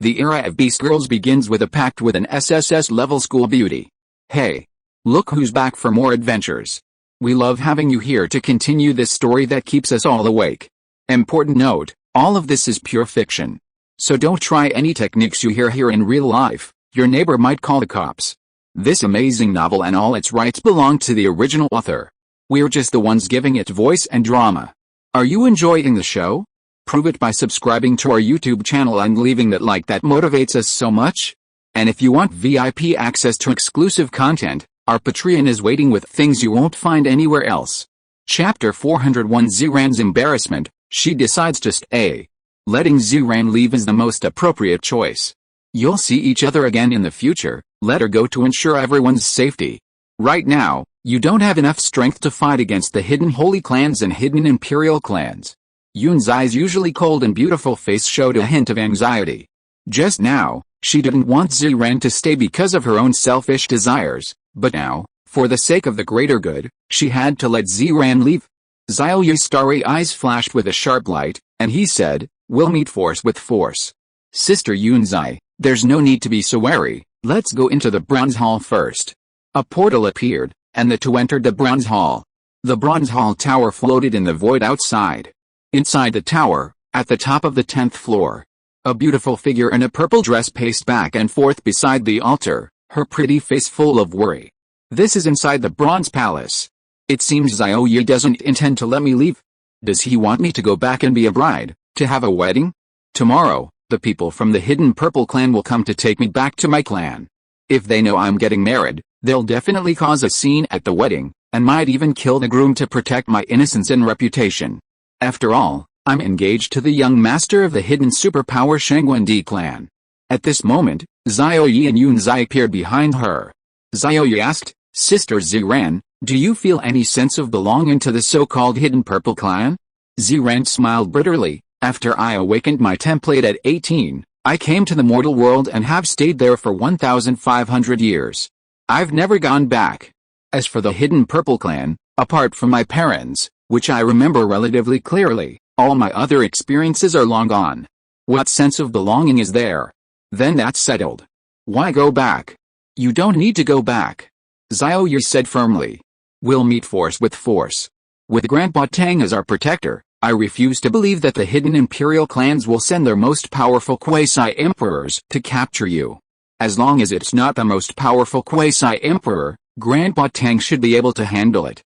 The era of Beast Girls begins with a pact with an SSS-Level School Beauty. Hey! Look who's back for more adventures. We love having you here to continue this story that keeps us all awake. Important note, all of this is pure fiction. So don't try any techniques you hear here in real life, your neighbor might call the cops. This amazing novel and all its rights belong to the original author. We're just the ones giving it voice and drama. Are you enjoying the show? Prove it by subscribing to our YouTube channel and leaving that like that motivates us so much. And if you want VIP access to exclusive content, our Patreon is waiting with things you won't find anywhere else. Chapter 401 Xiran's Embarrassment, she decides to stay. Letting Xiran leave is the most appropriate choice. You'll see each other again in the future, let her go to ensure everyone's safety. Right now, you don't have enough strength to fight against the hidden holy clans and hidden imperial clans. Yunzai's usually cold and beautiful face showed a hint of anxiety. Just now, she didn't want Xiran to stay because of her own selfish desires, but now, for the sake of the greater good, she had to let Xiran leave. Xiao Ye's starry eyes flashed with a sharp light, and he said, "We'll meet force with force. Sister Yunzai, there's no need to be so wary, let's go into the Bronze Hall first." A portal appeared, and the two entered the Bronze Hall. The Bronze Hall tower floated in the void outside. Inside the tower, at the top of the 10th floor, a beautiful figure in a purple dress paced back and forth beside the altar, her pretty face full of worry. This is inside the Bronze Palace. It seems Xiao Ye doesn't intend to let me leave. Does he want me to go back and be a bride, to have a wedding? Tomorrow, the people from the hidden purple clan will come to take me back to my clan. If they know I'm getting married, they'll definitely cause a scene at the wedding, and might even kill the groom to protect my innocence and reputation. After all, I'm engaged to the young master of the hidden superpower Shangwendi clan. At this moment, Xiao Ye and Yunzai appeared behind her. Xiao Ye asked, "Sister Xiran, do you feel any sense of belonging to the so-called hidden purple clan?" Xiran smiled bitterly. "After I awakened my template at 18, I came to the mortal world and have stayed there for 1,500 years. I've never gone back. As for the hidden purple clan, apart from my parents, which I remember relatively clearly, all my other experiences are long gone. What sense of belonging is there? Then that's settled. Why go back?" "You don't need to go back," Xiao Ye said firmly. "We'll meet force with force. With Grandpa Tang as our protector, I refuse to believe that the hidden imperial clans will send their most powerful quasi-emperors to capture you. As long as it's not the most powerful quasi-emperor, Grandpa Tang should be able to handle it."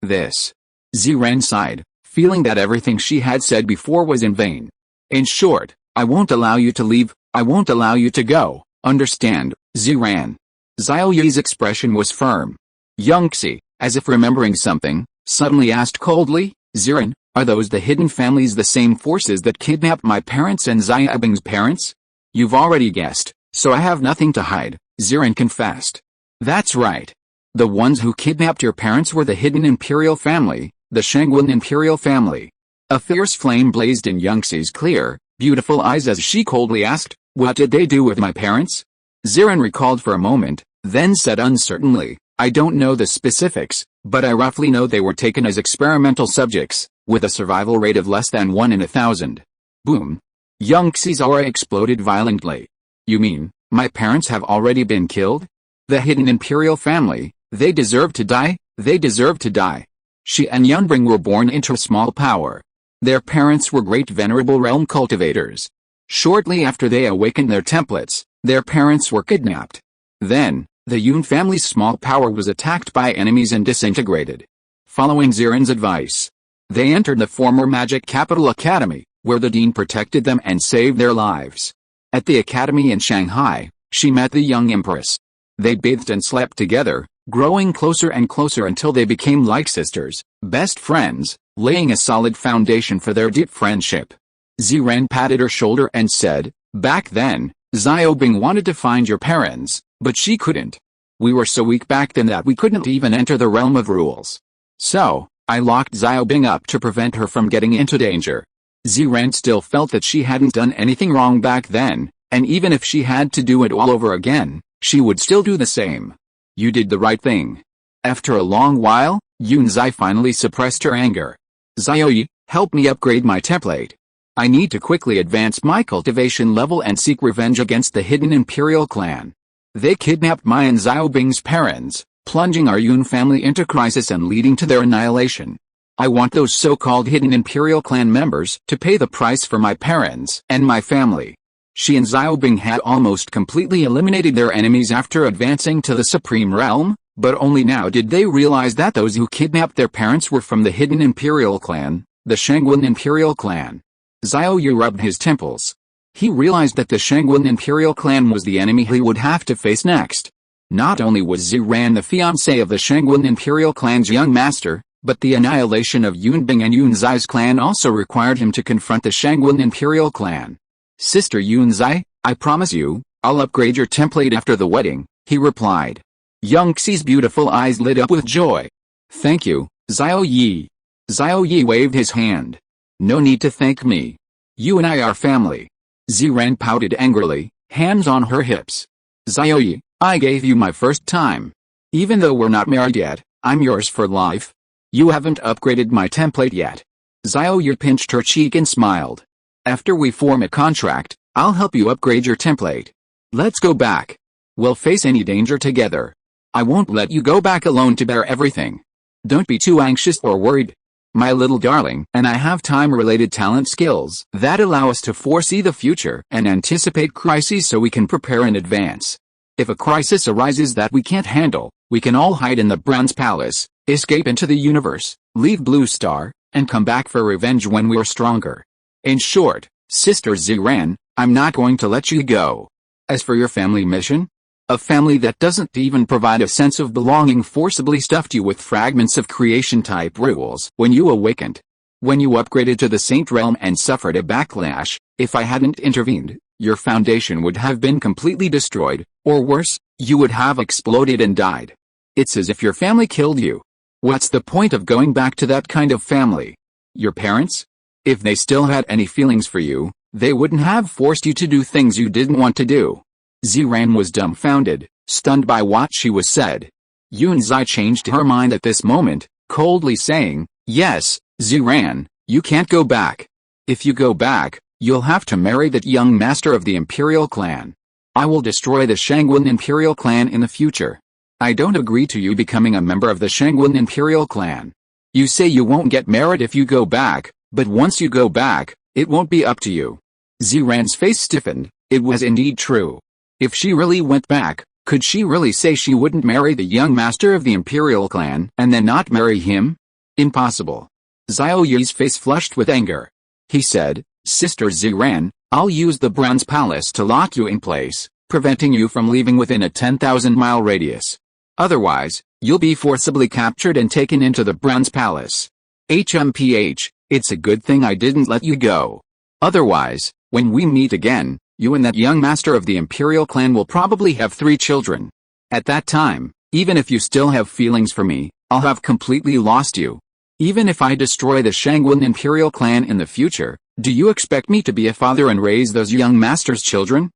This. Xiran sighed, feeling that everything she had said before was in vain. "In short, I won't allow you to leave, I won't allow you to go, understand, Xiran?" Xiao Ye's expression was firm. Young Xie, as if remembering something, suddenly asked coldly, "Xiran, are those the hidden families the same forces that kidnapped my parents and Xia Bing's parents?" "You've already guessed, so I have nothing to hide," Xiran confessed. "That's right. The ones who kidnapped your parents were the hidden imperial family, the Shangwen imperial family." A fierce flame blazed in Young Xie's clear, beautiful eyes as she coldly asked, "What did they do with my parents?" Xiran recalled for a moment, then said uncertainly, "I don't know the specifics, but I roughly know they were taken as experimental subjects, with a survival rate of less than 1 in 1,000. Boom. Young Xie's aura exploded violently. "You mean, my parents have already been killed? The hidden imperial family, they deserve to die, they deserve to die." She and Yunbring were born into small power. Their parents were great venerable realm cultivators. Shortly after they awakened their templates, their parents were kidnapped. Then, the Yun family's small power was attacked by enemies and disintegrated. Following Xiran's advice, they entered the former Magic Capital Academy, where the dean protected them and saved their lives. At the academy in Shanghai, she met the young empress. They bathed and slept together, growing closer and closer until they became like sisters, best friends, laying a solid foundation for their deep friendship. Xiran patted her shoulder and said, "Back then, Xiao Bing wanted to find your parents, but she couldn't. We were so weak back then that we couldn't even enter the realm of rules. So, I locked Xiao Bing up to prevent her from getting into danger." Xiran still felt that she hadn't done anything wrong back then, and even if she had to do it all over again, she would still do the same. "You did the right thing." After a long while, Yunzai finally suppressed her anger. "Xiao Ye, help me upgrade my template." I need to quickly advance my cultivation level and seek revenge against the hidden Imperial clan. They kidnapped my and Xiaobing's parents, plunging our Yun family into crisis and leading to their annihilation. I want those so-called hidden Imperial clan members to pay the price for my parents and my family. Xi and Xiaobing had almost completely eliminated their enemies after advancing to the Supreme Realm, but only now did they realize that those who kidnapped their parents were from the hidden Imperial clan, the Shangwen Imperial clan. Xiao Ye rubbed his temples. He realized that the Shangwen Imperial clan was the enemy he would have to face next. Not only was Ziran the fiancé of the Shangwen Imperial clan's young master, but the annihilation of Yunbing and Yunzai's clan also required him to confront the Shangwen Imperial clan. Sister Yunzai, I promise you, I'll upgrade your template after the wedding, he replied. Young Xi's beautiful eyes lit up with joy. Thank you, Xiao Ye. Xiao Ye waved his hand. No need to thank me. You and I are family. Ziran pouted angrily, hands on her hips. Xiao Ye, I gave you my first time. Even though we're not married yet, I'm yours for life. You haven't upgraded my template yet. Xiao Ye pinched her cheek and smiled. After we form a contract, I'll help you upgrade your template. Let's go back. We'll face any danger together. I won't let you go back alone to bear everything. Don't be too anxious or worried. My little darling, and I have time-related talent skills that allow us to foresee the future and anticipate crises so we can prepare in advance. If a crisis arises that we can't handle, we can all hide in the Bronze Palace, escape into the universe, leave Blue Star, and come back for revenge when we're stronger. In short, Sister Ziran, I'm not going to let you go. As for your family mission? A family that doesn't even provide a sense of belonging forcibly stuffed you with fragments of creation-type rules when you awakened. When you upgraded to the Saint Realm and suffered a backlash, if I hadn't intervened, your foundation would have been completely destroyed, or worse, you would have exploded and died. It's as if your family killed you. What's the point of going back to that kind of family? Your parents? If they still had any feelings for you, they wouldn't have forced you to do things you didn't want to do. Ziran was dumbfounded, stunned by what she was said. Yunzai changed her mind at this moment, coldly saying, Yes, Ziran, you can't go back. If you go back, you'll have to marry that young master of the Imperial clan. I will destroy the Shangwen Imperial clan in the future. I don't agree to you becoming a member of the Shangwen Imperial clan. You say you won't get married if you go back, but once you go back, it won't be up to you. Ziran's face stiffened. It was indeed true. If she really went back, could she really say she wouldn't marry the young master of the Imperial clan and then not marry him? Impossible. Xiao Ye's face flushed with anger. He said, Sister Ziran, I'll use the Bronze Palace to lock you in place, preventing you from leaving within a 10,000-mile radius. Otherwise, you'll be forcibly captured and taken into the Bronze Palace. HMPH, it's a good thing I didn't let you go. Otherwise, when we meet again, you and that young master of the Imperial clan will probably have 3 children. At that time, even if you still have feelings for me, I'll have completely lost you. Even if I destroy the Shangwen Imperial clan in the future, do you expect me to be a father and raise those young master's children?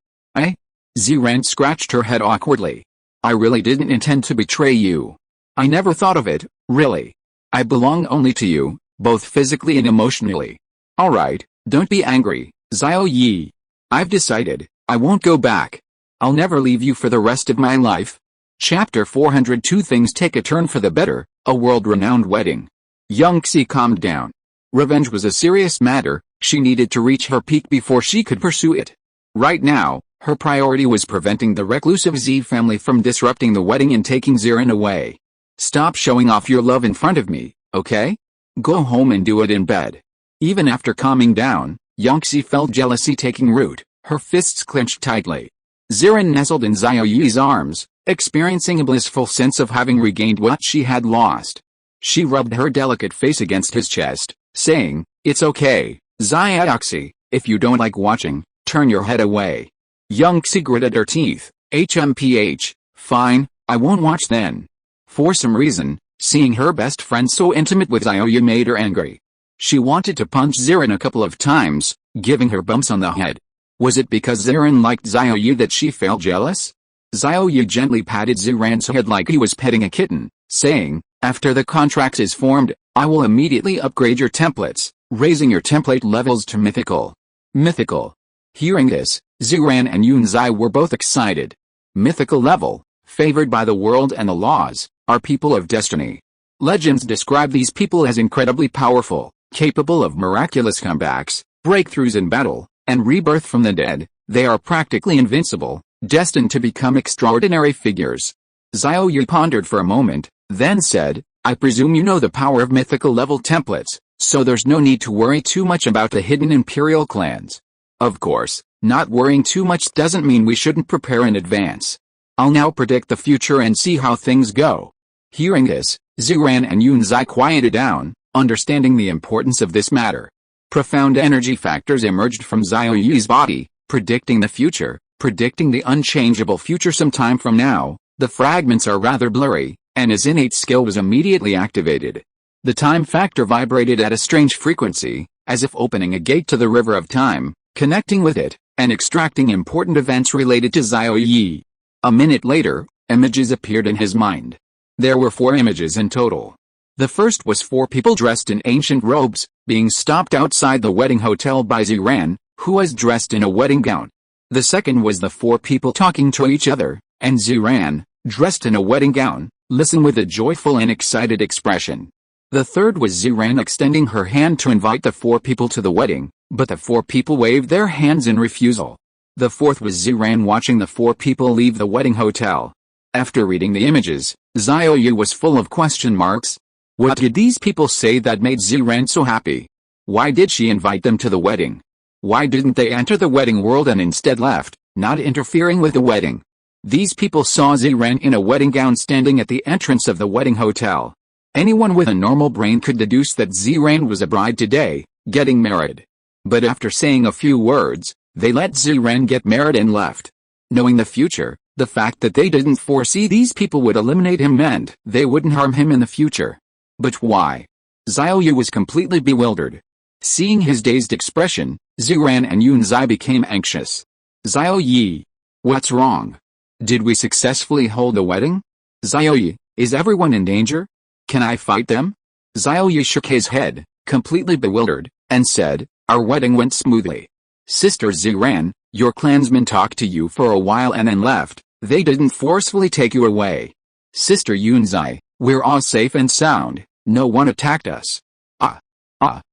Ziran scratched her head awkwardly. I really didn't intend to betray you. I never thought of it, really. I belong only to you, both physically and emotionally. Alright, don't be angry, Xiao Ye. I've decided, I won't go back. I'll never leave you for the rest of my life. Chapter 402 Things take a turn for the better, a world-renowned wedding. Young Xie calmed down. Revenge was a serious matter, she needed to reach her peak before she could pursue it. Right now, her priority was preventing the reclusive Xie family from disrupting the wedding and taking Ziran away. Stop showing off your love in front of me, okay? Go home and do it in bed. Even after calming down, Young Xie felt jealousy taking root, her fists clenched tightly. Ziran nestled in Xiao Ye's arms, experiencing a blissful sense of having regained what she had lost. She rubbed her delicate face against his chest, saying, It's okay, Xiaoxi, if you don't like watching, turn your head away. Young Xie gritted her teeth. HMPH, fine, I won't watch then. For some reason, seeing her best friend so intimate with Xiao Ye made her angry. She wanted to punch Ziran a couple of times, giving her bumps on the head. Was it because Ziran liked Xiao Ye that she felt jealous? Xiao Ye gently patted Ziran's head like he was petting a kitten, saying, After the contract is formed, I will immediately upgrade your templates. raising your template levels to mythical. Mythical. Hearing this, Ziran and Yunzai were both excited. Mythical level, favored by the world and the laws, are people of destiny. Legends describe these people as incredibly powerful, capable of miraculous comebacks, breakthroughs in battle, and rebirth from the dead. They are practically invincible, destined to become extraordinary figures. Xiao Ye pondered for a moment, then said, I presume you know the power of mythical level templates, so there's no need to worry too much about the hidden imperial clans. Of course, not worrying too much doesn't mean we shouldn't prepare in advance. I'll now predict the future and see how things go. Hearing this, Ziran and Yunzai quieted down, understanding the importance of this matter. Profound energy factors emerged from Xiao Ye's body, predicting the future, predicting the unchangeable future sometime from now. The fragments are rather blurry, and his innate skill was immediately activated. The time factor vibrated at a strange frequency, as if opening a gate to the river of time, connecting with it, and extracting important events related to Xiao Ye. A minute later, images appeared in his mind. There were 4 images in total. The first was 4 people dressed in ancient robes, being stopped outside the wedding hotel by Ziran, who was dressed in a wedding gown. The second was the 4 people talking to each other, and Ziran, dressed in a wedding gown, listened with a joyful and excited expression. The third was Ziran extending her hand to invite the 4 people to the wedding, but the 4 people waved their hands in refusal. The fourth was Ziran watching the 4 people leave the wedding hotel. After reading the images, Xiao Ye was full of question marks. What did these people say that made Ziran so happy? Why did she invite them to the wedding? Why didn't they enter the wedding world and instead left, not interfering with the wedding? These people saw Ziran in a wedding gown standing at the entrance of the wedding hotel. Anyone with a normal brain could deduce that Ziran was a bride today, getting married. But after saying a few words, they let Ziran get married and left. Knowing the future, the fact that they didn't foresee these people would eliminate him meant they wouldn't harm him in the future. But why? Xiao Ye was completely bewildered. Seeing his dazed expression, Ziran and Yunzai became anxious. Xiao Ye. What's wrong? Did we successfully hold the wedding? Xiao Ye, is everyone in danger? Can I fight them? Xiao Ye shook his head, completely bewildered, and said, Our wedding went smoothly. Sister Ziran, your clansmen talked to you for a while and then left. They didn't forcefully take you away. Sister Yunzai, we're all safe and sound. No one attacked us.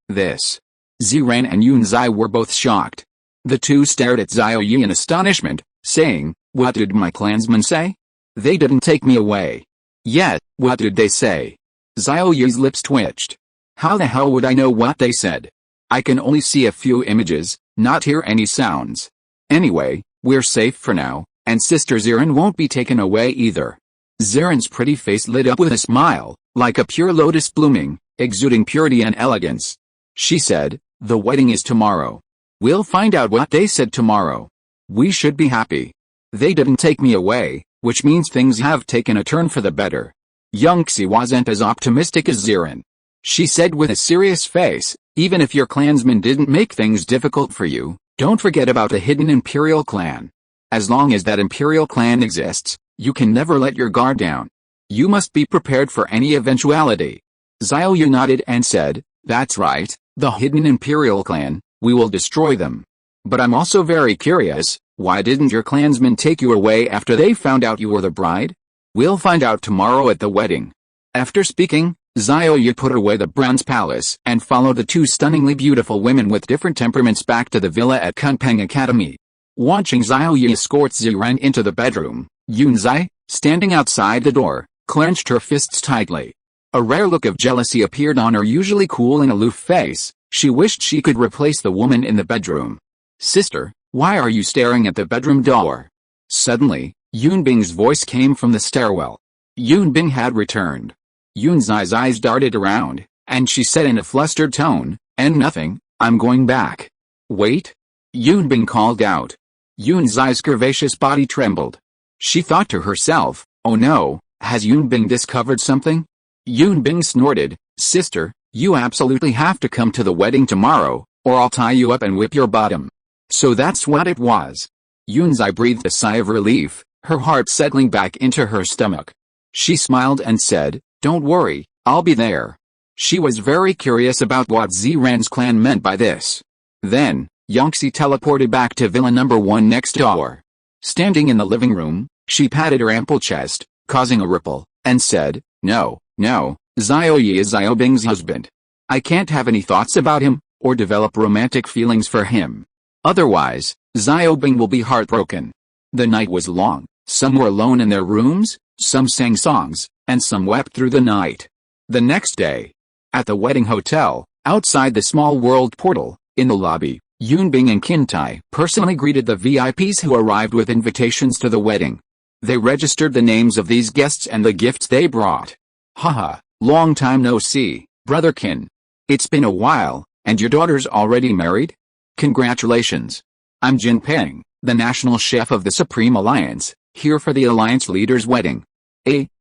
This. Ziran and Yunzai were both shocked. The two stared at Xiao Ye in astonishment, saying, What did my clansmen say? They didn't take me away. Yet, what did they say? Xiao Ye's lips twitched. How the hell would I know what they said? I can only see a few images, not hear any sounds. Anyway, we're safe for now, and Sister Ziran won't be taken away either. Ziran's pretty face lit up with a smile, like a pure lotus blooming, exuding purity and elegance. She said, The wedding is tomorrow. We'll find out what they said tomorrow. We should be happy. They didn't take me away, which means things have taken a turn for the better. Young Xie wasn't as optimistic as Ziran. She said with a serious face, Even if your clansmen didn't make things difficult for you, don't forget about the hidden imperial clan. As long as that imperial clan exists, you can never let your guard down. You must be prepared for any eventuality. Xiao Ye nodded and said, That's right, the hidden imperial clan, we will destroy them. But I'm also very curious, why didn't your clansmen take you away after they found out you were the bride? We'll find out tomorrow at the wedding. After speaking, Xiao Ye put away the bronze palace and followed the 2 stunningly beautiful women with different temperaments back to the villa at Kunpeng Academy. Watching Xiao Ye escort Ziran into the bedroom, Yunzai, standing outside the door, clenched her fists tightly. A rare look of jealousy appeared on her usually cool and aloof face. She wished she could replace the woman in the bedroom. Sister, why are you staring at the bedroom door? Suddenly, Yunbing's voice came from the stairwell. Yunbing had returned. Yunzai's eyes darted around, and she said in a flustered tone, And nothing, I'm going back. Wait? Yunbing called out. Yunzai's curvaceous body trembled. She thought to herself, Oh no, has Yunbing discovered something? Yunbing snorted, Sister, you absolutely have to come to the wedding tomorrow, or I'll tie you up and whip your bottom. So that's what it was. Yunzai breathed a sigh of relief, her heart settling back into her stomach. She smiled and said, Don't worry, I'll be there. She was very curious about what Ziran's clan meant by this. Then, Yangxi teleported back to Villa number 1 next door. Standing in the living room, she patted her ample chest, causing a ripple, and said, No, Xiao Ye is Xiao Bing's husband. I can't have any thoughts about him, or develop romantic feelings for him. Otherwise, Xiao Bing will be heartbroken. The night was long, some were alone in their rooms, some sang songs, and some wept through the night. The next day, at the wedding hotel, outside the small world portal, in the lobby, Yunbing and Qintai personally greeted the VIPs who arrived with invitations to the wedding. They registered the names of these guests and the gifts they brought. Haha, long time no see, brother Qin. It's been a while, and your daughter's already married? Congratulations. I'm Jin Peng, the national chef of the Supreme Alliance, here for the Alliance leader's wedding.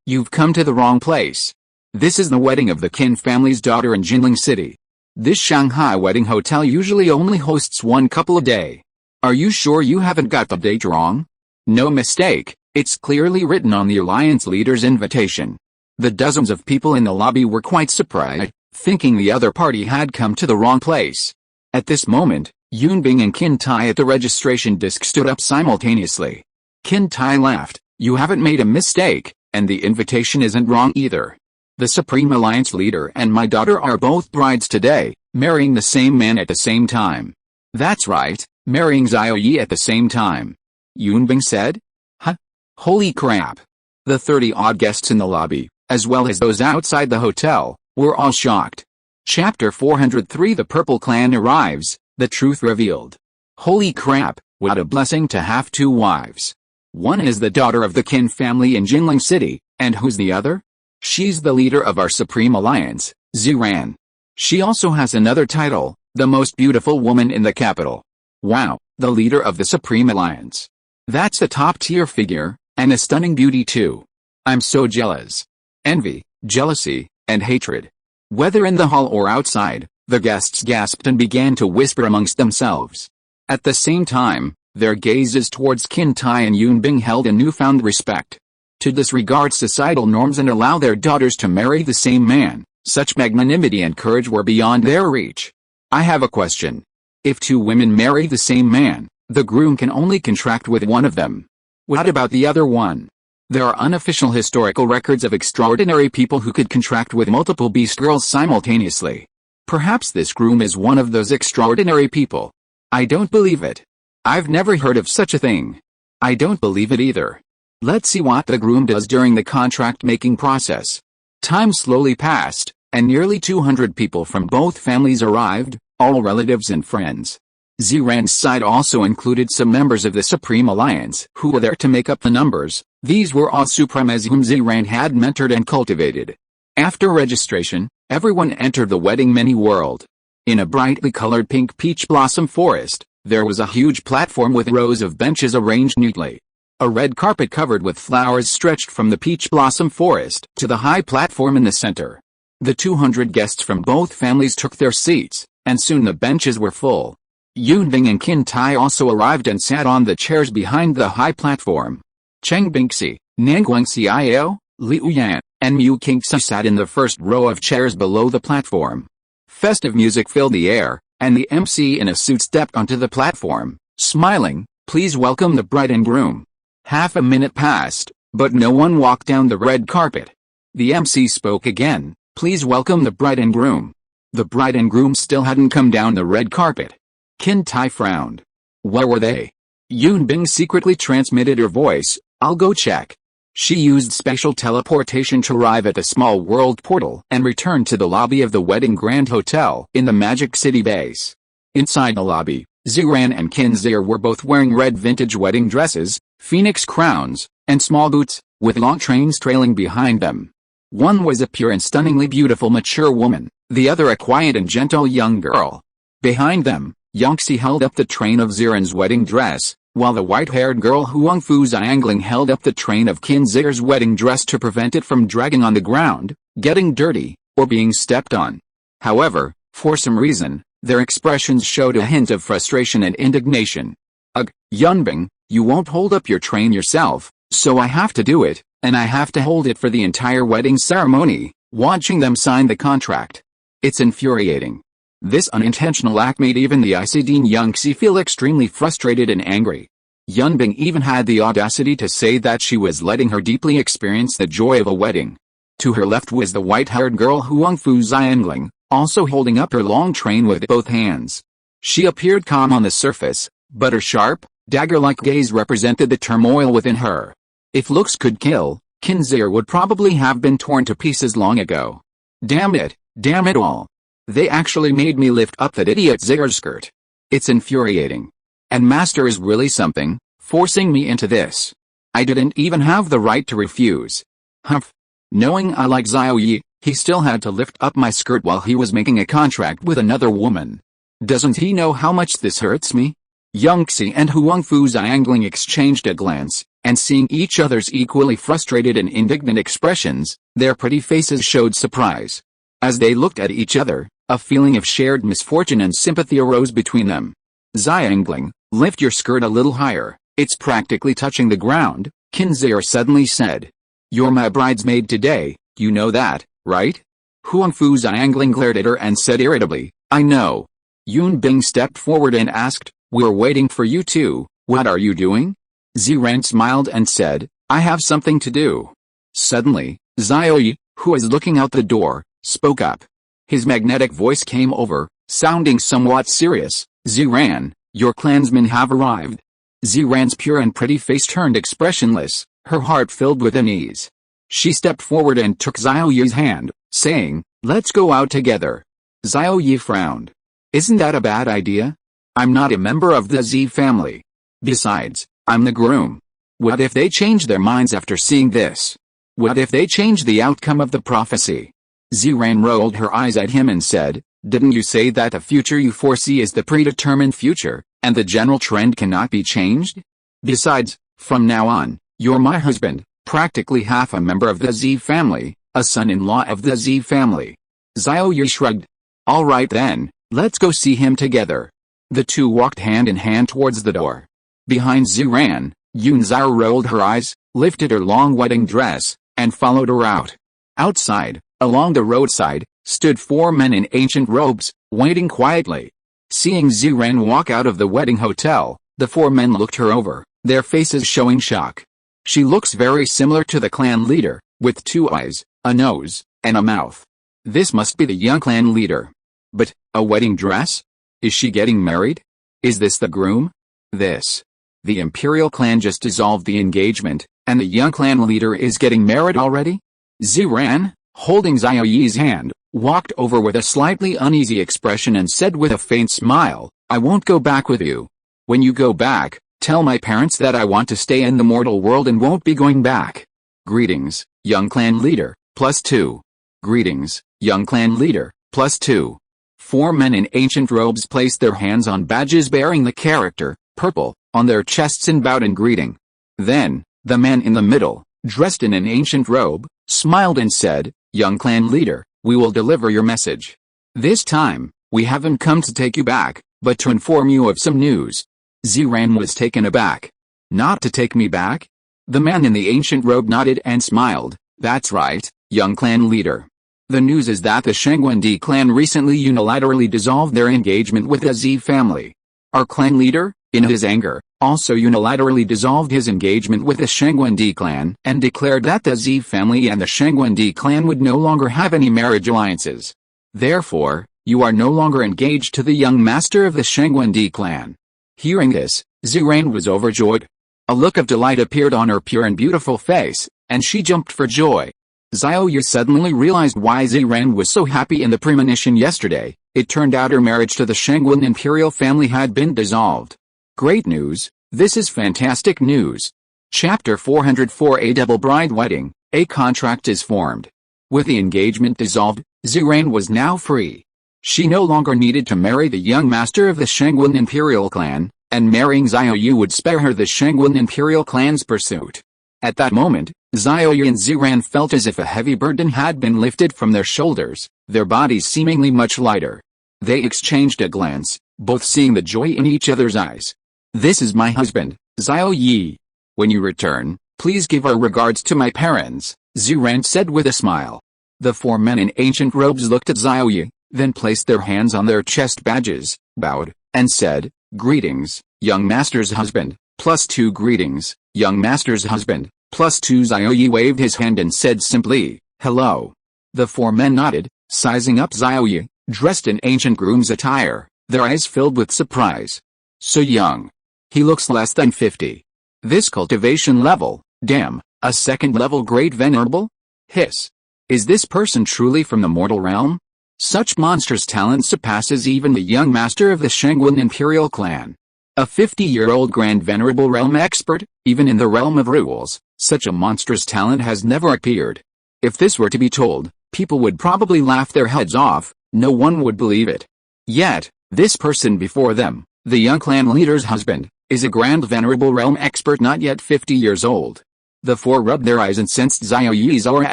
You've come to the wrong place. This is the wedding of the Qin family's daughter in Jinling City. This Shanghai wedding hotel usually only hosts one couple a day. Are you sure you haven't got the date wrong? No mistake, it's clearly written on the Alliance leader's invitation. The dozens of people in the lobby were quite surprised, thinking the other party had come to the wrong place. At this moment, Yunbing and Qintai at the registration desk stood up simultaneously. Qintai laughed, You haven't made a mistake, and the invitation isn't wrong either. The Supreme Alliance leader and my daughter are both brides today, marrying the same man at the same time. That's right, marrying Xiao Ye at the same time. Yunbing said. Huh? Holy crap. The 30-odd guests in the lobby, as well as those outside the hotel, were all shocked. Chapter 403 The Purple Clan arrives, the truth revealed. Holy crap, what a blessing to have two wives. One is the daughter of the Qin family in Jinling City, and who's the other? She's the leader of our Supreme Alliance, Ziran. She also has another title, the most beautiful woman in the capital. Wow, the leader of the Supreme Alliance. That's a top-tier figure, and a stunning beauty too. I'm so jealous. Envy, jealousy, and hatred. Whether in the hall or outside, the guests gasped and began to whisper amongst themselves. At the same time, their gazes towards Qintai and Yunbing held a newfound respect. To disregard societal norms and allow their daughters to marry the same man, such magnanimity and courage were beyond their reach. I have a question. If two women marry the same man, the groom can only contract with one of them. What about the other one? There are unofficial historical records of extraordinary people who could contract with multiple beast girls simultaneously. Perhaps this groom is one of those extraordinary people. I don't believe it. I've never heard of such a thing. I don't believe it either. Let's see what the groom does during the contract-making process. Time slowly passed, and nearly 200 people from both families arrived, all relatives and friends. Ziran's side also included some members of the Supreme Alliance who were there to make up the numbers. These were all supremes whom Ziran had mentored and cultivated. After registration, everyone entered the wedding mini world. In a brightly colored pink peach blossom forest, there was a huge platform with rows of benches arranged neatly. A red carpet covered with flowers stretched from the peach blossom forest to the high platform in the center. The 200 guests from both families took their seats, and soon the benches were full. Yunbing and Qintai also arrived and sat on the chairs behind the high platform. Cheng Bingxi, Nanguang Xiao, Liu Yan, and Mu Qingxi sat in the first row of chairs below the platform. Festive music filled the air, and the MC in a suit stepped onto the platform, smiling, Please welcome the bride and groom. Half a minute passed, but no one walked down the red carpet. The MC spoke again, Please welcome the bride and groom. The bride and groom still hadn't come down the red carpet. Qintai frowned. Where were they? Yunbing secretly transmitted her voice, I'll go check. She used special teleportation to arrive at the small world portal and return to the lobby of the Wedding Grand Hotel in the Magic City base. Inside the lobby, Ziran and Qinzir were both wearing red vintage wedding dresses, phoenix crowns, and small boots, with long trains trailing behind them. One was a pure and stunningly beautiful mature woman, the other a quiet and gentle young girl. Behind them, Yangxi held up the train of Ziran's wedding dress, while the white-haired girl Huangfu Xiangling held up the train of Qinzir's wedding dress to prevent it from dragging on the ground, getting dirty, or being stepped on. However, for some reason, their expressions showed a hint of frustration and indignation. Ugh, Yunbing, you won't hold up your train yourself, so I have to do it, and I have to hold it for the entire wedding ceremony. Watching them sign the contract, It's infuriating. This unintentional act made even the Isidine Yunxi feel extremely frustrated and angry. Yunbing even had the audacity to say that she was letting her deeply experience the joy of a wedding. To her left was the white-haired girl Huangfu Xiangling, also holding up her long train with both hands. She appeared calm on the surface, but her sharp, dagger-like gaze represented the turmoil within her. If looks could kill, Xie would probably have been torn to pieces long ago. Damn it all. They actually made me lift up that idiot Xie's skirt. It's infuriating. And Master is really something, forcing me into this. I didn't even have the right to refuse. Humph. Knowing I like Xiao Ye, he still had to lift up my skirt while he was making a contract with another woman. Doesn't he know how much this hurts me? Yunxi and Huangfu Xiangling exchanged a glance, and seeing each other's equally frustrated and indignant expressions, their pretty faces showed surprise. As they looked at each other, a feeling of shared misfortune and sympathy arose between them. Xiangling, lift your skirt a little higher, it's practically touching the ground, Xie suddenly said. You're my bridesmaid today, you know that, right? Huangfu Xiangling glared at her and said irritably, I know. Yunbing stepped forward and asked, we're waiting for you too, what are you doing? Ziran smiled and said, I have something to do. Suddenly, Xiao Ye, who was looking out the door, spoke up. His magnetic voice came over, sounding somewhat serious. Ziran, your clansmen have arrived. Ziran's pure and pretty face turned expressionless, her heart filled with unease. She stepped forward and took Xiao Ye's hand, saying, let's go out together. Xiao Ye frowned. Isn't that a bad idea? I'm not a member of the Xie family. Besides, I'm the groom. What if they change their minds after seeing this? What if they change the outcome of the prophecy? Ziran rolled her eyes at him and said, didn't you say that the future you foresee is the predetermined future, and the general trend cannot be changed? Besides, from now on, you're my husband, practically half a member of the Xie family, a son-in-law of the Xie family. Xiao Ye shrugged. All right then, let's go see him together. The two walked hand in hand towards the door. Behind Ziran, Yunzhao rolled her eyes, lifted her long wedding dress, and followed her out. Outside, along the roadside, stood 4 men in ancient robes, waiting quietly. Seeing Ziran walk out of the wedding hotel, the 4 men looked her over, their faces showing shock. She looks very similar to the clan leader, with 2 eyes, a nose, and a mouth. This must be the young clan leader. But, a wedding dress? Is she getting married? Is this the groom? The imperial clan just dissolved the engagement, and the young clan leader is getting married already? Ziran, holding Xiao Ye's hand, walked over with a slightly uneasy expression and said with a faint smile, I won't go back with you. When you go back, tell my parents that I want to stay in the mortal world and won't be going back. Greetings, young clan leader, +2. Greetings, young clan leader, +2. 4 men in ancient robes placed their hands on badges bearing the character, purple, on their chests and bowed in greeting. Then, the man in the middle, dressed in an ancient robe, smiled and said, young clan leader, we will deliver your message. This time, we haven't come to take you back, but to inform you of some news. Ziran was taken aback. Not to take me back? The man in the ancient robe nodded and smiled. That's right, young clan leader. The news is that the Shengwendi clan recently unilaterally dissolved their engagement with the Xie family. Our clan leader, in his anger, also unilaterally dissolved his engagement with the Shengwendi clan and declared that the Xie family and the Shengwendi clan would no longer have any marriage alliances. Therefore, you are no longer engaged to the young master of the Shengwendi clan. Hearing this, Ziran was overjoyed. A look of delight appeared on her pure and beautiful face, and she jumped for joy. Xiao Ye suddenly realized why Ziran was so happy in the premonition yesterday. It turned out her marriage to the Shengwen imperial family had been dissolved. Great news, this is fantastic news. Chapter 404 A double bride wedding, a contract is formed. With the engagement dissolved, Ziran was now free. She no longer needed to marry the young master of the Shengwen imperial clan, and marrying Xiao Ye would spare her the Shengwen imperial clan's pursuit. At that moment, Xiao Ye and Ziran felt as if a heavy burden had been lifted from their shoulders, their bodies seemingly much lighter. They exchanged a glance, both seeing the joy in each other's eyes. This is my husband, Xiao Ye. When you return, please give our regards to my parents, Ziran said with a smile. The 4 men in ancient robes looked at Xiao Ye, then placed their hands on their chest badges, bowed, and said, "Greetings, young master's husband, +2 greetings, young master's husband, +2 Xiao Ye waved his hand and said simply, "Hello." The 4 men nodded, sizing up Xiao Ye, dressed in ancient groom's attire, their eyes filled with surprise. So young. He looks less than 50. This cultivation level, damn, a second level great venerable? Hiss. Is this person truly from the mortal realm? Such monstrous talent surpasses even the young master of the Shangguan imperial clan. A 50-year-old grand venerable realm expert, even in the realm of rules, such a monstrous talent has never appeared. If this were to be told, people would probably laugh their heads off, no one would believe it. Yet, this person before them, the young clan leader's husband, is a grand venerable realm expert not yet 50 years old. The 4 rubbed their eyes and sensed Xiao Ye's aura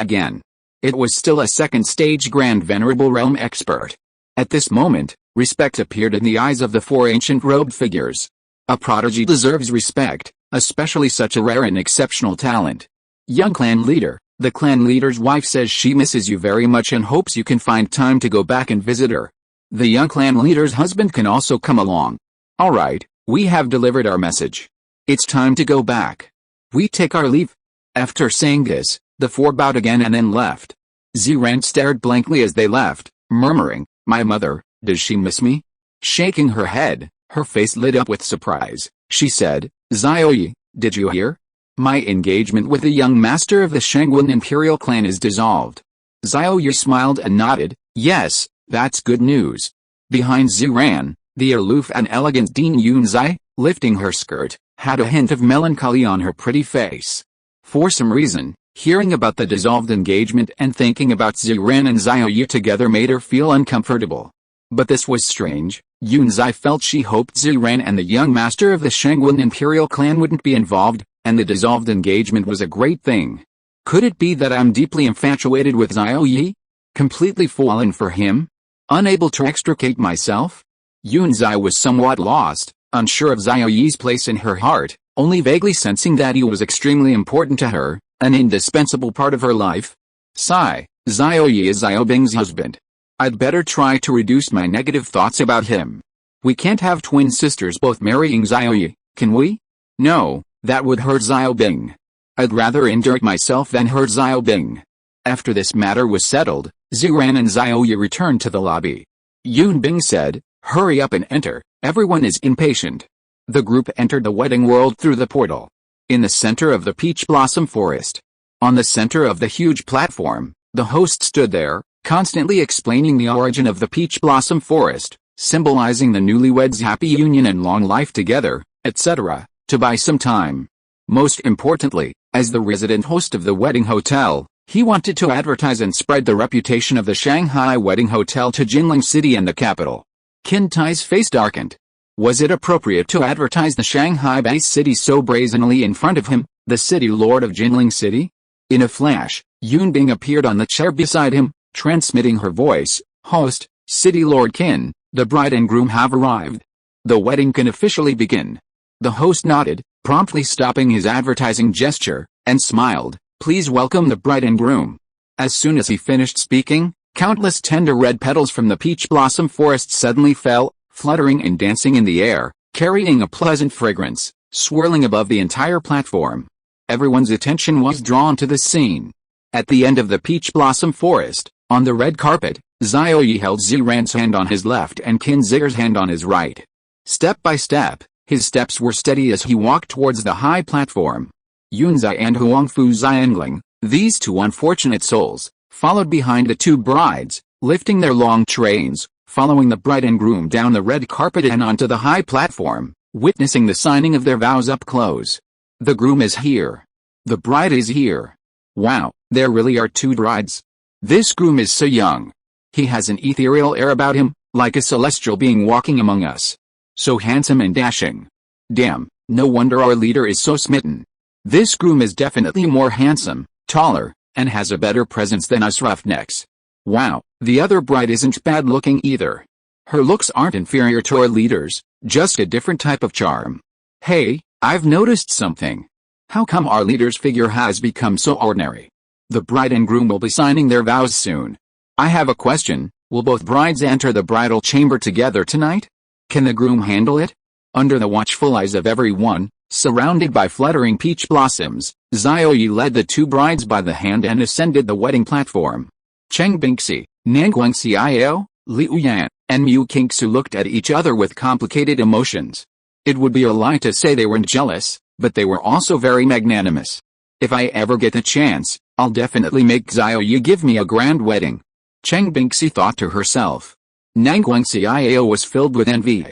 again. It was still a second-stage grand venerable realm expert. At this moment, respect appeared in the eyes of the 4 ancient robed figures. A prodigy deserves respect, especially such a rare and exceptional talent. Young clan leader, the clan leader's wife says she misses you very much and hopes you can find time to go back and visit her. The young clan leader's husband can also come along. Alright, we have delivered our message. It's time to go back. We take our leave. After saying this, the 4 bowed again and then left. Ziran stared blankly as they left, murmuring, "My mother, does she miss me?" Shaking her head, her face lit up with surprise, she said, "Xiao Ye, did you hear? My engagement with the young master of the Shangguan imperial clan is dissolved." Xiao Ye smiled and nodded, "Yes, that's good news." Behind Ziran, the aloof and elegant Dean Yunzai, lifting her skirt, had a hint of melancholy on her pretty face. For some reason, hearing about the dissolved engagement and thinking about Ziran and Xiao Ye together made her feel uncomfortable. But this was strange. Yunzai felt she hoped Ziran and the young master of the Shangguan imperial clan wouldn't be involved, and the dissolved engagement was a great thing. Could it be that I'm deeply infatuated with Xiao Ye? Completely fallen for him? Unable to extricate myself? Yunzai was somewhat lost, unsure of Xiao Ye's place in her heart, only vaguely sensing that he was extremely important to her, an indispensable part of her life. Sigh, Xiao Ye is Xiao Bing's husband. I'd better try to reduce my negative thoughts about him. We can't have twin sisters both marrying Xiao Ye, can we? No, that would hurt Xiao Bing. I'd rather endure it myself than hurt Xiao Bing. After this matter was settled, Ziran and Xiao Ye returned to the lobby. Yun Bing said, "Hurry up and enter, everyone is impatient." The group entered the wedding world through the portal. In the center of the peach blossom forest. On the center of the huge platform, the host stood there, constantly explaining the origin of the peach blossom forest, symbolizing the newlyweds' happy union and long life together, etc., to buy some time. Most importantly, as the resident host of the wedding hotel, he wanted to advertise and spread the reputation of the Shanghai Wedding Hotel to Jinling City and the capital. Qin Tai's face darkened. Was it appropriate to advertise the Shanghai-based city so brazenly in front of him, the city lord of Jinling City? In a flash, Yun Bing appeared on the chair beside him, transmitting her voice, "Host, City Lord Qin, the bride and groom have arrived. The wedding can officially begin." The host nodded, promptly stopping his advertising gesture, and smiled, "Please welcome the bride and groom." As soon as he finished speaking, countless tender red petals from the peach blossom forest suddenly fell, fluttering and dancing in the air, carrying a pleasant fragrance, swirling above the entire platform. Everyone's attention was drawn to the scene. At the end of the peach blossom forest, on the red carpet, Xiao Ye held Ziran's hand on his left and Qin Zier's hand on his right. Step by step, his steps were steady as he walked towards the high platform. Yunzai and Huangfu Xiangling, these 2 unfortunate souls, followed behind the 2 brides, lifting their long trains, following the bride and groom down the red carpet and onto the high platform, witnessing the signing of their vows up close. The groom is here. The bride is here. Wow, there really are 2 brides. This groom is so young. He has an ethereal air about him, like a celestial being walking among us. So handsome and dashing. Damn, no wonder our leader is so smitten. This groom is definitely more handsome, taller, and has a better presence than us roughnecks. Wow, the other bride isn't bad looking either. Her looks aren't inferior to our leaders, just a different type of charm. Hey, I've noticed something. How come our leader's figure has become so ordinary? The bride and groom will be signing their vows soon. I have a question, Will both brides enter the bridal chamber together tonight? Can the groom handle it? Under the watchful eyes of everyone, surrounded by fluttering peach blossoms, Xiao Ye led the two brides by the hand and ascended the wedding platform. Cheng Bingxi, Nanguang Xiao, Liu Yan, and Mu Qingsu looked at each other with complicated emotions. It would be a lie to say they weren't jealous, but they were also very magnanimous. If I ever get the chance, I'll definitely make Xiao Ye give me a grand wedding. Cheng Bingxi thought to herself. Nanguang Xiao was filled with envy.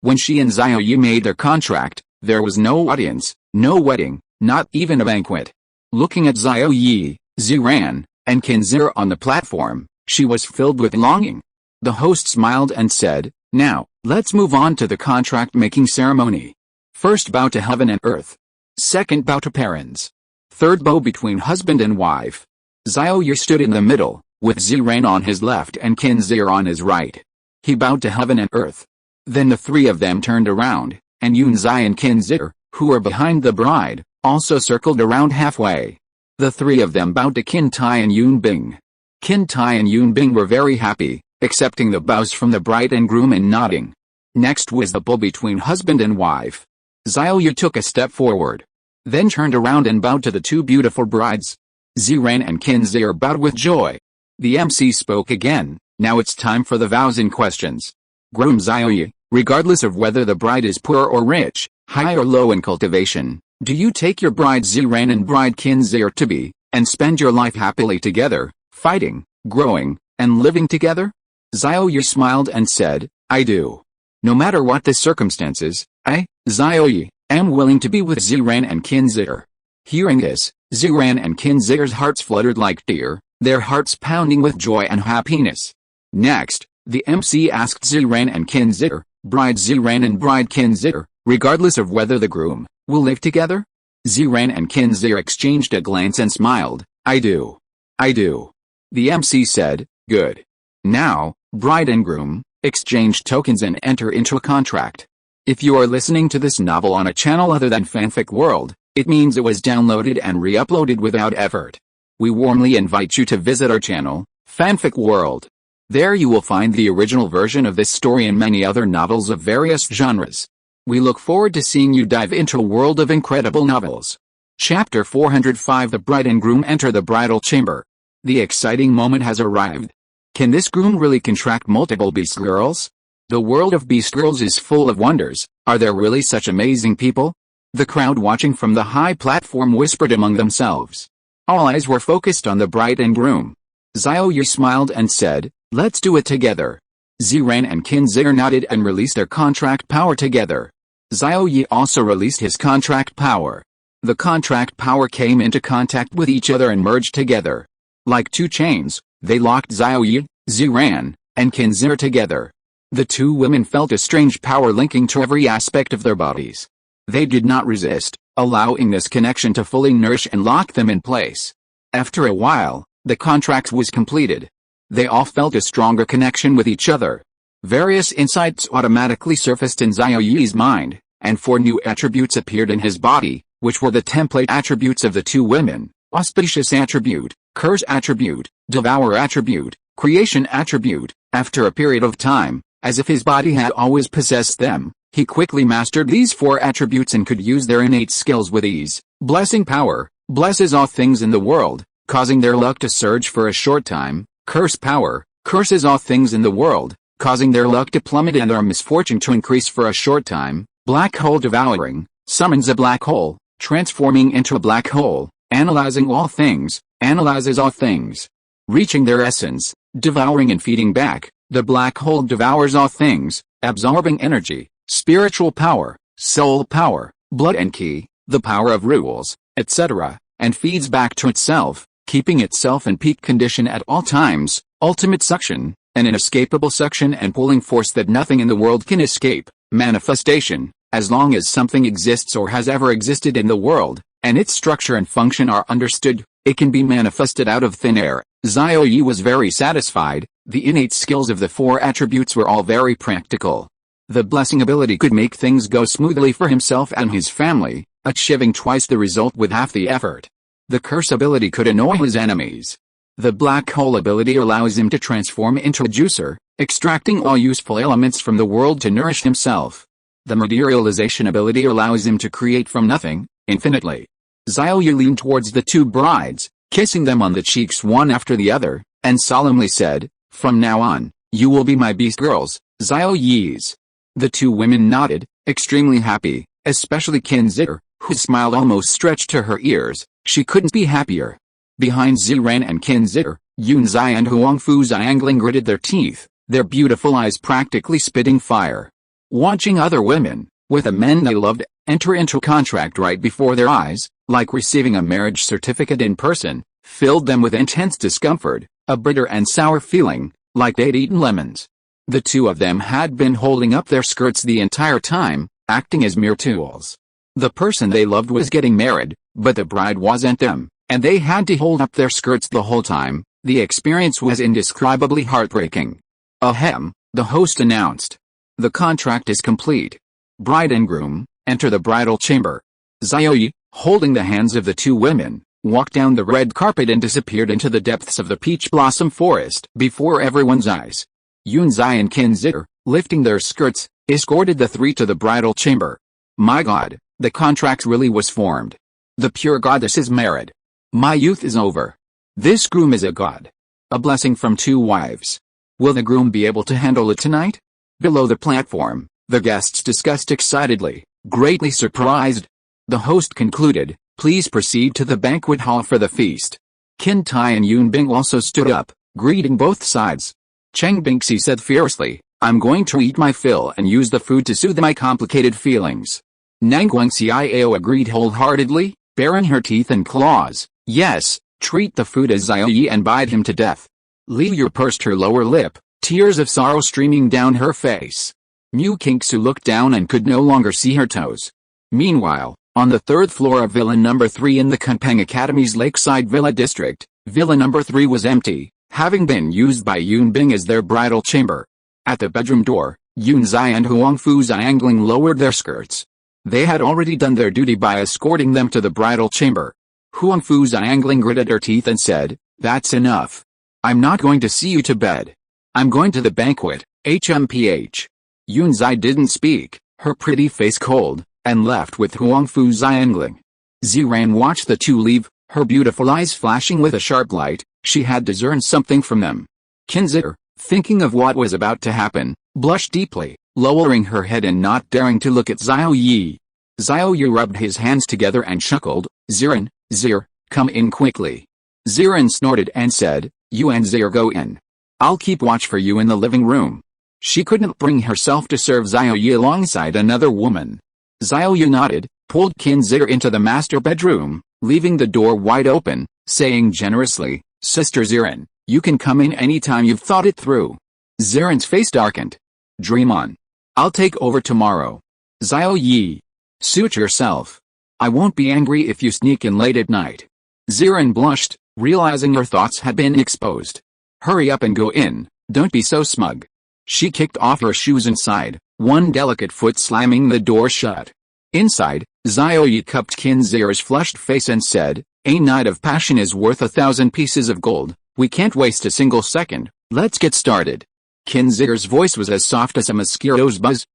When she and Xiao Ye made their contract, there was no audience, no wedding, not even a banquet. Looking at Xiao Ye, Ziran, and Qinzir on the platform, she was filled with longing. The host smiled and said, "Now, let's move on to the contract-making ceremony. First bow to heaven and earth. Second bow to parents. Third bow between husband and wife." Xiao Ye stood in the middle, with Ziran on his left and Qinzir on his right. He bowed to heaven and earth. Then the three of them turned around, and Yunzai and Qinzir, who were behind the bride, also circled around halfway. The three of them bowed to Qintai and Yunbing. Qintai and Yunbing were very happy, accepting the bows from the bride and groom and nodding. Next was the bow between husband and wife. Xiao Ye took a step forward, then turned around and bowed to the two beautiful brides. Ziran and Qinzir bowed with joy. The MC spoke again. Now it's time for the vows and questions. Groom Xiao Ye, regardless of whether the bride is poor or rich, high or low in cultivation, do you take your bride Ziran and bride Qinzir to be, and spend your life happily together, fighting, growing, and living together? Xiao Ye smiled and said, I do. No matter what the circumstances, I, Xiao Ye, am willing to be with Ziran and Qinzir. Hearing this, Ziran and Qinzir's hearts fluttered like deer, their hearts pounding with joy and happiness. Next, the MC asked Ziran and Qinzir, bride Ziran and bride Qinzir, regardless of whether the groom will live together? Ziran and Qinzir exchanged a glance and smiled. I do. I do. The MC said, good. Now, bride and groom, exchange tokens and enter into a contract. If you are listening to this novel on a channel other than Fanfic World, it means it was downloaded and re-uploaded without effort. We warmly invite you to visit our channel, Fanfic World. There you will find the original version of this story and many other novels of various genres. We look forward to seeing you dive into a world of incredible novels. Chapter 405 The bride and groom enter the bridal chamber. The exciting moment has arrived. Can this groom really contract multiple beast girls? The world of beast girls is full of wonders. Are there really such amazing people? The crowd watching from the high platform whispered among themselves. All eyes were focused on the bride and groom. Xiao Ye smiled and said, let's do it together. Ziran and Qinzir nodded and released their contract power together. Xiao Ye also released his contract power. The contract power came into contact with each other and merged together. Like two chains, they locked Xiao Ye, Ziran, and Qinzir together. The two women felt a strange power linking to every aspect of their bodies. They did not resist, allowing this connection to fully nourish and lock them in place. After a while, the contract was completed. They all felt a stronger connection with each other. Various insights automatically surfaced in Xiao Ye's mind, and 4 new attributes appeared in his body, which were the template attributes of the two women: auspicious attribute, curse attribute, devour attribute, creation attribute. After a period of time, as if his body had always possessed them, he quickly mastered these 4 attributes and could use their innate skills with ease. Blessing power, blesses all things in the world, causing their luck to surge for a short time. Curse power, curses all things in the world, causing their luck to plummet and their misfortune to increase for a short time. Black hole devouring, summons a black hole, transforming into a black hole. Analyzing all things, analyzes all things. Reaching their essence, devouring and feeding back, the black hole devours all things, absorbing energy, spiritual power, soul power, blood and ki, the power of rules, etc., and feeds back to itself, keeping itself in peak condition at all times. Ultimate suction, an inescapable suction and pulling force that nothing in the world can escape. Manifestation, as long as something exists or has ever existed in the world, and its structure and function are understood, it can be manifested out of thin air. Xiao Ye was very satisfied. The innate skills of the 4 attributes were all very practical. The blessing ability could make things go smoothly for himself and his family, achieving twice the result with half the effort. The curse ability could annoy his enemies. The black hole ability allows him to transform into a juicer, extracting all useful elements from the world to nourish himself. The materialization ability allows him to create from nothing, infinitely. Xiao Ye leaned towards the two brides, kissing them on the cheeks one after the other, and solemnly said, "From now on, you will be my beast girls, Xiao Ye's." The two women nodded, extremely happy, especially Qin, whose smile almost stretched to her ears. She couldn't be happier. Behind Ziran and Qin, Yunzai and Huangfu Xiangling gritted their teeth, their beautiful eyes practically spitting fire. Watching other women, with the men they loved, enter into contract right before their eyes, like receiving a marriage certificate in person, filled them with intense discomfort, a bitter and sour feeling, like they'd eaten lemons. The two of them had been holding up their skirts the entire time, acting as mere tools. The person they loved was getting married, but the bride wasn't them, and they had to hold up their skirts the whole time. The experience was indescribably heartbreaking. Ahem, the host announced. The contract is complete. Bride and groom, enter the bridal chamber. Xiao Ye, holding the hands of the two women, walked down the red carpet and disappeared into the depths of the peach blossom forest before everyone's eyes. Yunzai and Qin, lifting their skirts, escorted the three to the bridal chamber. My God, the contract really was formed. The pure goddess is married. My youth is over. This groom is a god. A blessing from two wives. Will the groom be able to handle it tonight? Below the platform, the guests discussed excitedly, greatly surprised. The host concluded, "Please proceed to the banquet hall for the feast." Qin Tai and Yun Bing also stood up, greeting both sides. Cheng Bingxi said fiercely, "I'm going to eat my fill and use the food to soothe my complicated feelings." Nangguang Xiao agreed wholeheartedly, baring her teeth and claws. "Yes, treat the food as Xiao Ye and bite him to death." Li Yu pursed her lower lip, tears of sorrow streaming down her face. Mu Qingxu looked down and could no longer see her toes. Meanwhile, on the third floor of Villa Number 3 in the Kunpeng Academy's Lakeside Villa District, Villa Number 3 was empty, having been used by Yun Bing as their bridal chamber. At the bedroom door, Yunzai and Huangfu Xiangling lowered their skirts. They had already done their duty by escorting them to the bridal chamber. Huangfu Xiangling gritted her teeth and said, "That's enough. I'm not going to see you to bed. I'm going to the banquet, HMPH. Yunzai didn't speak, her pretty face cold, and left with Huangfu Xiangling. Ziran watched the two leave, her beautiful eyes flashing with a sharp light. She had discerned something from them. Qin, thinking of what was about to happen, blushed deeply, lowering her head and not daring to look at Xiao Ye. Xiao Ye rubbed his hands together and chuckled, "Ziran, Zir, come in quickly." Ziran snorted and said, "You and Zir go in. I'll keep watch for you in the living room." She couldn't bring herself to serve Xiao Ye alongside another woman. Xiao Ye nodded, pulled Qin into the master bedroom, leaving the door wide open, saying generously, "Sister Ziran, you can come in any time you've thought it through." Ziran's face darkened. "Dream on. I'll take over tomorrow." Xiao Ye. "Suit yourself. I won't be angry if you sneak in late at night." Ziran blushed, realizing her thoughts had been exposed. "Hurry up and go in, don't be so smug." She kicked off her shoes and sighed, one delicate foot slamming the door shut. Inside, Xiao Ye cupped Qin's flushed face and said, "A night of passion is worth 1,000 pieces of gold. We can't waste a single second, let's get started." Qin's voice was as soft as a mosquito's buzz.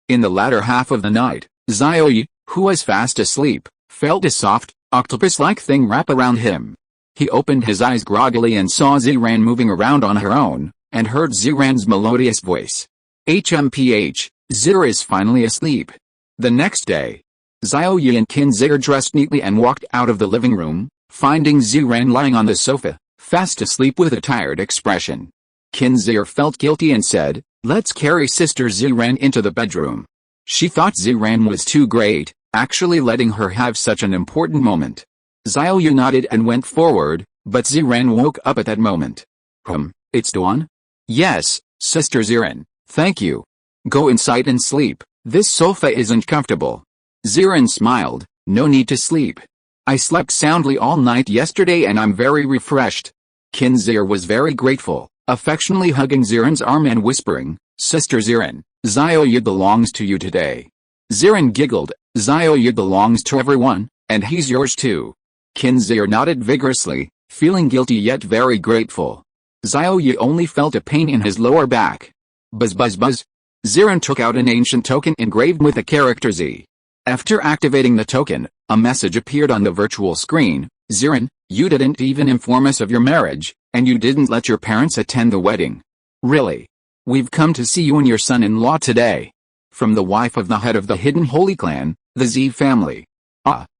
In the latter half of the night, Xiao Ye, who was fast asleep, felt a soft, octopus-like thing wrap around him. He opened his eyes groggily and saw Ziran moving around on her own, and heard Ziran's melodious voice. HMPH, Zir is finally asleep. The next day, Xiao Ye and Qin dressed neatly and walked out of the living room, finding Ziran lying on the sofa, fast asleep with a tired expression. Qin felt guilty and said, "Let's carry Sister Ziran into the bedroom." She thought Ziran was too great, actually letting her have such an important moment. Xiao Ye nodded and went forward, but Ziran woke up at that moment. It's dawn?" "Yes, Sister Ziran, thank you. Go inside and sleep, this sofa isn't comfortable." Ziran smiled, "No need to sleep. I slept soundly all night yesterday and I'm very refreshed." Qin was very grateful, affectionately hugging Ziran's arm and whispering, "Sister Ziran, Xiao Ye belongs to you today." Ziran giggled, "Xiao Ye belongs to everyone, and he's yours too." Qin nodded vigorously, feeling guilty yet very grateful. Xiao Ye only felt a pain in his lower back. Buzz buzz buzz. Ziran took out an ancient token engraved with the character Z. After activating the token, a message appeared on the virtual screen. Ziran, you didn't even inform us of your marriage, and you didn't let your parents attend the wedding. Really? We've come to see you and your son-in-law today. From the wife of the head of the hidden holy clan, the Z family.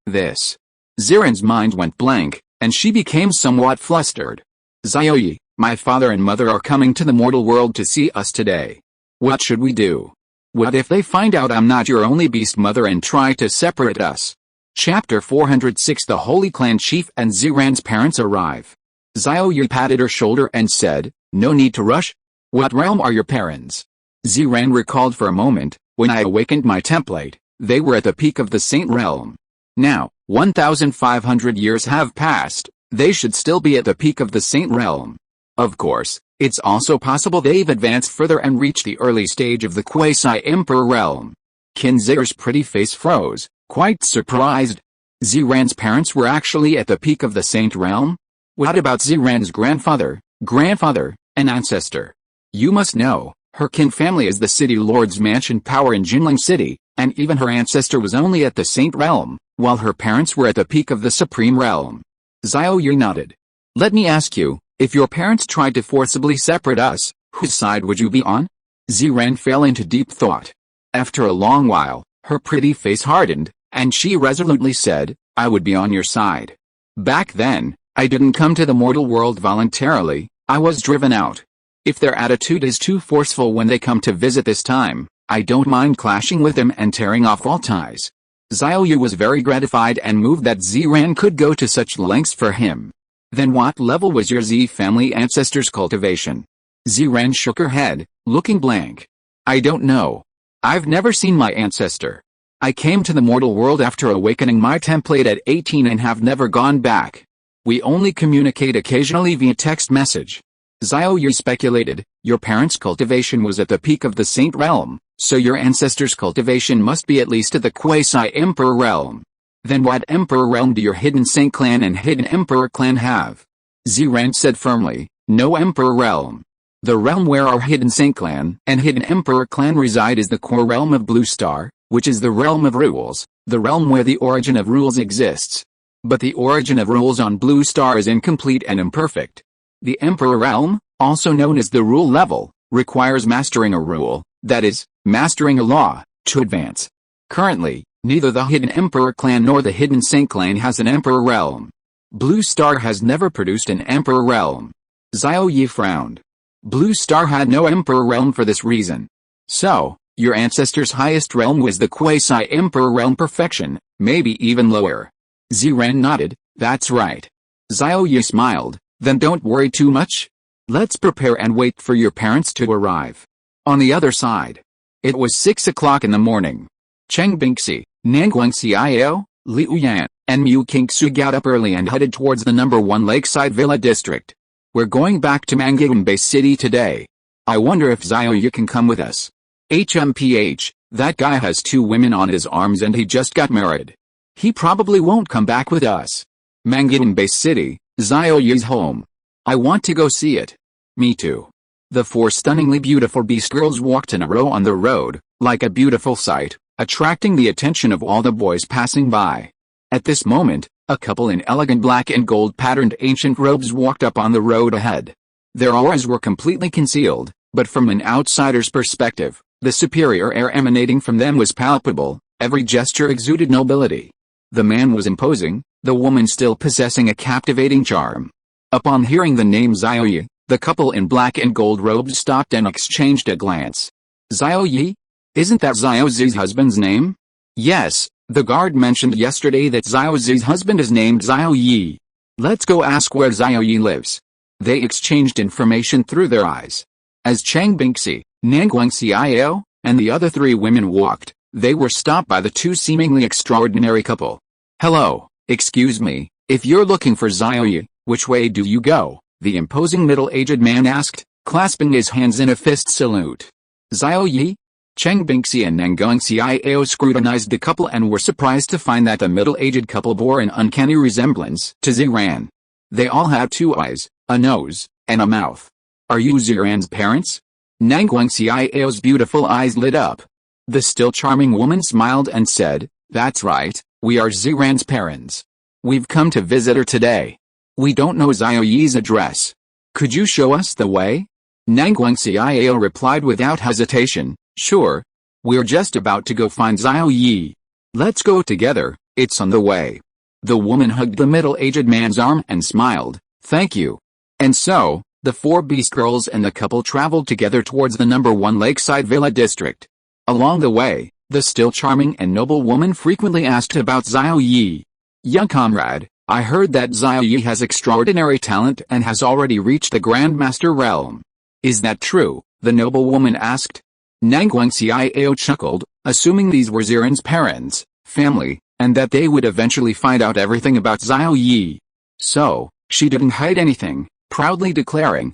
This. Ziran's mind went blank, and she became somewhat flustered. Xiao Ye, my father and mother are coming to the mortal world to see us today. What should we do? What if they find out I'm not your only beast mother and try to separate us? Chapter 406. The Holy Clan Chief and Ziran's parents arrive. Xiao Ye patted her shoulder and said, no need to rush. What realm are your parents? Ziran recalled for a moment, when I awakened my template, they were at the peak of the Saint realm. Now, 1,500 years have passed, they should still be at the peak of the Saint realm. Of course, it's also possible they've advanced further and reached the early stage of the quasi-emperor realm. Kinzer's pretty face froze, quite surprised. Ziran's parents were actually at the peak of the Saint realm? What about Ziran's grandfather, and ancestor? You must know, her kin family is the city lord's mansion power in Jinling City, and even her ancestor was only at the Saint realm, while her parents were at the peak of the Supreme realm. Xiao Ye nodded. Let me ask you, if your parents tried to forcibly separate us, whose side would you be on? Ziran fell into deep thought. After a long while, her pretty face hardened, and she resolutely said, I would be on your side. Back then, I didn't come to the mortal world voluntarily, I was driven out. If their attitude is too forceful when they come to visit this time, I don't mind clashing with them and tearing off all ties. Xiao Ye was very gratified and moved that Ziran could go to such lengths for him. Then what level was your Z family ancestors' cultivation? Ziran shook her head, looking blank. I don't know. I've never seen my ancestor. I came to the mortal world after awakening my template at 18 and have never gone back. We only communicate occasionally via text message. Xiao Ye speculated, your parents' cultivation was at the peak of the Saint realm, so your ancestors' cultivation must be at least at the quasi-emperor realm. Then what emperor realm do your hidden Saint clan and hidden emperor clan have? Ziran said firmly, no emperor realm. The realm where our hidden Saint clan and hidden emperor clan reside is the core realm of Blue Star, which is the realm of rules, the realm where the origin of rules exists. But the origin of rules on Blue Star is incomplete and imperfect. The Emperor realm, also known as the rule level, requires mastering a rule, that is, mastering a law, to advance. Currently, neither the Hidden Emperor clan nor the Hidden Saint clan has an Emperor realm. Blue Star has never produced an Emperor realm. Xiao Ye frowned. Blue Star had no Emperor realm for this reason. So, your ancestor's highest realm was the quasi-Emperor realm perfection, maybe even lower. Ziran nodded, that's right. Xiao Ye smiled. Then don't worry too much. Let's prepare and wait for your parents to arrive. On the other side. It was 6 o'clock in the morning. Cheng Bingxi, Nanguang Xiao, Liu Yan, and Mu Qingxu got up early and headed towards the number 1 Lakeside Villa district. We're going back to Mangyuanbei City today. I wonder if Xiao Ye can come with us. HMPH, that guy has 2 women on his arms and he just got married. He probably won't come back with us. Mangyuanbei City, Xiao Ye's home. I want to go see it. Me too. The 4 stunningly beautiful beast girls walked in a row on the road, like a beautiful sight, attracting the attention of all the boys passing by. At this moment, a couple in elegant black and gold patterned ancient robes walked up on the road ahead. Their auras were completely concealed, but from an outsider's perspective, the superior air emanating from them was palpable, every gesture exuded nobility. The man was imposing, the woman still possessing a captivating charm. Upon hearing the name Xiao Ye, the couple in black and gold robes stopped and exchanged a glance. Xiao Ye? Isn't that Xiao Zi's husband's name? Yes, the guard mentioned yesterday that Xiao Zi's husband is named Xiao Ye. Let's go ask where Xiao Ye lives. They exchanged information through their eyes. As Cheng Bingxi, Nanguang Xiao, and the other 3 women walked, they were stopped by the 2 seemingly extraordinary couple. Hello, excuse me, if you're looking for Xiao Ye, which way do you go? The imposing middle-aged man asked, clasping his hands in a fist salute. Xiao Ye? Cheng Bingxi and Nanguang Xiao scrutinized the couple and were surprised to find that the middle-aged couple bore an uncanny resemblance to Ziran. They all had 2 eyes, a nose, and a mouth. Are you Ziran's parents? Nangguangxiao's beautiful eyes lit up. The still charming woman smiled and said, "That's right, we are Ziran's parents. We've come to visit her today. We don't know Xiao Ye's address. Could you show us the way?" Nangguangxiao replied without hesitation, "Sure. We're just about to go find Xiao Ye. Let's go together, it's on the way." The woman hugged the middle-aged man's arm and smiled, "Thank you." And so, the 4 beast girls and the couple traveled together towards the number 1 Lakeside Villa district. Along the way, the still charming and noble woman frequently asked about Xiao Ye. "Young comrade, I heard that Xiao Ye has extraordinary talent and has already reached the Grandmaster realm. Is that true?" the noble woman asked. Nangguangxiao chuckled, assuming these were Ziran's parents, family, and that they would eventually find out everything about Xiao Ye. So, she didn't hide anything, proudly declaring,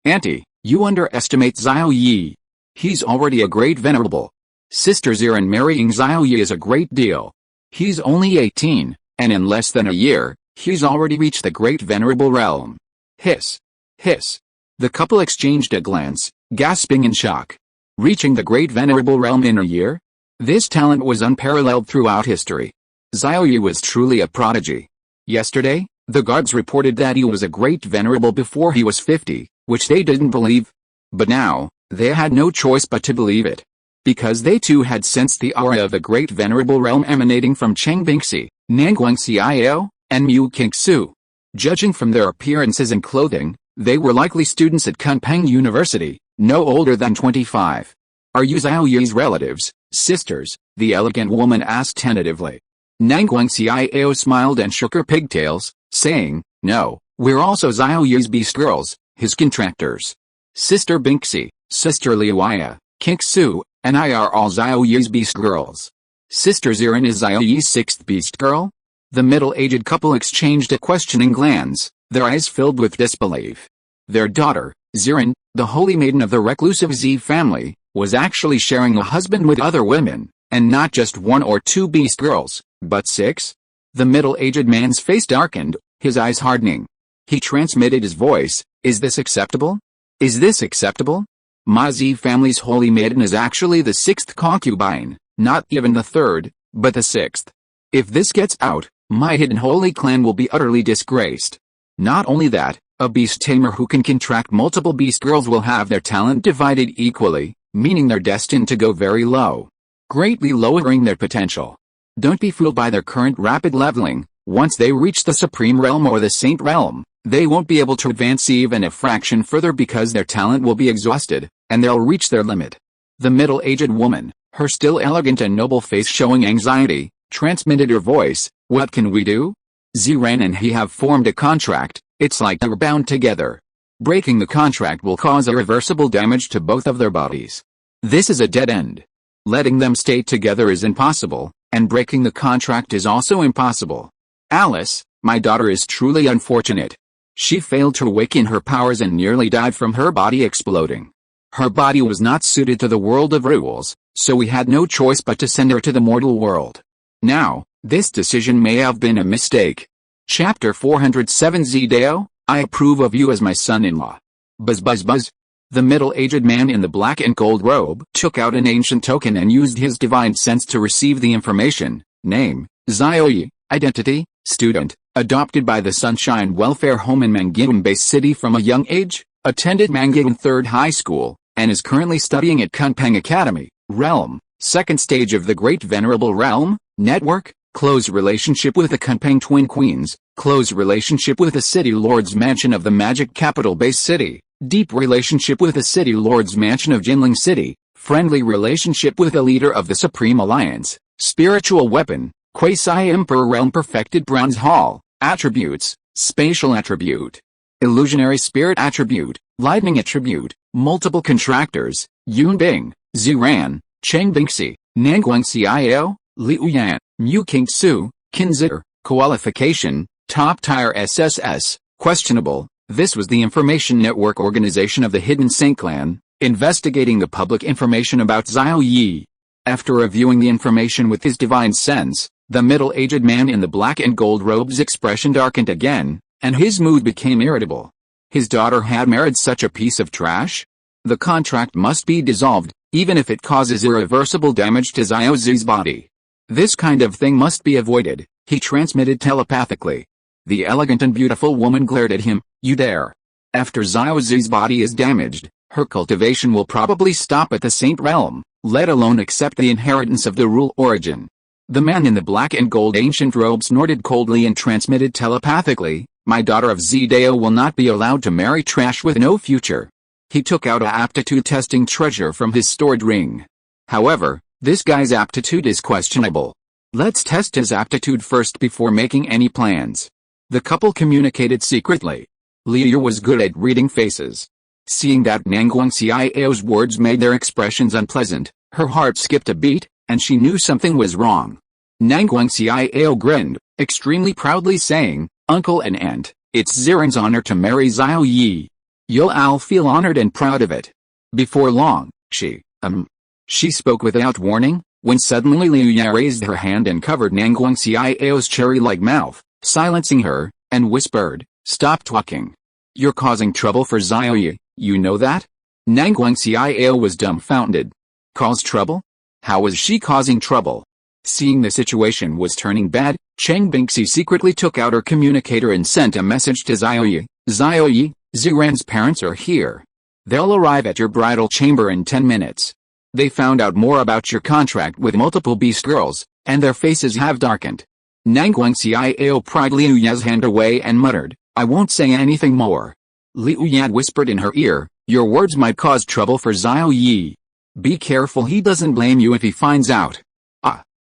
"Auntie, you underestimate Xiao Ye. He's already a great venerable. Sister Ziran marrying Xiao Ye is a great deal. He's only 18, and in less than a year, he's already reached the great venerable realm." Hiss. Hiss. The couple exchanged a glance, gasping in shock. Reaching the great venerable realm in a year? This talent was unparalleled throughout history. Xiao Ye was truly a prodigy. Yesterday, the guards reported that he was a great venerable before he was 50, which they didn't believe. But now, they had no choice but to believe it. Because they too had sensed the aura of the great venerable realm emanating from Cheng Bingxi, Nangguangxiao, and Mu Qingsu. Judging from their appearances and clothing, they were likely students at Kunpeng University, no older than 25. "Are you Xiao Ye's relatives, sisters?" the elegant woman asked tentatively. Nangguangxiao smiled and shook her pigtails, saying, "No, we're also Xiao Ye's beast girls, his contractors. Sister Bingxi, Sister Liuya, Qingsu, and I are all Xiao Ye's beast girls. Sister Ziran is Xiao Ye's 6th beast girl?" The middle-aged couple exchanged a questioning glance, their eyes filled with disbelief. Their daughter, Ziran, the holy maiden of the reclusive Xie family, was actually sharing a husband with other women, and not just 1 or 2 beast girls, but 6? The middle-aged man's face darkened, his eyes hardening. He transmitted his voice, "Is this acceptable? Is this acceptable? My Xie family's holy maiden is actually the 6th concubine, not even the 3rd, but the 6th. If this gets out, my hidden holy clan will be utterly disgraced. Not only that, a beast tamer who can contract multiple beast girls will have their talent divided equally, meaning they're destined to go very low, greatly lowering their potential. Don't be fooled by their current rapid leveling. Once they reach the Supreme Realm or the Saint Realm, they won't be able to advance even a fraction further because their talent will be exhausted, and they'll reach their limit." The middle-aged woman, her still elegant and noble face showing anxiety, transmitted her voice, "What can we do? Ziran and he have formed a contract, it's like they're bound together. Breaking the contract will cause irreversible damage to both of their bodies. This is a dead end. Letting them stay together is impossible, and breaking the contract is also impossible. Alice, my daughter is truly unfortunate. She failed to awaken her powers and nearly died from her body exploding. Her body was not suited to the world of rules, so we had no choice but to send her to the mortal world. Now, this decision may have been a mistake. Chapter 407 Zidao, I approve of you as my son-in-law. Buzz buzz buzz. The middle-aged man in the black and gold robe took out an ancient token and used his divine sense to receive the information. Name, Xiao Ye. Identity, student, adopted by the Sunshine Welfare Home in Mangyeong Bay City from a young age, attended Mangyeong 3rd High School, and is currently studying at Kunpeng Academy. Realm, 2nd stage of the Great Venerable Realm. Network, close relationship with the Kunpeng Twin Queens, close relationship with the City Lord's Mansion of the Magic Capital Bay City, deep relationship with the City Lord's Mansion of Jinling City, friendly relationship with the leader of the Supreme Alliance, spiritual weapon, Quasi-Emperor Realm Perfected Bronze Hall, attributes, spatial attribute, illusionary spirit attribute, lightning attribute, multiple contractors, Yunbing, Ziran, Cheng Bingxi, Nangguangxiao, Liu Yan, Mu Qingsu, Kinzir, qualification, top tier SSS, questionable. This was the Information Network Organization of the Hidden Saint Clan, investigating the public information about Xiao Ye. After reviewing the information with his divine sense, the middle-aged man in the black and gold robe's expression darkened again, and his mood became irritable. His daughter had married such a piece of trash? The contract must be dissolved, even if it causes irreversible damage to Xiao Ye's body. This kind of thing must be avoided, he transmitted telepathically. The elegant and beautiful woman glared at him. You dare. After Xiao Ye's body is damaged, her cultivation will probably stop at the Saint Realm, let alone accept the inheritance of the rule origin. The man in the black and gold ancient robe snorted coldly and transmitted telepathically, my daughter of Xie will not be allowed to marry trash with no future. He took out a aptitude testing treasure from his stored ring. However, this guy's aptitude is questionable. Let's test his aptitude first before making any plans. The couple communicated secretly. Liu was good at reading faces. Seeing that Nangguang Xiao's words made their expressions unpleasant, her heart skipped a beat, and she knew something was wrong. Nangguang Xiao grinned, extremely proudly saying, Uncle and Aunt, it's Ziren's honor to marry Xiao Ye. You'll feel honored and proud of it. Before long, she spoke without warning, when suddenly Liu raised her hand and covered Nangguang Xiao's cherry-like mouth, silencing her, and whispered, Stop talking. You're causing trouble for Xiao Ye, you know that? Nangguang Xiao was dumbfounded. Cause trouble? How was she causing trouble? Seeing the situation was turning bad, Cheng Bingxi secretly took out her communicator and sent a message to Xiao Ye. Xiao Ye, Ziren's parents are here. They'll arrive at your bridal chamber in 10 minutes. They found out more about your contract with multiple beast girls, and their faces have darkened. Nangguang Xiao pried Liu Ya's hand away and muttered, I won't say anything more. Liu Ya whispered in her ear, your words might cause trouble for Xiao Ye. Be careful he doesn't blame you if he finds out.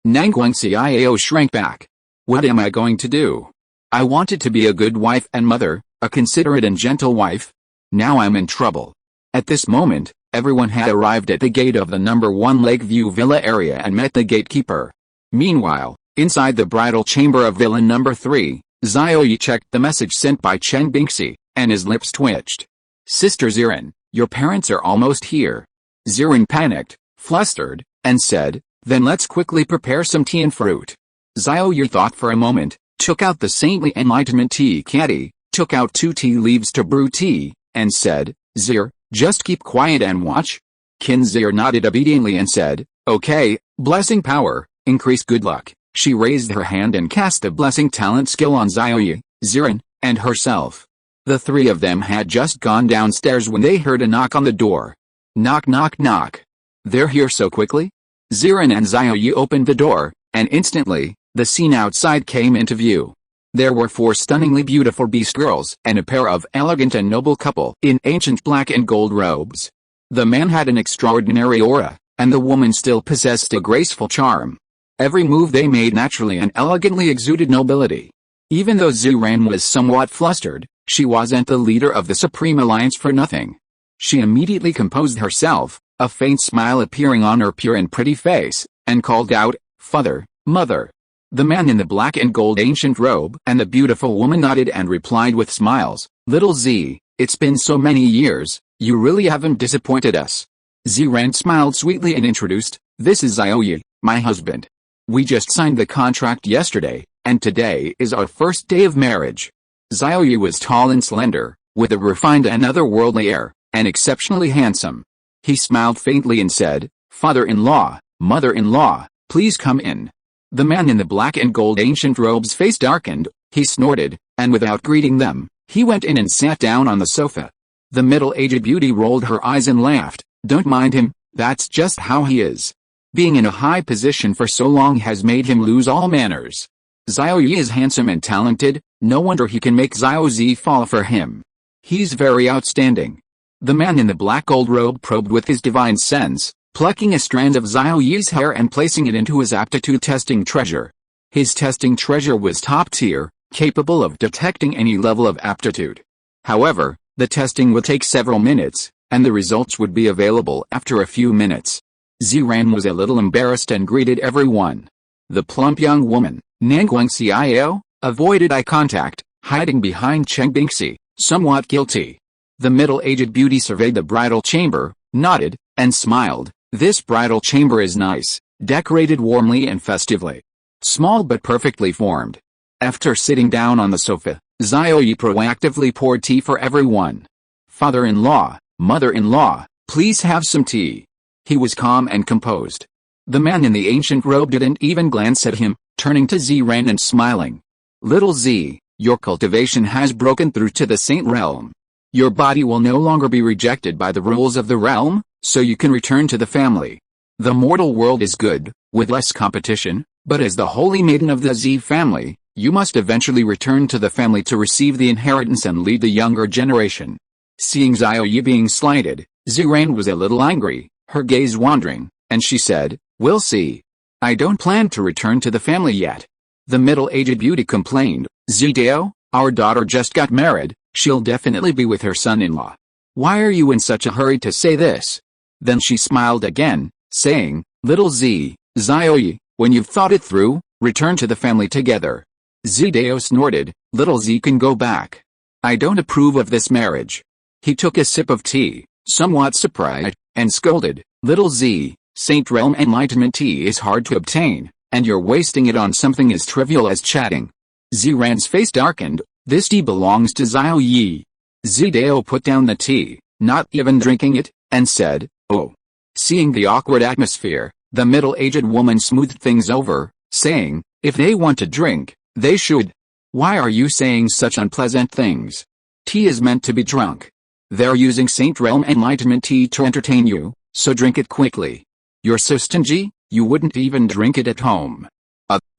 Nangguang Xiao shrank back. What am I going to do? I wanted to be a good wife and mother, a considerate and gentle wife. Now I'm in trouble. At this moment, everyone had arrived at the gate of the number 1 Lakeview Villa area and met the gatekeeper. Meanwhile, inside the bridal chamber of Villa number 3, Xiao Ye checked the message sent by Cheng Bingxi, and his lips twitched. Sister Ziren, your parents are almost here. Ziren panicked, flustered, and said, then let's quickly prepare some tea and fruit. Xiao Ye thought for a moment, took out the saintly enlightenment tea caddy, took out 2 tea leaves to brew tea, and said, Zir, just keep quiet and watch. Qin Zir nodded obediently and said, okay, blessing power, increase good luck. She raised her hand and cast the blessing talent skill on Xiao Ye, Ziren, and herself. The 3 of them had just gone downstairs when they heard a knock on the door. Knock knock knock. They're here so quickly? Ziren and Xiao Ye opened the door, and instantly, the scene outside came into view. There were 4 stunningly beautiful beast girls and a pair of elegant and noble couple in ancient black and gold robes. The man had an extraordinary aura, and the woman still possessed a graceful charm. Every move they made naturally and elegantly exuded nobility. Even though Ziren was somewhat flustered, she wasn't the leader of the Supreme Alliance for nothing. She immediately composed herself, a faint smile appearing on her pure and pretty face, and called out, Father, Mother. The man in the black and gold ancient robe and the beautiful woman nodded and replied with smiles, Little Z, it's been so many years, you really haven't disappointed us. Ziren smiled sweetly and introduced, This is Xiao Ye, my husband. We just signed the contract yesterday, and today is our first day of marriage. Xiao Ye was tall and slender, with a refined and otherworldly air, and exceptionally handsome. He smiled faintly and said, Father-in-law, mother-in-law, please come in. The man in the black and gold ancient robe's face darkened, he snorted, and without greeting them, he went in and sat down on the sofa. The middle-aged beauty rolled her eyes and laughed, Don't mind him, that's just how he is. Being in a high position for so long has made him lose all manners. Xiao Ye is handsome and talented, no wonder he can make Xiao Zi fall for him. He's very outstanding. The man in the black gold robe probed with his divine sense, plucking a strand of Xiao Ye's hair and placing it into his aptitude testing treasure. His testing treasure was top tier, capable of detecting any level of aptitude. However, the testing would take several minutes, and the results would be available after a few minutes. Ziren was a little embarrassed and greeted everyone. The plump young woman, Nangguang Xiao, avoided eye contact, hiding behind Cheng Bingxi, somewhat guilty. The middle-aged beauty surveyed the bridal chamber, nodded, and smiled. This bridal chamber is nice, decorated warmly and festively. Small but perfectly formed. After sitting down on the sofa, Xiao Ye proactively poured tea for everyone. Father-in-law, mother-in-law, please have some tea. He was calm and composed. The man in the ancient robe didn't even glance at him, turning to Ziran and smiling. Little Z, your cultivation has broken through to the Saint Realm. Your body will no longer be rejected by the rules of the realm, so you can return to the family. The mortal world is good, with less competition, but as the holy maiden of the Z family, you must eventually return to the family to receive the inheritance and lead the younger generation. Seeing Xiao Ye being slighted, Ziran was a little angry, her gaze wandering, and she said, "We'll see. I don't plan to return to the family yet." The middle-aged beauty complained, "Zidao, our daughter just got married, she'll definitely be with her son-in-law. Why are you in such a hurry to say this?" Then she smiled again, saying, "Little Z, Xiao Ye, when you've thought it through, return to the family together." Zidao snorted, "Little Z can go back. I don't approve of this marriage." He took a sip of tea, somewhat surprised, and scolded, "Little Z, Saint Realm Enlightenment tea is hard to obtain, and you're wasting it on something as trivial as chatting." Ziran's face darkened. "This tea belongs to Xiao Ye." Zidao put down the tea, not even drinking it, and said, "Oh." Seeing the awkward atmosphere, the middle-aged woman smoothed things over, saying, "If they want to drink, they should. Why are you saying such unpleasant things? Tea is meant to be drunk. They're using Saint Realm Enlightenment tea to entertain you, so drink it quickly. You're so stingy, you wouldn't even drink it at home."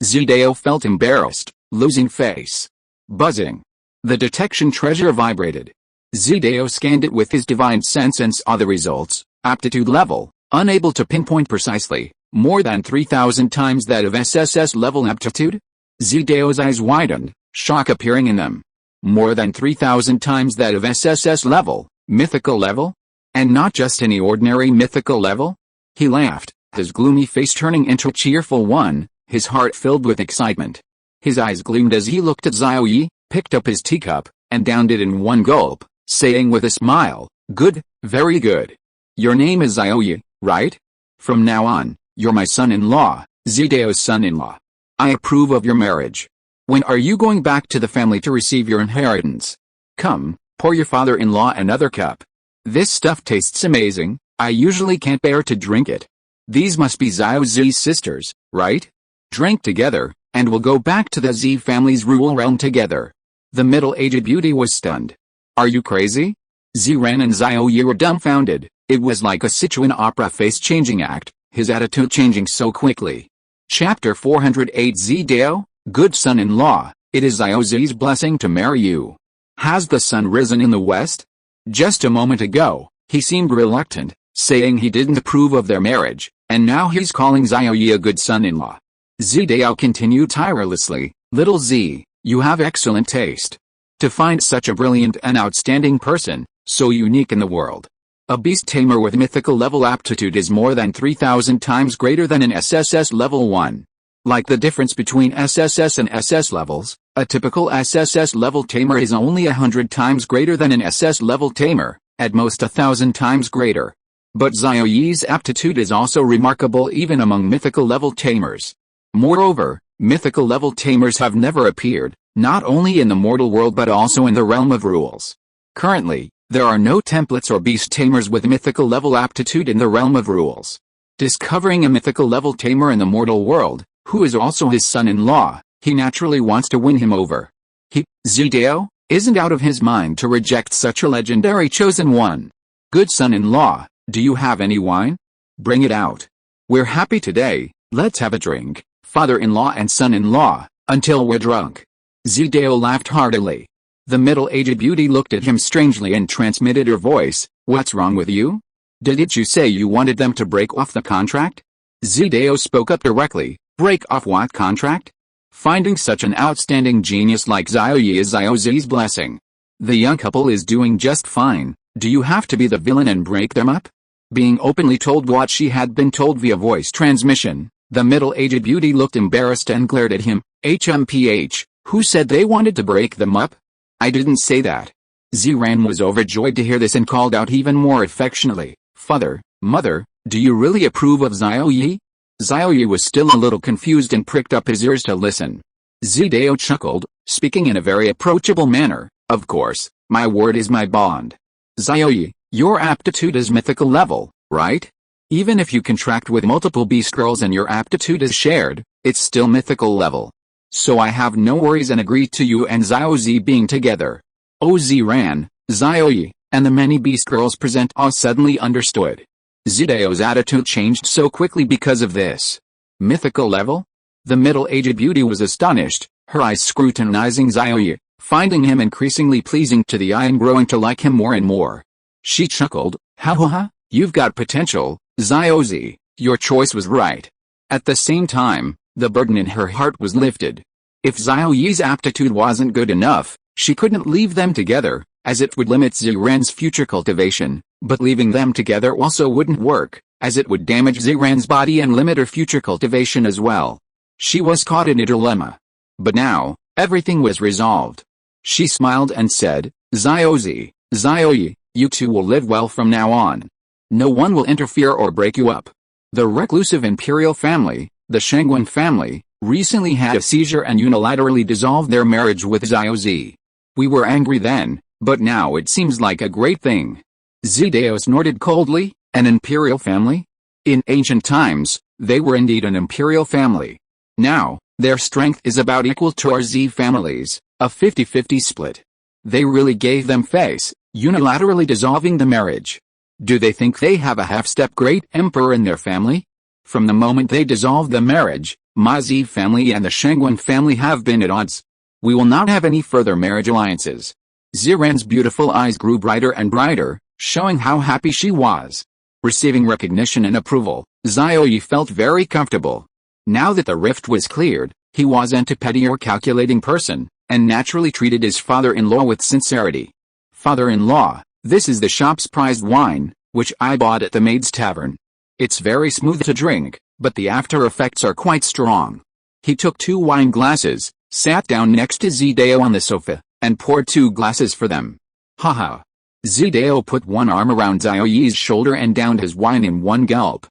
Zidao felt embarrassed, losing face. Buzzing. The detection treasure vibrated. Zidao scanned it with his divine sense and saw the results. Aptitude level, unable to pinpoint precisely, more than 3,000 times that of SSS level aptitude? Zidao's eyes widened, shock appearing in them. More than 3,000 times that of SSS level, mythical level? And not just any ordinary mythical level? He laughed, his gloomy face turning into a cheerful one, his heart filled with excitement. His eyes gleamed as he looked at Xiao Ye, picked up his teacup, and downed it in one gulp, saying with a smile, "Good, very good. Your name is Xiao Ye, right? From now on, you're my son-in-law, Zidao's son-in-law. I approve of your marriage. When are you going back to the family to receive your inheritance? Come, pour your father-in-law another cup. This stuff tastes amazing, I usually can't bear to drink it. These must be Xiao Zi's sisters, right? Drink together, and we'll go back to the Z family's rule realm together." The middle-aged beauty was stunned. "Are you crazy?" Ziran and Xiao Ye were dumbfounded. It was like a Sichuan opera face-changing act, his attitude changing so quickly. Chapter 408 Zidao, good son-in-law, it is Xiao Zi's blessing to marry you. Has the sun risen in the west? Just a moment ago, he seemed reluctant, saying he didn't approve of their marriage, and now he's calling Xiao Ye a good son-in-law. Zidao continued tirelessly, "Little Z, you have excellent taste. To find such a brilliant and outstanding person, so unique in the world. A Beast Tamer with mythical level aptitude is more than 3,000 times greater than an SSS level 1. Like the difference between SSS and SS levels, a typical SSS level tamer is only 100 times greater than an SS level tamer, at most 1,000 times greater. But Xiao Ye's aptitude is also remarkable even among mythical level tamers. Moreover, mythical level tamers have never appeared, not only in the mortal world but also in the realm of rules. Currently, there are no templates or beast tamers with mythical level aptitude in the realm of rules. Discovering a mythical level tamer in the mortal world, who is also his son-in-law, he naturally wants to win him over. Zidao, isn't out of his mind to reject such a legendary chosen one. Good son-in-law, do you have any wine? Bring it out. We're happy today, let's have a drink, father-in-law and son-in-law, until we're drunk. Zidao laughed heartily. The middle-aged beauty looked at him strangely and transmitted her voice, "What's wrong with you? Didn't you say you wanted them to break off the contract?" Zidao spoke up directly, "Break off what contract?" Finding such an outstanding genius like Xiao Ye is Xiao Zi's blessing. The young couple is doing just fine, do you have to be the villain and break them up? Being openly told what she had been told via voice transmission, the middle-aged beauty looked embarrassed and glared at him. "HMPH, who said they wanted to break them up? I didn't say that." Ziran was overjoyed to hear this and called out even more affectionately, "Father, mother, do you really approve of Xiao Ye?" Xiao Ye was still a little confused and pricked up his ears to listen. Zidao chuckled, speaking in a very approachable manner. Of course, my word is my bond. Xiao Ye, your aptitude is mythical level, right? Even if you contract with multiple beast girls and your aptitude is shared, it's still mythical level. So I have no worries and agree to you and Xiao Ye being together. Ziran, Xiao Ye, and the many beast girls present all suddenly understood. Zidao's attitude changed so quickly because of this. Mythical level? The middle-aged beauty was astonished, her eyes scrutinizing Xiao Ye, finding him increasingly pleasing to the eye and growing to like him more and more. She chuckled, ha ha ha, you've got potential, Xiao Ye, your choice was right. At the same time, the burden in her heart was lifted. If Xiao Ye's aptitude wasn't good enough, she couldn't leave them together, as it would limit Ziran's future cultivation, but leaving them together also wouldn't work, as it would damage Ziran's body and limit her future cultivation as well. She was caught in a dilemma. But now, everything was resolved. She smiled and said, Xiao Ye, you two will live well from now on. No one will interfere or break you up. The reclusive imperial family, the Mengxuan family, recently had a seizure and unilaterally dissolved their marriage with Xiao Ye. We were angry then, but now it seems like a great thing. Zidao snorted coldly, an imperial family? In ancient times, they were indeed an imperial family. Now, their strength is about equal to our Z families, a 50-50 split. They really gave them face, unilaterally dissolving the marriage. Do they think they have a half-step great emperor in their family? From the moment they dissolved the marriage, my Z family and the Mengxuan family have been at odds. We will not have any further marriage alliances. Ziran's beautiful eyes grew brighter and brighter, showing how happy she was. Receiving recognition and approval, Xiao Ye felt very comfortable. Now that the rift was cleared, he wasn't a petty or calculating person, and naturally treated his father-in-law with sincerity. Father-in-law, this is the shop's prized wine, which I bought at the maid's tavern. It's very smooth to drink, but the after effects are quite strong. He took 2 wine glasses, sat down next to Zidao on the sofa, and poured 2 glasses for them. Haha. Zidao put one arm around Xiao Ye's shoulder and downed his wine in one gulp.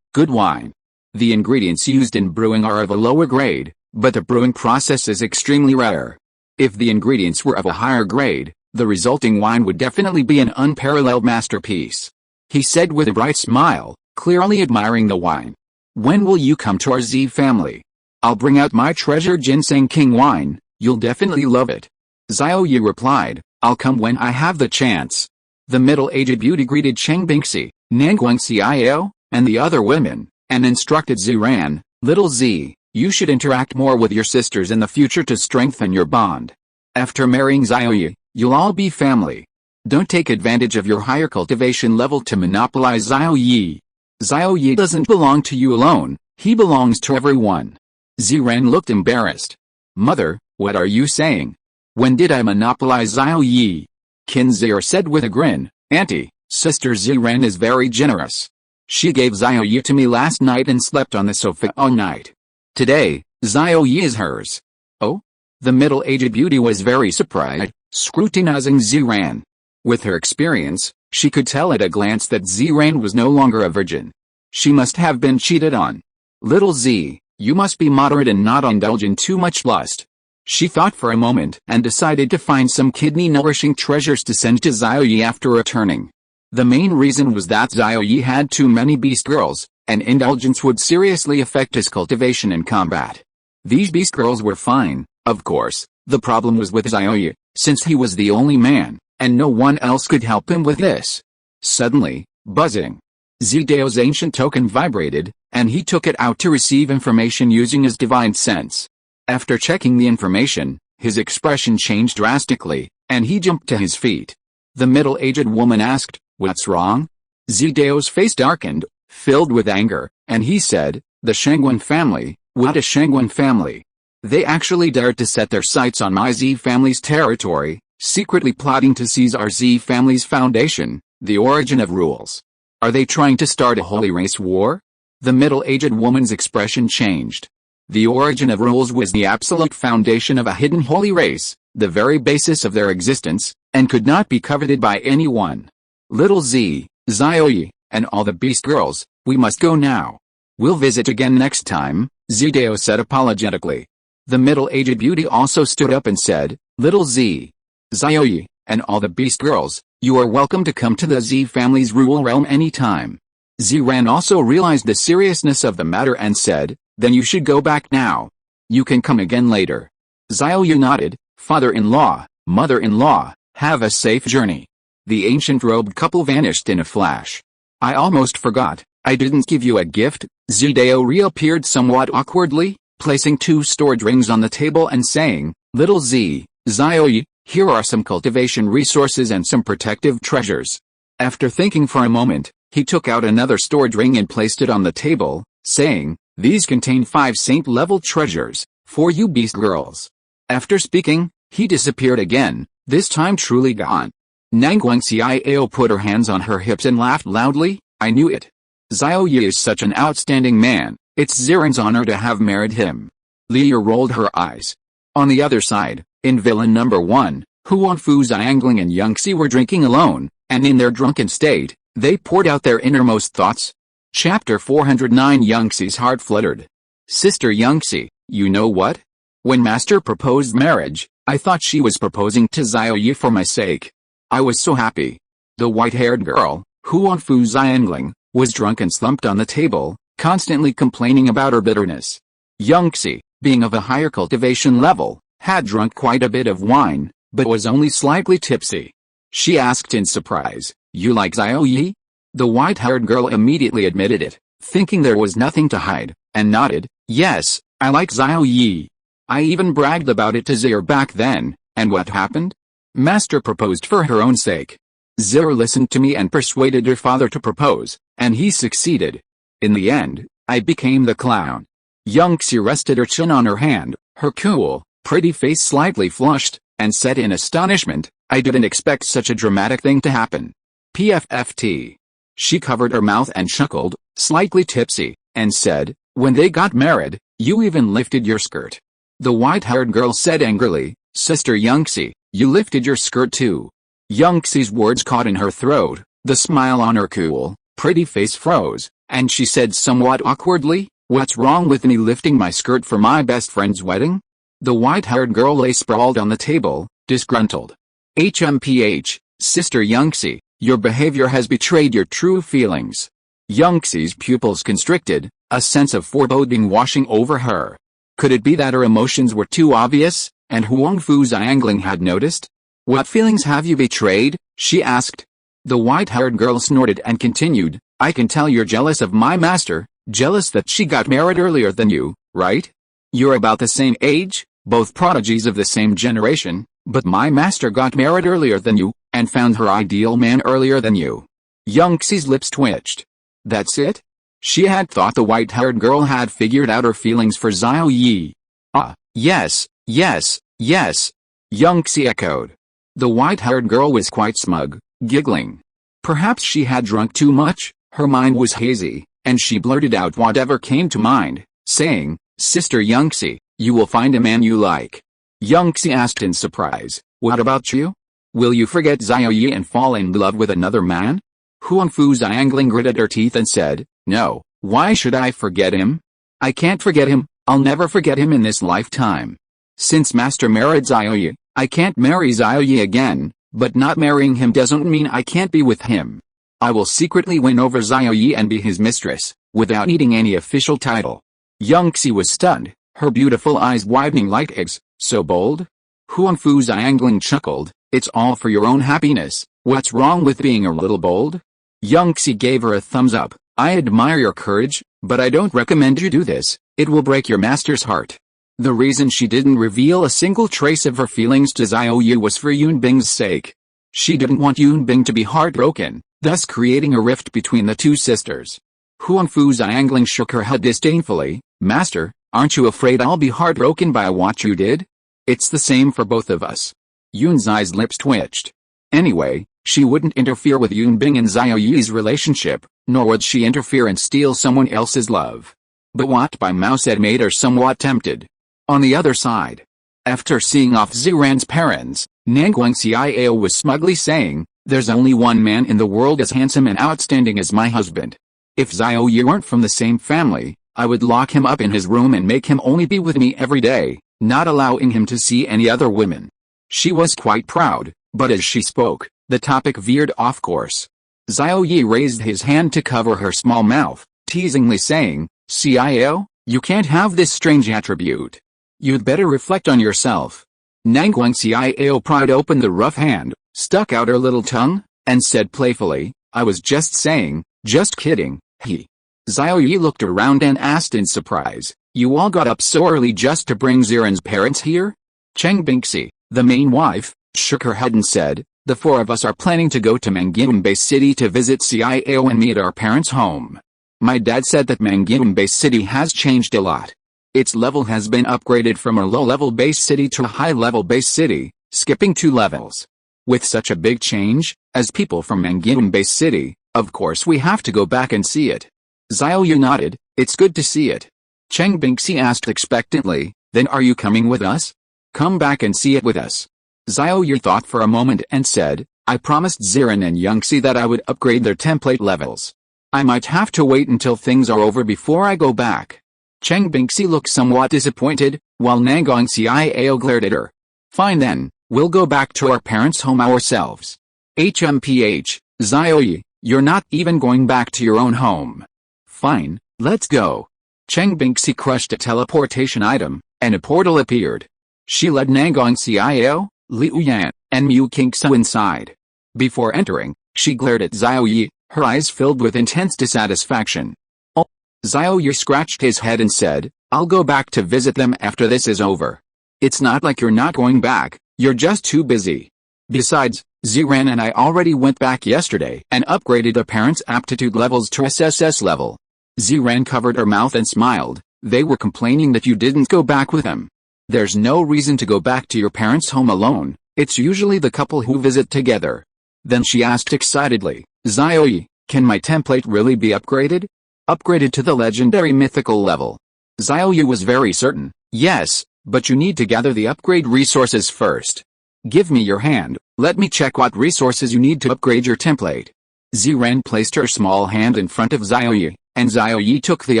Good wine. The ingredients used in brewing are of a lower grade, but the brewing process is extremely rare. If the ingredients were of a higher grade, the resulting wine would definitely be an unparalleled masterpiece. He said with a bright smile, clearly admiring the wine. When will you come to our Z family? I'll bring out my treasure ginseng king wine, you'll definitely love it. Xiao Ye replied, I'll come when I have the chance. The middle-aged beauty greeted Cheng Bingxi, Nanguang Xiao, and the other women, and instructed Ziran, little Z, you should interact more with your sisters in the future to strengthen your bond. After marrying Xiao Ye, you'll all be family. Don't take advantage of your higher cultivation level to monopolize Xiao Ye. Xiao Ye doesn't belong to you alone, he belongs to everyone. Ziran looked embarrassed. Mother, what are you saying? When did I monopolize Xiao Ye? Kinzir said with a grin, Auntie, Sister Ziran is very generous. She gave Xiao Ye to me last night and slept on the sofa all night. Today, Xiao Ye is hers. Oh? The middle-aged beauty was very surprised, scrutinizing Ziran. With her experience, she could tell at a glance that Ziran was no longer a virgin. She must have been cheated on. Little Z, you must be moderate and not indulge in too much lust. She thought for a moment and decided to find some kidney-nourishing treasures to send to Xiao Ye after returning. The main reason was that Xiao Ye had too many beast girls, and indulgence would seriously affect his cultivation and combat. These beast girls were fine, of course. The problem was with Xiao Ye, since he was the only man, and no one else could help him with this. Suddenly, buzzing. Zidao's ancient token vibrated, and he took it out to receive information using his divine sense. After checking the information, his expression changed drastically, and he jumped to his feet. The middle-aged woman asked, What's wrong? Zidao's face darkened, filled with anger, and he said, The Mengxuan family, what a Mengxuan family. They actually dared to set their sights on my Z family's territory, secretly plotting to seize our Z family's foundation, the origin of rules. Are they trying to start a holy race war? The middle-aged woman's expression changed. The origin of rules was the absolute foundation of a hidden holy race, the very basis of their existence, and could not be coveted by anyone. Little Z, Xiao Ye, and all the beast girls, we must go now. We'll visit again next time, Zidao said apologetically. The middle-aged beauty also stood up and said, "Little Xie Ye, and all the beast girls, you are welcome to come to the Xie family's rule realm anytime." Ziran also realized the seriousness of the matter and said, "Then you should go back now. You can come again later." Xiao Ye nodded. "Father-in-law, mother-in-law, have a safe journey." The ancient robed couple vanished in a flash. "I almost forgot, I didn't give you a gift." Zidao reappeared somewhat awkwardly, placing 2 stored rings on the table and saying, "Little Xie Ye, here are some cultivation resources and some protective treasures." After thinking for a moment, he took out another stored ring and placed it on the table, saying, "These contain 5 saint-level treasures, for you beast girls." After speaking, he disappeared again, this time truly gone. Nangguang Xiao put her hands on her hips and laughed loudly. "I knew it. Xiao Ye is such an outstanding man, it's Ziran's honor to have married him." Liu rolled her eyes. On the other side, in villain number 1, Huangfu Xiangling and Yangxi were drinking alone, and in their drunken state, they poured out their innermost thoughts. Chapter 409. Yangxi's heart fluttered. "Sister Yangxi, you know what? When Master proposed marriage, I thought she was proposing to Xiao Ye for my sake. I was so happy." The white-haired girl, Huangfu Xiangling, was drunk and slumped on the table, constantly complaining about her bitterness. Yangxi, being of a higher cultivation level, had drunk quite a bit of wine, but was only slightly tipsy. She asked in surprise, "You like Xiao Ye?" The white-haired girl immediately admitted it, thinking there was nothing to hide, and nodded, "Yes, I like Xiao Ye. I even bragged about it to Zir back then." "And what happened?" "Master proposed for her own sake. Zir listened to me and persuaded her father to propose, and he succeeded. In the end, I became the clown." Yangxi rested her chin on her hand, her cool, pretty face slightly flushed, and said in astonishment, "I didn't expect such a dramatic thing to happen. PFFT. She covered her mouth and chuckled, slightly tipsy, and said, "When they got married, you even lifted your skirt." The white-haired girl said angrily, "Sister Yangxi, you lifted your skirt too." Yangxi's words caught in her throat, the smile on her cool, pretty face froze, and she said somewhat awkwardly, "What's wrong with me lifting my skirt for my best friend's wedding?" The white-haired girl lay sprawled on the table, disgruntled. "HMPH, Sister Yangxi, your behavior has betrayed your true feelings." Yangxi's pupils constricted, a sense of foreboding washing over her. Could it be that her emotions were too obvious, and Huangfu Xiangling had noticed? "What feelings have you betrayed?" she asked. The white-haired girl snorted and continued, "I can tell you're jealous of my master, jealous that she got married earlier than you, right? You're about the same age, both prodigies of the same generation, but my master got married earlier than you, and found her ideal man earlier than you." Yangxi's lips twitched. That's it? She had thought the white-haired girl had figured out her feelings for Xiao Ye. "Ah, yes, yes, yes," Yangxi echoed. The white-haired girl was quite smug, giggling. Perhaps she had drunk too much, her mind was hazy, and she blurted out whatever came to mind, saying, "Sister Yangxi, you will find a man you like." Yangxi asked in surprise, "What about you? Will you forget Xiao Ye and fall in love with another man?" Huangfu Xiangling gritted her teeth and said, "No, why should I forget him? I can't forget him, I'll never forget him in this lifetime. Since Master married Xiao Ye, I can't marry Xiao Ye again, but not marrying him doesn't mean I can't be with him. I will secretly win over Xiao Ye and be his mistress, without needing any official title." Yangxi was stunned, her beautiful eyes widening like eggs. "So bold?" Huangfu Xiangling chuckled, "It's all for your own happiness, what's wrong with being a little bold?" Yangxi gave her a thumbs up, "I admire your courage, but I don't recommend you do this, it will break your master's heart." The reason she didn't reveal a single trace of her feelings to Xiao Ye was for Yunbing's sake. She didn't want Yunbing to be heartbroken, thus creating a rift between the two sisters. Huangfu Xiangling shook her head disdainfully, "Master, aren't you afraid I'll be heartbroken by what you did? It's the same for both of us." Yunzai's lips twitched. Anyway, she wouldn't interfere with Yunbing and Xiao Ye's relationship, nor would she interfere and steal someone else's love. But what by Mouse had made her somewhat tempted. On the other side, after seeing off Ziran's parents, Nangguang Xiao was smugly saying, "There's only one man in the world as handsome and outstanding as my husband. If Xiao Ye weren't from the same family, I would lock him up in his room and make him only be with me every day, not allowing him to see any other women. She was quite proud, but as she spoke, the topic veered off course. Xiao Ye raised his hand to cover her small mouth, teasingly saying, "Xiao, you can't have this strange attribute. You'd better reflect on yourself." Nangguang Xiao pried open the rough hand, stuck out her little tongue, and said playfully, "I was just saying, just kidding, he." Xiao Ye looked around and asked in surprise, "You all got up so early just to bring Ziren's parents here?" Cheng Bingxi, the main wife, shook her head and said, "The four of us are planning to go to Mangyeongbei City to visit Xiao and me at our parents' home. My dad said that Mangyeongbei City has changed a lot. Its level has been upgraded from a low-level base city to a high-level base city, skipping 2 levels. With such a big change, as people from Mangyeongbei City, of course we have to go back and see it." Xiao Ye nodded, "It's good to see it." Cheng Bingxi asked expectantly, "Then are you coming with us? Come back and see it with us." Xiao Ye thought for a moment and said, "I promised Ziren and Youngxi that I would upgrade their template levels. I might have to wait until things are over before I go back." Cheng Bingxi looked somewhat disappointed, while Nangguang Xiao glared at her. "Fine then, we'll go back to our parents' home ourselves." HMPH, Xiao Ye, you're not even going back to your own home. Fine, let's go. Cheng Bingxi crushed a teleportation item, and a portal appeared. She led Nangguang Xiao, Liu Yan, and Mu Qingsu inside. Before entering, she glared at Xiao Ye, her eyes filled with intense dissatisfaction. "Oh." Xiao Ye scratched his head and said, "I'll go back to visit them after this is over." "It's not like you're not going back, you're just too busy. Besides, Ziren and I already went back yesterday and upgraded the parents' aptitude levels to SSS level." Ziren covered her mouth and smiled. "They were complaining that you didn't go back with them. There's no reason to go back to your parents' home alone, it's usually the couple who visit together." Then she asked excitedly, "Xiao Ye, can my template really be upgraded? Upgraded to the legendary mythical level?" Xiao Ye was very certain, "Yes, but you need to gather the upgrade resources first. Give me your hand, let me check what resources you need to upgrade your template." Ziren placed her small hand in front of Xiao Ye, and Xiao Ye took the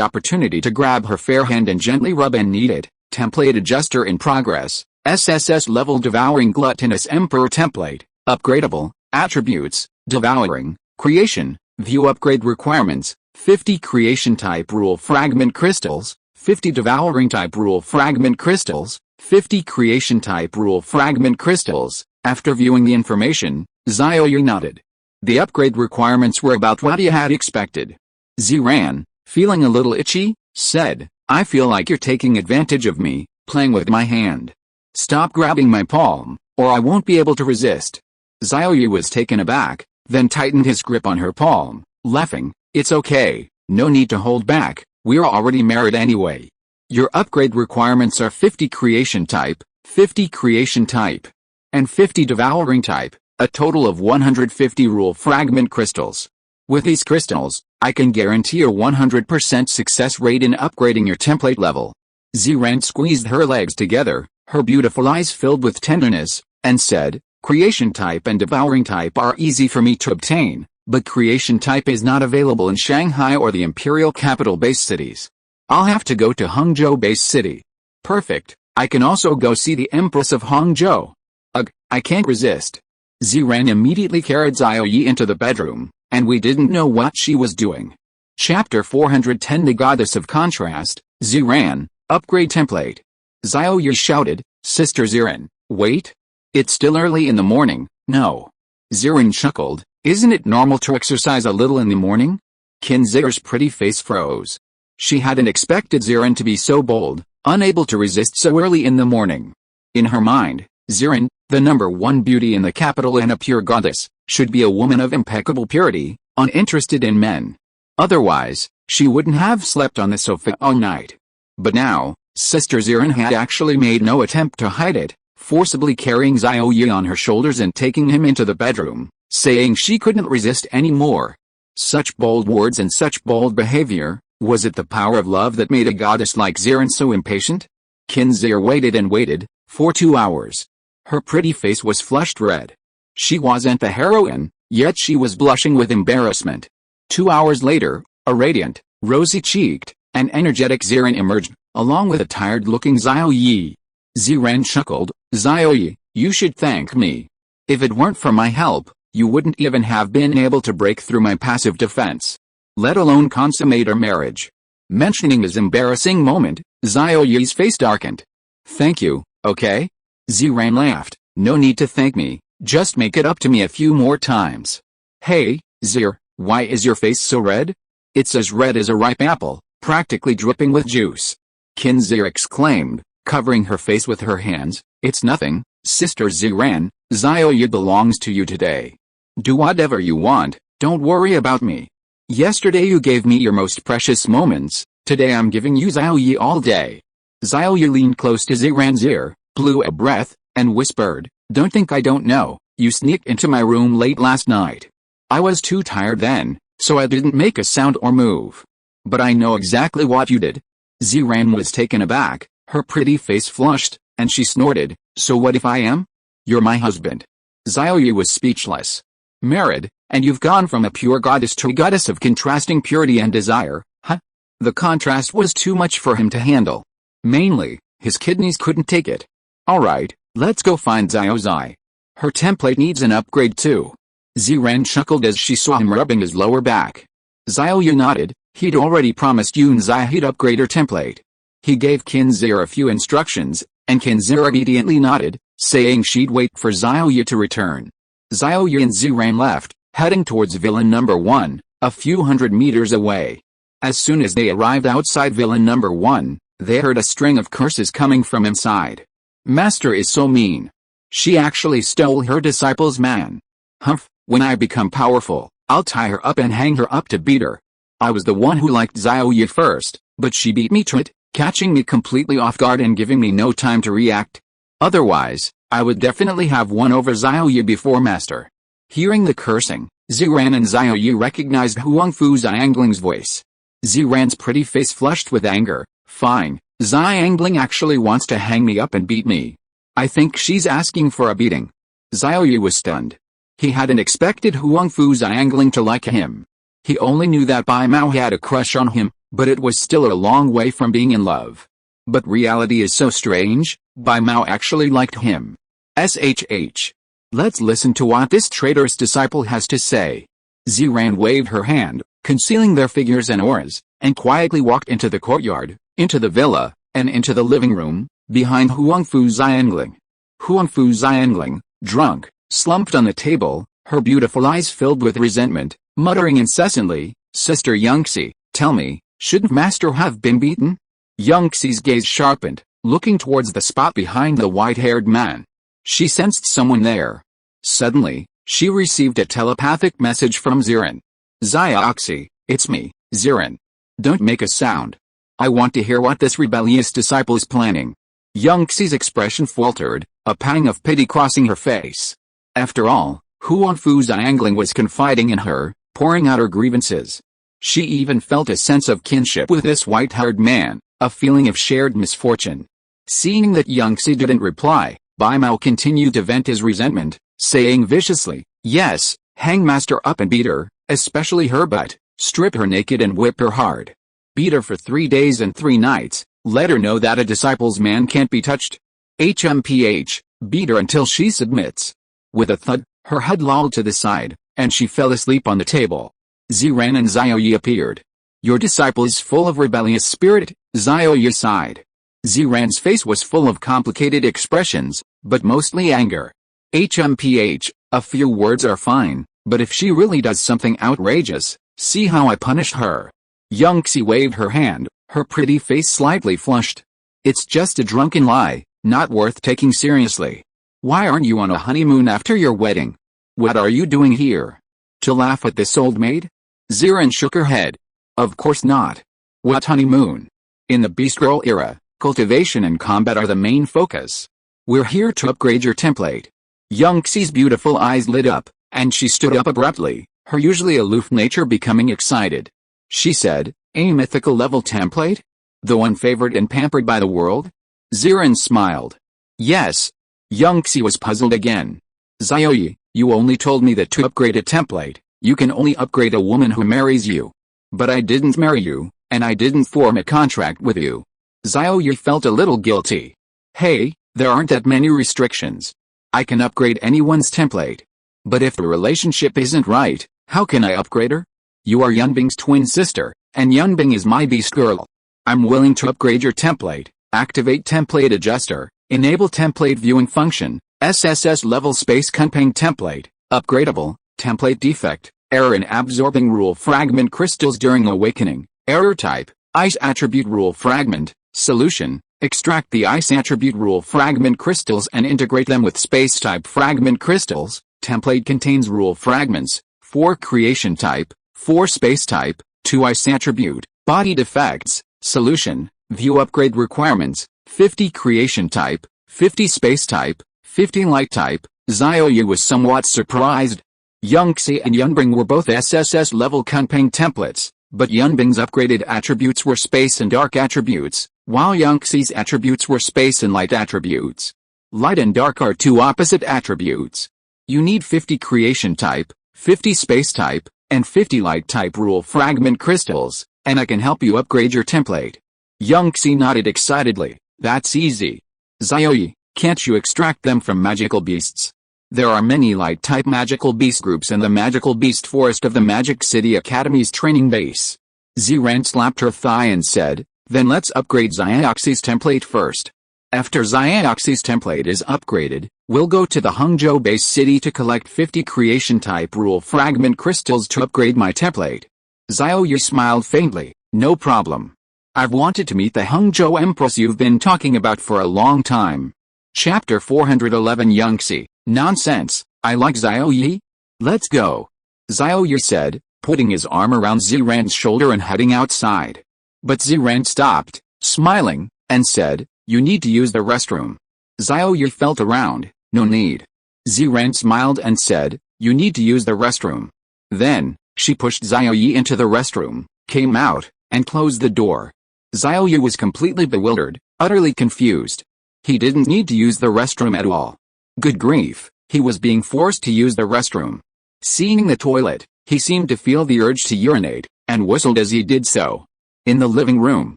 opportunity to grab her fair hand and gently rub and knead it. Template adjuster in progress, SSS level devouring gluttonous emperor template, upgradable, attributes, devouring, creation, view upgrade requirements, 50 creation type rule fragment crystals, 50 devouring type rule fragment crystals, 50 creation type rule fragment crystals. After viewing the information, Xiao Ye nodded. The upgrade requirements were about what he had expected. Ziren, feeling a little itchy, said, "I feel like you're taking advantage of me, playing with my hand. Stop grabbing my palm, or I won't be able to resist." Xiao Ye was taken aback, then tightened his grip on her palm, laughing, "It's okay, no need to hold back, we're already married anyway. Your upgrade requirements are 50 creation type, 50 creation type, and 50 devouring type, a total of 150 rule fragment crystals. With these crystals, I can guarantee a 100% success rate in upgrading your template level." Ziren squeezed her legs together, her beautiful eyes filled with tenderness, and said, "Creation type and devouring type are easy for me to obtain, but creation type is not available in Shanghai or the imperial capital base cities. I'll have to go to Hangzhou base city." "Perfect, I can also go see the Empress of Hangzhou." "Ugh, I can't resist." Ziren immediately carried Xiao Ye into the bedroom, and we didn't know what she was doing. Chapter 410 The Goddess of Contrast, Ziren, Upgrade Template. Xiao Ye shouted, "Sister Ziren, wait. It's still early in the morning, no." Ziren chuckled, "Isn't it normal to exercise a little in the morning?" Qin Zir's pretty face froze. She hadn't expected Ziren to be so bold, unable to resist so early in the morning. In her mind, Ziren, the #1 beauty in the capital and a pure goddess, should be a woman of impeccable purity, uninterested in men. Otherwise, she wouldn't have slept on the sofa all night. But now, Sister Ziren had actually made no attempt to hide it, forcibly carrying Xiao Ye on her shoulders and taking him into the bedroom, saying she couldn't resist any more. Such bold words and such bold behavior, was it the power of love that made a goddess like Ziren so impatient? Qin Zir waited and waited, for 2 hours. Her pretty face was flushed red. She wasn't the heroine, yet she was blushing with embarrassment. 2 hours later, a radiant, rosy-cheeked, and energetic Ziren emerged, along with a tired-looking Xiao Ye. Ziran chuckled. Xiao Ye, you should thank me. If it weren't for my help, you wouldn't even have been able to break through my passive defense, let alone consummate our marriage. Mentioning his embarrassing moment, Xiao Ye's face darkened. Thank you, okay? Ziran laughed. No need to thank me, just make it up to me a few more times. Hey, Zir, why is your face so red? It's as red as a ripe apple, practically dripping with juice. Zir exclaimed, covering her face with her hands. It's nothing, Sister Ziran, Xiao Ye belongs to you today. Do whatever you want, don't worry about me. Yesterday you gave me your most precious moments, today I'm giving you Xiao Ye all day. Xiao Ye leaned close to Ziran's ear, blew a breath, and whispered, don't think I don't know, you sneaked into my room late last night. I was too tired then, so I didn't make a sound or move. But I know exactly what you did. Ziran was taken aback, her pretty face flushed, and she snorted, so what if I am? You're my husband. Xiao Ye was speechless. Married, and you've gone from a pure goddess to a goddess of contrasting purity and desire, huh? The contrast was too much for him to handle. Mainly, his kidneys couldn't take it. Alright, let's go find Xiao Zai. Her template needs an upgrade too. Ziran chuckled as she saw him rubbing his lower back. Xiao Ye nodded, he'd already promised Yun Zai he'd upgrade her template. He gave Zir a few instructions, and Zir obediently nodded, saying she'd wait for Xiao Ye to return. Xiao Ye and Ziran left, heading towards Villa Number 1, a few hundred meters away. As soon as they arrived outside Villa Number 1, they heard a string of curses coming from inside. Master is so mean. She actually stole her disciple's man. Humph, when I become powerful, I'll tie her up and hang her up to beat her. I was the one who liked Xiao Ye first, but she beat me to it, catching me completely off guard and giving me no time to react. Otherwise, I would definitely have won over Xiao Ye before Master. Hearing the cursing, Ziran and Xiao Ye recognized Huangfu Xiangling's voice. Ziran's pretty face flushed with anger. Fine, Xiangling actually wants to hang me up and beat me. I think she's asking for a beating. Xiao Ye was stunned. He hadn't expected Huangfu Xiangling to like him. He only knew that Bai Mao had a crush on him, but it was still a long way from being in love. But reality is so strange, Bai Mao actually liked him. SHH. Let's listen to what this traitorous disciple has to say. Ziran waved her hand, concealing their figures and auras, and quietly walked into the courtyard, into the villa, and into the living room, behind Huangfu Xiangling. Huangfu Xiangling, drunk, slumped on the table, her beautiful eyes filled with resentment, muttering incessantly, Sister Yangxi, tell me, shouldn't Master have been beaten? Yangxi's gaze sharpened, looking towards the spot behind the white-haired man. She sensed someone there. Suddenly, she received a telepathic message from Ziran. Xiaoxi, it's me, Ziran. Don't make a sound. I want to hear what this rebellious disciple is planning. Yangxi's expression faltered, a pang of pity crossing her face. After all, Huangfu Xiangling was confiding in her, pouring out her grievances. She even felt a sense of kinship with this white-haired man, a feeling of shared misfortune. Seeing that Yangxi didn't reply, Bai Mao continued to vent his resentment, saying viciously, yes, hang Master up and beat her, especially her butt, strip her naked and whip her hard. Beat her for 3 days and 3 nights, let her know that a disciple's man can't be touched. HMPH, beat her until she submits. With a thud, her head lolled to the side, and she fell asleep on the table. Ziran and Xiao Ye appeared. Your disciple is full of rebellious spirit, Xiao Ye sighed. Ziran's face was full of complicated expressions, but mostly anger. HMPH, a few words are fine, but if she really does something outrageous, see how I punish her. Yangxi waved her hand, her pretty face slightly flushed. It's just a drunken lie, not worth taking seriously. Why aren't you on a honeymoon after your wedding? What are you doing here? To laugh at this old maid? Ziran shook her head. Of course not. What honeymoon? In the Beast Girl era, cultivation and combat are the main focus. We're here to upgrade your template. Yangxi's beautiful eyes lit up, and she stood up abruptly, her usually aloof nature becoming excited. She said, a mythical level template? The one favored and pampered by the world? Ziran smiled. Yes. Yangxi was puzzled again. Xiao Ye, you only told me that to upgrade a template, you can only upgrade a woman who marries you. But I didn't marry you, and I didn't form a contract with you. Xiao Ye felt a little guilty. Hey, There aren't that many restrictions. I can upgrade anyone's template. But if the relationship isn't right, how can I upgrade her? You are Yunbing's twin sister, and Yunbing is my beast girl. I'm willing to upgrade your template. Activate template adjuster, enable template viewing function, SSS level space Kunpeng template, upgradable, template defect, error in absorbing rule fragment crystals during awakening, error type, ice attribute rule fragment, solution, extract the ice attribute rule fragment crystals and integrate them with space type fragment crystals, template contains rule fragments, 4 creation type, 4 space type, 2 ice attribute, body defects, solution, view upgrade requirements, 50 creation type, 50 space type, 50 light type. Xiao Ye was somewhat surprised. Xie and Yunbing were both SSS level Kunpeng templates, but Yunbing's upgraded attributes were space and dark attributes, while Xie's attributes were space and light attributes. Light and dark are 2 opposite attributes. You need 50 creation type, 50 space type, and 50 light type rule fragment crystals, and I can help you upgrade your template. Xie nodded excitedly. That's easy. Xiao Ye, can't you extract them from magical beasts? There are many light-type magical beast groups in the magical beast forest of the Magic City Academy's training base. Ziran slapped her thigh and said, then let's upgrade Xie's template first. After Xie's template is upgraded, we'll go to the Hangzhou base city to collect 50 creation-type rule fragment crystals to upgrade my template. Xiao Ye smiled faintly. No problem. I've wanted to meet the Hangzhou Empress you've been talking about for a long time. Chapter 411 Xie. Nonsense, I like Xiao Ye. Let's go. Xiao Ye said, putting his arm around Ziran's shoulder and heading outside. But Ziran stopped, smiling, and said, you need to use the restroom. Xiao Ye felt around. No need. Ziran smiled and said, you need to use the restroom. Then, she pushed Xiao Ye into the restroom, came out, and closed the door. Xiao Ye was completely bewildered, utterly confused. He didn't need to use the restroom at all. Good grief, he was being forced to use the restroom. Seeing the toilet, he seemed to feel the urge to urinate, and whistled as he did so. In the living room,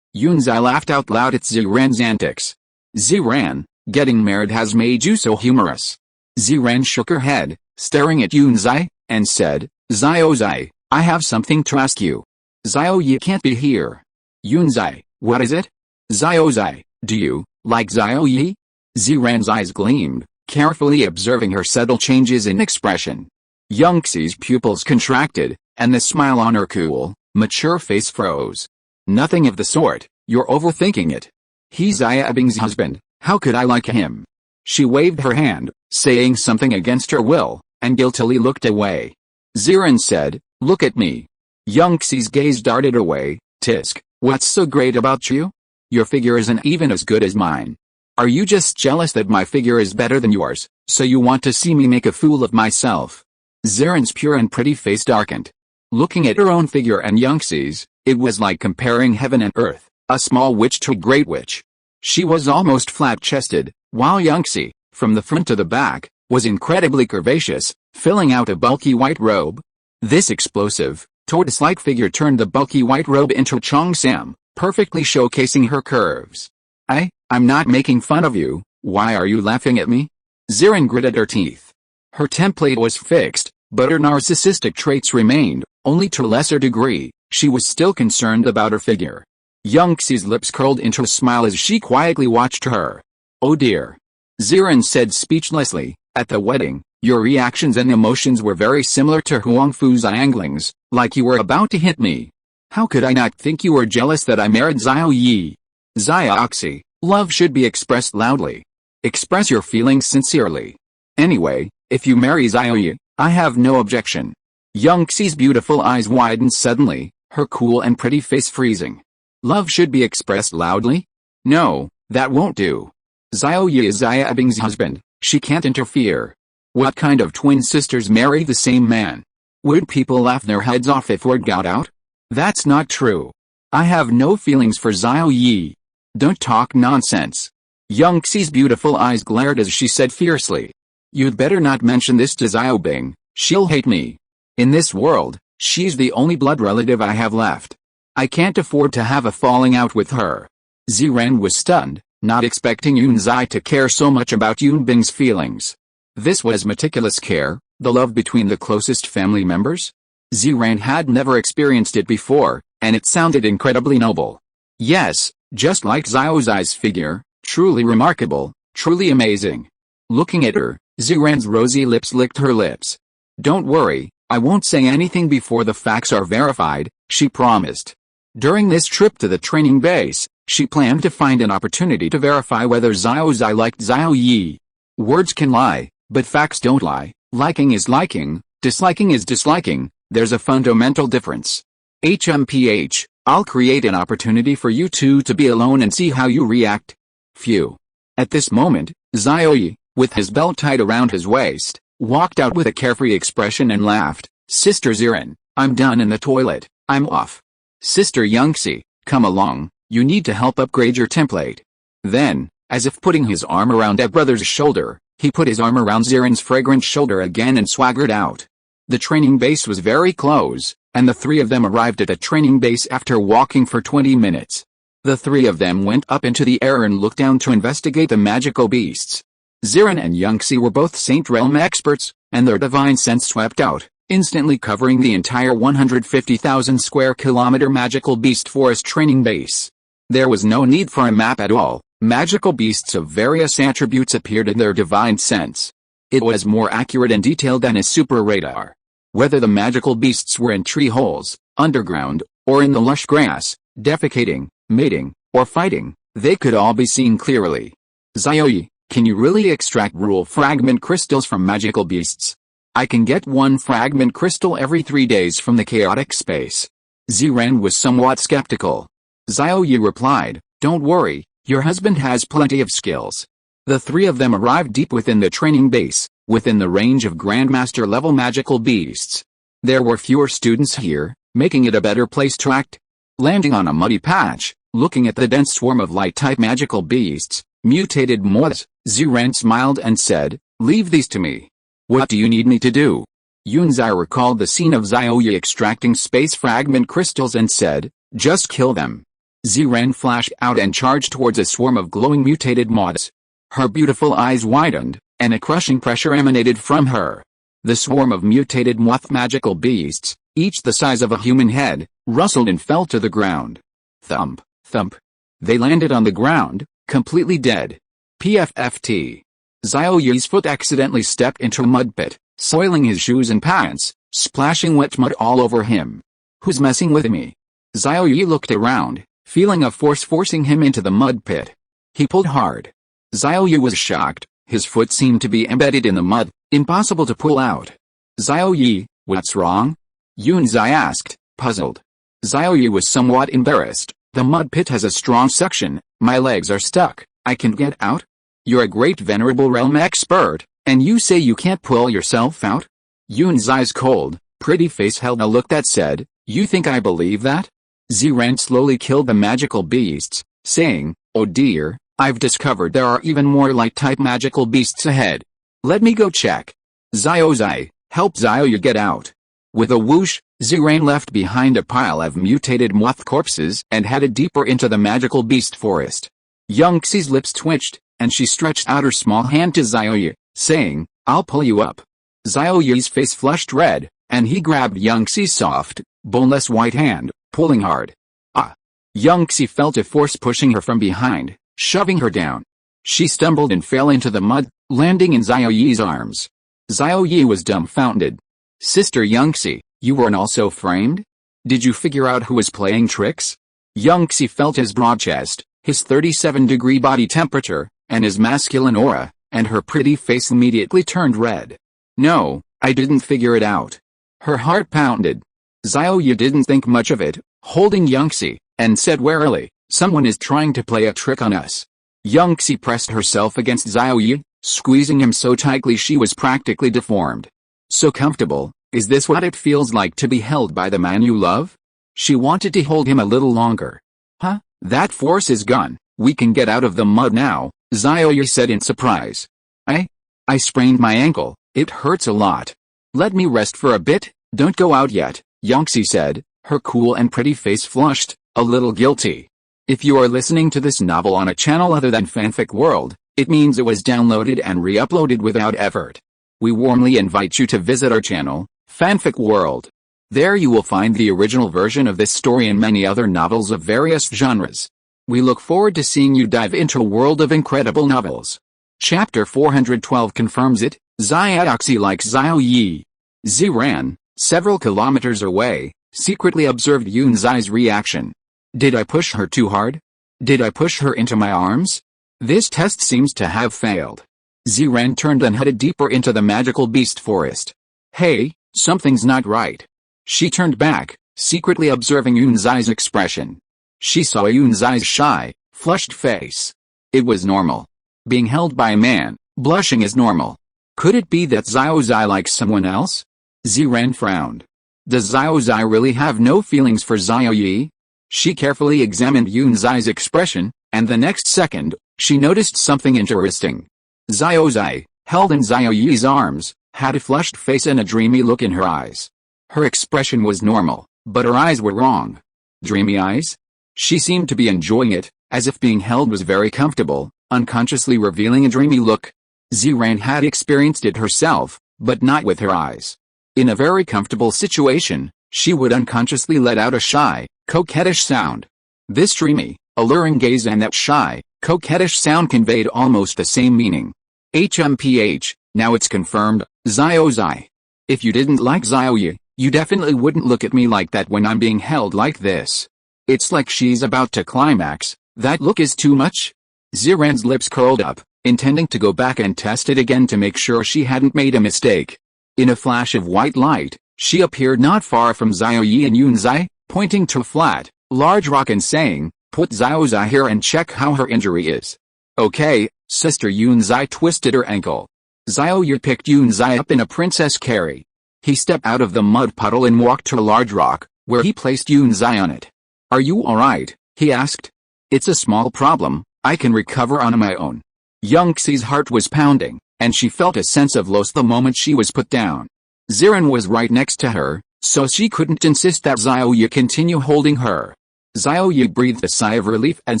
Yunzai laughed out loud at Ziran's antics. Ziran, getting married has made you so humorous. Ziran shook her head, staring at Yunzai, and said, Xiao, I have something to ask you. Xiao Ye can't be here. Yunzai, what is it? Xiao, do you like Xiao Ye? Ziran's eyes gleamed, carefully observing her subtle changes in expression. Xie's pupils contracted, and the smile on her cool, mature face froze. Nothing of the sort, you're overthinking it. He's Xie Bing's husband, how could I like him? She waved her hand, saying something against her will, and guiltily looked away. Ziran said, look at me. Xie's gaze darted away. Tisk, what's so great about you? Your figure isn't even as good as mine. Are you just jealous that my figure is better than yours, so you want to see me make a fool of myself? Ziran's pure and pretty face darkened. Looking at her own figure and Xie's, it was like comparing heaven and earth, a small witch to a great witch. She was almost flat-chested, while Xie, from the front to the back, was incredibly curvaceous, filling out a bulky white robe. This explosive, tortoise-like figure turned the bulky white robe into a cheongsam, perfectly showcasing her curves. I'm not making fun of you, why are you laughing at me? Ziran gritted her teeth. Her template was fixed, but her narcissistic traits remained, only to a lesser degree. She was still concerned about her figure. Xie's lips curled into a smile as she quietly watched her. Oh dear. Ziran said speechlessly, at the wedding, your reactions and emotions were very similar to Huangfu's anglings, like you were about to hit me. How could I not think you were jealous that I married Xiao Ye? Xie, love should be expressed loudly. Express your feelings sincerely. Anyway, if you marry Xiao Ye, I have no objection. Xie's beautiful eyes widened suddenly, her cool and pretty face freezing. Love should be expressed loudly? No, that won't do. Xiao Ye is Xie Bing's husband, she can't interfere. What kind of twin sisters marry the same man? Would people laugh their heads off if word got out? That's not true. I have no feelings for Xiao Ye. Don't talk nonsense. Xie's beautiful eyes glared as she said fiercely. You'd better not mention this to Xiao Bing, she'll hate me. In this world, she's the only blood relative I have left. I can't afford to have a falling out with her. Ziran was stunned, not expecting Yunzai to care so much about Yunbing's feelings. This was meticulous care, the love between the closest family members? Ziran had never experienced it before, and it sounded incredibly noble. Yes, just like Xiao Ye's figure, truly remarkable, truly amazing. Looking at her, Ziran's rosy lips licked her lips. Don't worry, I won't say anything before the facts are verified, she promised. During this trip to the training base, she planned to find an opportunity to verify whether Xiao Ye liked Xiao Ye. Words can lie, but facts don't lie. Liking is liking, disliking is disliking, there's a fundamental difference. HMPH, I'll create an opportunity for you two to be alone and see how you react. Phew. At this moment, Xiao Ye, with his belt tied around his waist, walked out with a carefree expression and laughed. Sister Ziran, I'm done in the toilet, I'm off. Sister Yangxi, come along, you need to help upgrade your template. Then, as if putting his arm around a brother's shoulder, he put his arm around Ziran's fragrant shoulder again and swaggered out. The training base was very close, and the three of them arrived at a training base after walking for 20 minutes. The three of them went up into the air and looked down to investigate the magical beasts. Ziran and Yangxi were both Saint Realm experts, and their divine sense swept out, instantly covering the entire 150,000 square kilometer magical beast forest training base. There was no need for a map at all. Magical beasts of various attributes appeared in their divine sense. It was more accurate and detailed than a super radar. Whether the magical beasts were in tree holes, underground, or in the lush grass, defecating, mating, or fighting, they could all be seen clearly. Xiao Ye, can you really extract rule fragment crystals from magical beasts? I can get one fragment crystal every 3 days from the chaotic space. Ziran was somewhat skeptical. Xiao Ye replied, don't worry, your husband has plenty of skills. The three of them arrived deep within the training base, within the range of Grandmaster level magical beasts. There were fewer students here, making it a better place to act. Landing on a muddy patch, looking at the dense swarm of light-type magical beasts, mutated moths, Ziran smiled and said, leave these to me. What do you need me to do? Yunzai recalled the scene of Xiao Ye extracting space fragment crystals and said, just kill them. Ziran flashed out and charged towards a swarm of glowing mutated moths. Her beautiful eyes widened, and a crushing pressure emanated from her. The swarm of mutated moth magical beasts, each the size of a human head, rustled and fell to the ground. Thump, thump. They landed on the ground, completely dead. PFFT. Xiao Ye's foot accidentally stepped into a mud pit, soiling his shoes and pants, splashing wet mud all over him. Who's messing with me? Xiao Ye looked around, feeling a force forcing him into the mud pit. He pulled hard. Xiao Ye was shocked, his foot seemed to be embedded in the mud, impossible to pull out. Xiao Ye, what's wrong? Yunzai asked, puzzled. Xiao Ye was somewhat embarrassed. The mud pit has a strong suction, my legs are stuck, I can't get out? You're a great venerable realm expert, and you say you can't pull yourself out? Yunzai's cold, pretty face held a look that said, you think I believe that? Ziran slowly killed the magical beasts, saying, oh dear, I've discovered there are even more light-type magical beasts ahead. Let me go check. Xiao, help Xiao Ye get out. With a whoosh, Ziran left behind a pile of mutated moth corpses and headed deeper into the magical beast forest. Yangxi's lips twitched, and she stretched out her small hand to Xiao Ye, saying, I'll pull you up. Xiao Ye's face flushed red, and he grabbed Yangxi's soft, boneless white hand, pulling hard. Ah! Yangxi felt a force pushing her from behind, shoving her down. She stumbled and fell into the mud, landing in Xiao Ye's arms. Xiao Ye was dumbfounded. Sister Yangxi, you weren't also framed? Did you figure out who was playing tricks? Yangxi felt his broad chest, his 37-degree body temperature, and his masculine aura, and her pretty face immediately turned red. No, I didn't figure it out. Her heart pounded. Xiao Ye didn't think much of it, holding Yangxi, and said warily, someone is trying to play a trick on us. Yangxi pressed herself against Xiao Ye, squeezing him so tightly she was practically deformed. So comfortable, is this what it feels like to be held by the man you love? She wanted to hold him a little longer. Huh? That force is gone, we can get out of the mud now, Xiao Ye said in surprise. I sprained my ankle, it hurts a lot. Let me rest for a bit, don't go out yet, Yangxi said, her cool and pretty face flushed, a little guilty. If you are listening to this novel on a channel other than Fanfic World, it means it was downloaded and re-uploaded without effort. We warmly invite you to visit our channel, Fanfic World. There you will find the original version of this story and many other novels of various genres. We look forward to seeing you dive into a world of incredible novels. Chapter 412 confirms it. Xie likes Xiao Ye. Xie ran, several kilometers away, secretly observed Yunzai's reaction. Did I push her too hard? Did I push her into my arms? This test seems to have failed. Xie ran turned and headed deeper into the magical beast forest. Hey, something's not right. She turned back, secretly observing Yunzai's expression. She saw Yunzai's shy, flushed face. It was normal. Being held by a man, blushing is normal. Could it be that Xiao likes someone else? Xie ran frowned. Does Xiao really have no feelings for Xiao Ye? She carefully examined Yunzai's expression, and the next second, she noticed something interesting. Xiao, held in Xiao Ye's arms, had a flushed face and a dreamy look in her eyes. Her expression was normal, but her eyes were wrong. Dreamy eyes? She seemed to be enjoying it, as if being held was very comfortable, unconsciously revealing a dreamy look. Xie ran had experienced it herself, but not with her eyes. In a very comfortable situation, she would unconsciously let out a shy, coquettish sound. This dreamy, alluring gaze and that shy, coquettish sound conveyed almost the same meaning. HMPH, now it's confirmed, Xiao. If you didn't like Xiao Ye, you definitely wouldn't look at me like that when I'm being held like this. It's like she's about to climax. That look is too much. Xie ran's lips curled up, intending to go back and test it again to make sure she hadn't made a mistake. In a flash of white light, she appeared not far from Xiao Ye and Yunzai, pointing to a flat, large rock and saying, "Put Xiao here and check how her injury is." Okay, Sister. Yunzai twisted her ankle. Xiao Ye picked Yunzai up in a princess carry. He stepped out of the mud puddle and walked to a large rock, where he placed Yunzai on it. "Are you alright?" he asked. "It's a small problem, I can recover on my own." Xie's heart was pounding, and she felt a sense of loss the moment she was put down. Xiran was right next to her, so she couldn't insist that Xiao Ye continue holding her. Xiao Ye breathed a sigh of relief and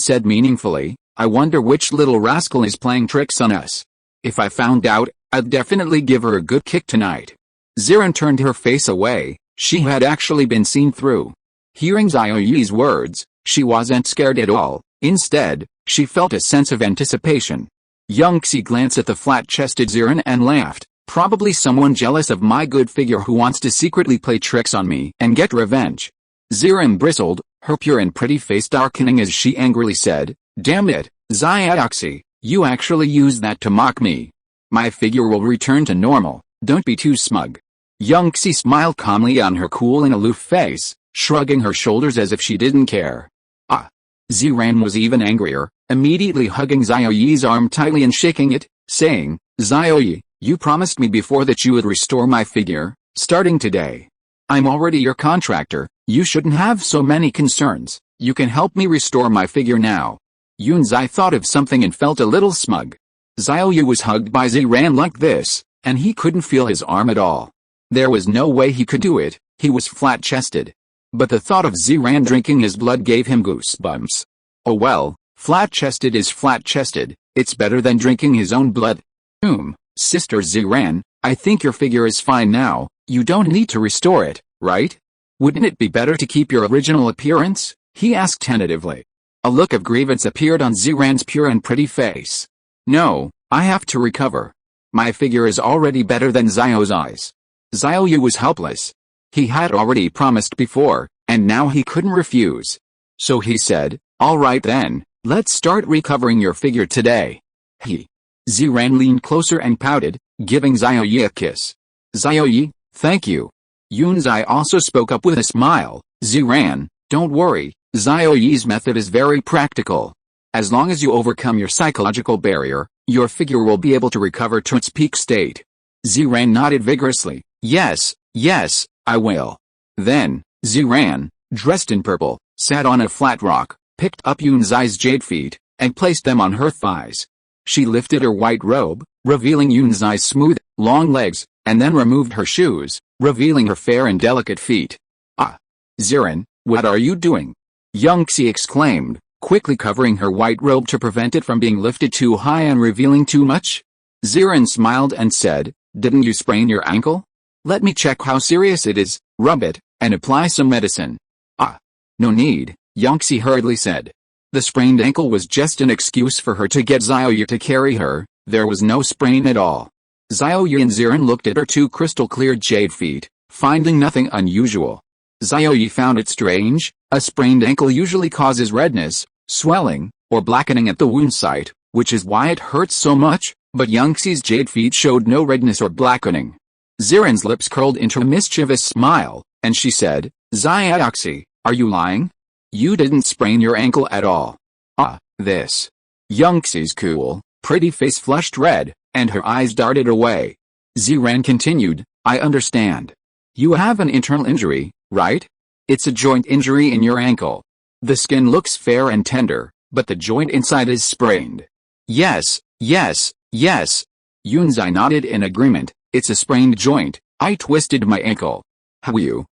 said meaningfully, "I wonder which little rascal is playing tricks on us. If I found out, I'd definitely give her a good kick tonight." Xiran turned her face away. She had actually been seen through. Hearing Xiao Ye's words, she wasn't scared at all. Instead, she felt a sense of anticipation. Xie glanced at the flat-chested Xiran and laughed. "Probably someone jealous of my good figure who wants to secretly play tricks on me and get revenge." Xiran bristled, her pure and pretty face darkening as she angrily said, "Damn it, Xie, you actually used that to mock me. My figure will return to normal, don't be too smug." Xie smiled calmly on her cool and aloof face, shrugging her shoulders as if she didn't care. Xiran was even angrier, immediately hugging Xiao Ye's arm tightly and shaking it, saying, "Xiao Ye, you promised me before that you would restore my figure, starting today. I'm already your contractor, you shouldn't have so many concerns, you can help me restore my figure now." Yunzai thought of something and felt a little smug. Xiao Ye was hugged by Xiran like this, and he couldn't feel his arm at all. There was no way he could do it, he was flat-chested. But the thought of Xiran drinking his blood gave him goosebumps. Oh well, flat-chested is flat-chested, it's better than drinking his own blood. Sister Xiran, I think your figure is fine now, you don't need to restore it, right? Wouldn't it be better to keep your original appearance? He asked tentatively. A look of grievance appeared on Xiran's pure and pretty face. "No, I have to recover. My figure is already better than Xiao's." Xiao Ye was helpless. He had already promised before, and now he couldn't refuse. So he said, "All right then, let's start recovering your figure today." Xiran leaned closer and pouted, giving Xiao Ye a kiss. "Xiao Ye, thank you." Yunzai also spoke up with a smile. "Xiran, don't worry, Xiao Ye's method is very practical. As long as you overcome your psychological barrier, your figure will be able to recover to its peak state." Xiran nodded vigorously. Yes, I will." Then, Xiran, dressed in purple, sat on a flat rock, picked up Yunzai's jade feet, and placed them on her thighs. She lifted her white robe, revealing Yunzai's smooth, long legs, and then removed her shoes, revealing her fair and delicate feet. "Ah! Xiran, what are you doing?" Xie exclaimed, quickly covering her white robe to prevent it from being lifted too high and revealing too much. Ziren smiled and said, "Didn't you sprain your ankle? Let me check how serious it is, rub it, and apply some medicine." "Ah, no need," Yangxi hurriedly said. The sprained ankle was just an excuse for her to get Xiao Ye to carry her. There was no sprain at all. Xiao Ye and Ziren looked at her two crystal-clear jade feet, finding nothing unusual. Xiao Ye found it strange. A sprained ankle usually causes redness, swelling, or blackening at the wound site, which is why it hurts so much, but Yangxi's jade feet showed no redness or blackening. Ziren's lips curled into a mischievous smile, and she said, "Xiaoxi, are you lying? You didn't sprain your ankle at all." "Ah, this." Yangxi's cool, pretty face flushed red, and her eyes darted away. Ziren continued, "I understand. You have an internal injury, right? It's a joint injury in your ankle. The skin looks fair and tender, but the joint inside is sprained." "Yes, yes, yes." Yunzai nodded in agreement. "It's a sprained joint. I twisted my ankle." "How?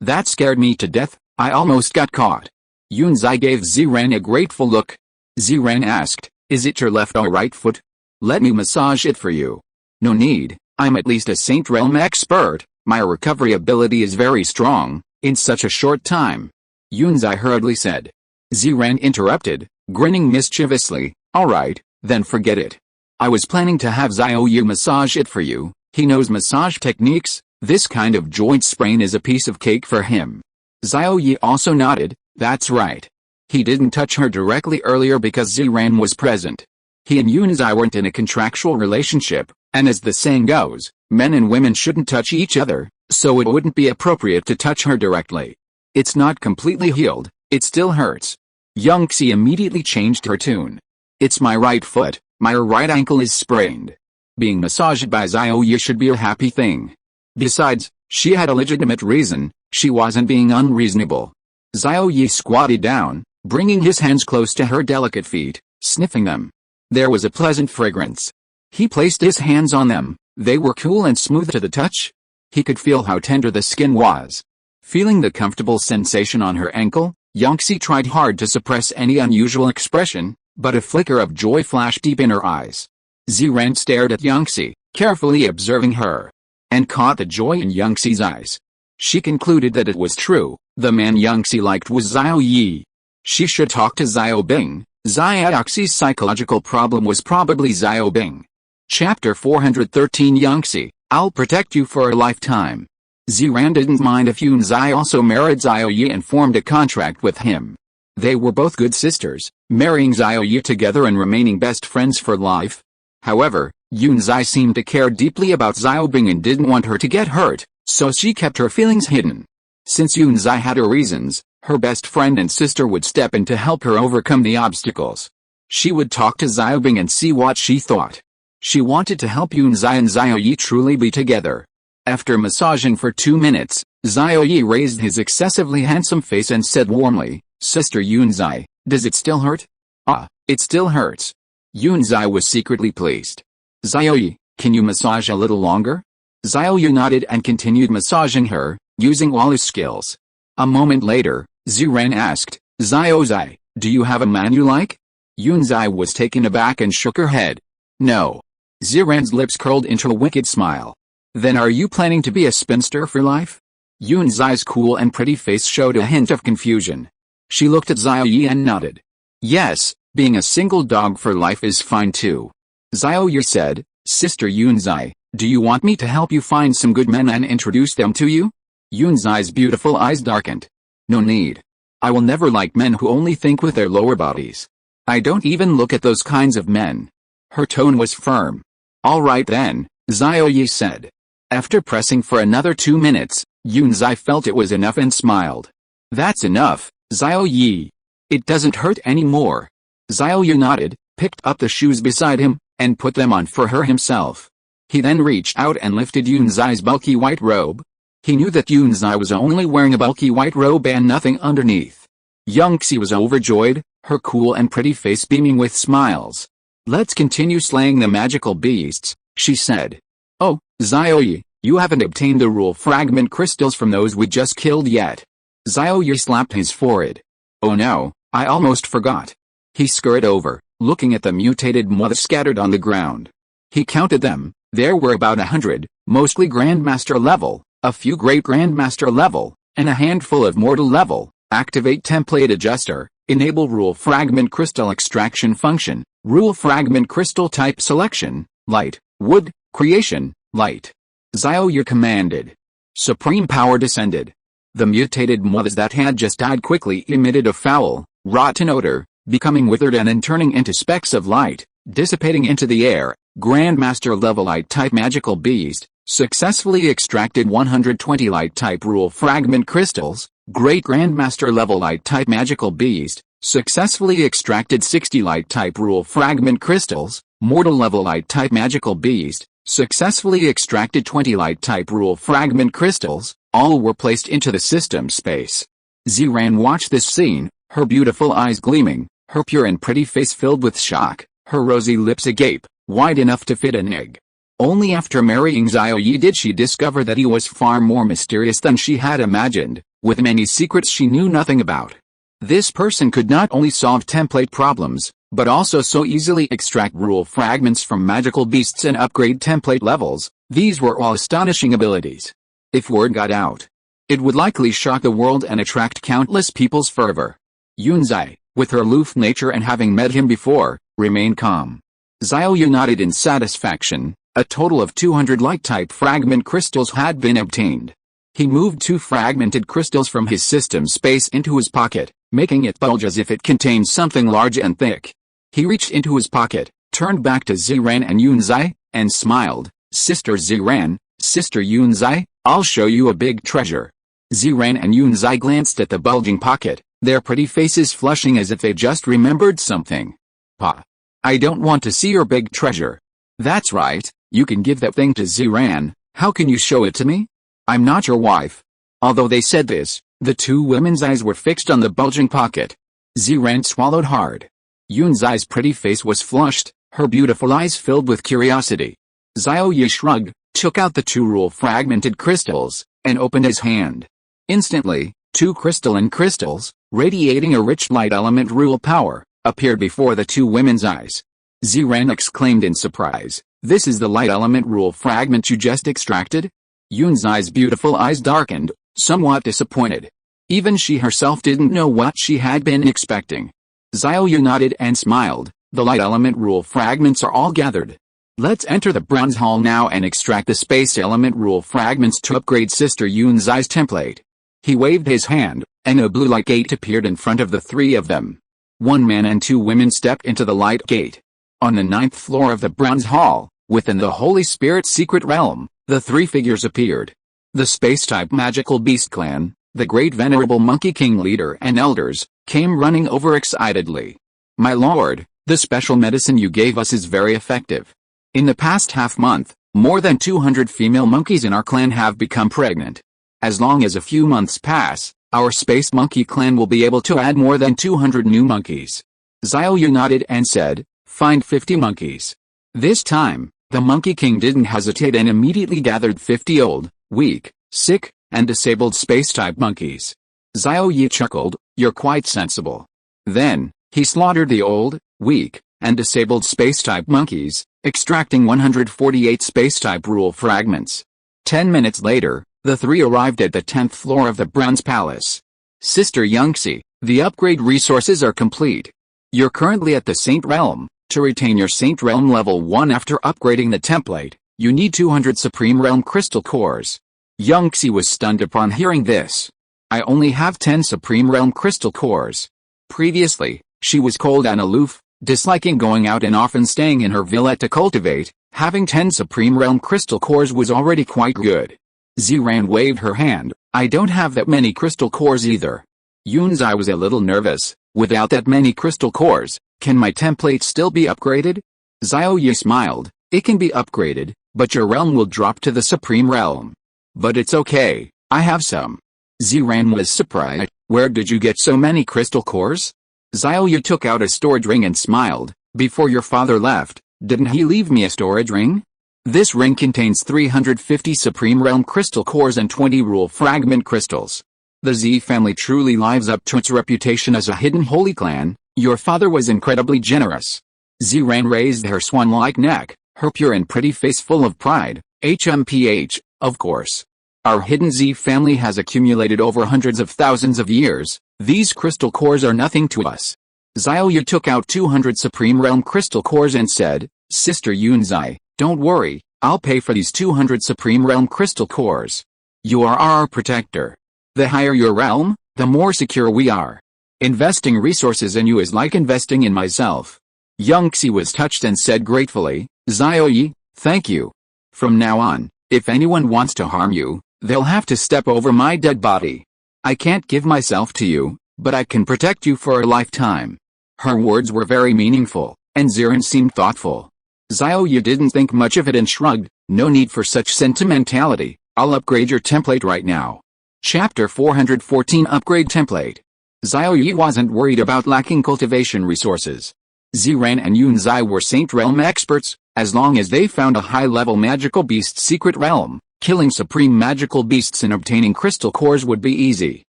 That scared me to death. I almost got caught." Yunzai gave Ziren a grateful look. Ziren asked, "Is it your left or right foot? Let me massage it for you." "No need, I'm at least a Saint Realm expert. My recovery ability is very strong, in such a short time," Yunzai hurriedly said. Ziren interrupted, grinning mischievously, "All right, then forget it. I was planning to have Xiao Ye massage it for you. He knows massage techniques. This kind of joint sprain is a piece of cake for him." Xiao Ye also nodded, "That's right. He didn't touch her directly earlier because Ziren was present. He and Yunzai weren't in a contractual relationship, and as the saying goes, men and women shouldn't touch each other, so it wouldn't be appropriate to touch her directly. It's not completely healed, it still hurts." Yangxi immediately changed her tune. "It's my right foot, my right ankle is sprained. Being massaged by Xiao Ye should be a happy thing. Besides, she had a legitimate reason, she wasn't being unreasonable." Xiao Ye squatted down, bringing his hands close to her delicate feet, sniffing them. There was a pleasant fragrance. He placed his hands on them. They were cool and smooth to the touch. He could feel how tender the skin was. Feeling the comfortable sensation on her ankle, Yangxi tried hard to suppress any unusual expression, but a flicker of joy flashed deep in her eyes. Ziren stared at Yangxi, carefully observing her, and caught the joy in Yangxi's eyes. She concluded that it was true, the man Yangxi liked was Xiao Ye. She should talk to Xiao Bing. Xiaoxi's psychological problem was probably Xiao Bing. Chapter 413 Yangxi, I'll protect you for a lifetime. Ziren didn't mind if Yunzai also married Xiao Ye and formed a contract with him. They were both good sisters, marrying Xiao Ye together and remaining best friends for life. However, Yunzai seemed to care deeply about Xiao Bing and didn't want her to get hurt, so she kept her feelings hidden. Since Yunzai had her reasons, her best friend and sister would step in to help her overcome the obstacles. She would talk to Xiao Bing and see what she thought. She wanted to help Yunzai and Xiao Ye truly be together. After massaging for 2 minutes, Xiao Ye raised his excessively handsome face and said warmly, "Sister Yunzai, does it still hurt?" "Ah, it still hurts." Yunzai was secretly pleased. "Xiao Ye, can you massage a little longer?" Xiao Ye nodded and continued massaging her, using all his skills. A moment later, Ziren asked, "Xiaozai, do you have a man you like?" Yunzai was taken aback and shook her head. "No." Ziren's lips curled into a wicked smile. "Then are you planning to be a spinster for life?" Yunzai's cool and pretty face showed a hint of confusion. She looked at Xiao Ye and nodded. "Yes, being a single dog for life is fine too." Xiao Ye said, "Sister Yunzai, do you want me to help you find some good men and introduce them to you?" Yunzai's beautiful eyes darkened. "No need. I will never like men who only think with their lower bodies. I don't even look at those kinds of men." Her tone was firm. "All right then," Xiao Ye said. After pressing for another 2 minutes, Yunzai felt it was enough and smiled. "That's enough, Xiao Ye. It doesn't hurt anymore." Xiao Ye nodded, picked up the shoes beside him, and put them on for her himself. He then reached out and lifted Yunzai's bulky white robe. He knew that Yunzai was only wearing a bulky white robe and nothing underneath. Yangxi was overjoyed, her cool and pretty face beaming with smiles. "Let's continue slaying the magical beasts," she said. "Oh, Xiao Ye, you haven't obtained the rule fragment crystals from those we just killed yet." Xiao Ye slapped his forehead. "Oh no, I almost forgot. He scurried over, looking at the mutated moths scattered on the ground. He counted them. There were about 100, mostly Grandmaster level, a few Great Grandmaster level, and a handful of Mortal level. Activate Template Adjuster. Enable Rule Fragment Crystal Extraction Function. Rule Fragment Crystal Type Selection. Light, Wood, Creation, Light. Xiao Ye commanded. Supreme power descended. The mutated moths that had just died quickly emitted a foul, rotten odor, becoming withered and then turning into specks of light, dissipating into the air. Grandmaster level Light type Magical Beast, successfully extracted 120 Light type Rule Fragment Crystals. Great Grandmaster level Light type Magical Beast, successfully extracted 60 Light type Rule Fragment Crystals. Mortal level Light type Magical Beast, successfully extracted 20 Light type Rule Fragment Crystals. All were placed into the system space. Ziran watched this scene, her beautiful eyes gleaming, her pure and pretty face filled with shock, her rosy lips agape, wide enough to fit an egg. Only after marrying Xiao Ye did she discover that he was far more mysterious than she had imagined, with many secrets she knew nothing about. This person could not only solve template problems, but also so easily extract rule fragments from magical beasts and upgrade template levels. These were all astonishing abilities. If word got out, it would likely shock the world and attract countless people's fervor. Yunzai, with her aloof nature and having met him before, remained calm. Xiao Ye nodded in satisfaction. A total of 200 light-type fragment crystals had been obtained. He moved 2 fragmented crystals from his system space into his pocket, making it bulge as if it contained something large and thick. He reached into his pocket, turned back to Ziran and Yunzai, and smiled. Sister Ziran, Sister Yunzai, I'll show you a big treasure. Ziran and Yunzai glanced at the bulging pocket, their pretty faces flushing as if they just remembered something. Pa. I don't want to see your big treasure. That's right, you can give that thing to Ziran. How can you show it to me? I'm not your wife. Although they said this, the 2 women's eyes were fixed on the bulging pocket. Ziran swallowed hard. Yunzai's pretty face was flushed, her beautiful eyes filled with curiosity. Xiao Ye shrugged, took out the 2 rule fragmented crystals, and opened his hand. Instantly, 2 crystalline crystals, radiating a rich light element rule power, appeared before the 2 women's eyes. Ziran exclaimed in surprise, "This is the light element rule fragment you just extracted?" Yunzai's beautiful eyes darkened, somewhat disappointed. Even she herself didn't know what she had been expecting. Xiao Ye nodded and smiled. The light element rule fragments are all gathered. Let's enter the bronze hall now and extract the space element rule fragments to upgrade Sister Yunzai's template. He waved his hand, and a blue light gate appeared in front of the 3 of them. 1 man and 2 women stepped into the light gate. On the 9th floor of the bronze hall, within the Holy Spirit secret realm, the 3 figures appeared. The space-type magical beast clan, the great venerable Monkey King leader and elders, came running over excitedly. My lord, the special medicine you gave us is very effective. In the past half-month, more than 200 female monkeys in our clan have become pregnant. As long as a few months pass, our space monkey clan will be able to add more than 200 new monkeys. Xiao Ye nodded and said, find 50 monkeys. This time, the Monkey King didn't hesitate and immediately gathered 50 old, weak, sick, and disabled space-type monkeys. Xiao Ye chuckled, you're quite sensible. Then, he slaughtered the old, weak, and disabled space-type monkeys, extracting 148 space-type rule fragments. 10 minutes later, the 3 arrived at the 10th floor of the Bronze Palace. Sister Yangxi, the upgrade resources are complete. You're currently at the Saint Realm. To retain your Saint Realm level 1 after upgrading the template, you need 200 Supreme Realm Crystal Cores. Yangxi was stunned upon hearing this. I only have 10 Supreme Realm Crystal Cores. Previously, she was cold and aloof, disliking going out and often staying in her villa to cultivate. Having 10 Supreme Realm Crystal Cores was already quite good. Ziran waved her hand, I don't have that many crystal cores either. Yunzai was a little nervous. Without that many crystal cores, can my template still be upgraded? Xiao Ye smiled, it can be upgraded, but your realm will drop to the Supreme Realm. But it's okay, I have some. Ziran was surprised, where did you get so many crystal cores? Xiao Ye took out a storage ring and smiled, before your father left, didn't he leave me a storage ring? This ring contains 350 Supreme Realm Crystal Cores and 20 Rule Fragment Crystals. The Z family truly lives up to its reputation as a hidden holy clan, Your father was incredibly generous. Ziran raised her swan-like neck, her pure and pretty face full of pride. HMPH, of course. Our hidden Z family has accumulated over hundreds of thousands of years. These crystal cores are nothing to us. Xiao Ye took out 200 Supreme Realm crystal cores and said, Sister Yunzai, don't worry, I'll pay for these 200 Supreme Realm crystal cores. You are our protector. The higher your realm, the more secure we are. Investing resources in you is like investing in myself. Young Xie was touched and said gratefully, Xiao Ye, thank you. From now on, if anyone wants to harm you, they'll have to step over my dead body. I can't give myself to you, but I can protect you for a lifetime. Her words were very meaningful, and Ziran seemed thoughtful. Xiao Ye didn't think much of it and shrugged, no need for such sentimentality, I'll upgrade your template right now. Chapter 414 Upgrade Template. Xiao Ye wasn't worried about lacking cultivation resources. Ziran and Yunzai were Saint Realm experts, as long as they found a high-level magical beast secret realm, killing supreme magical beasts and obtaining crystal cores would be easy.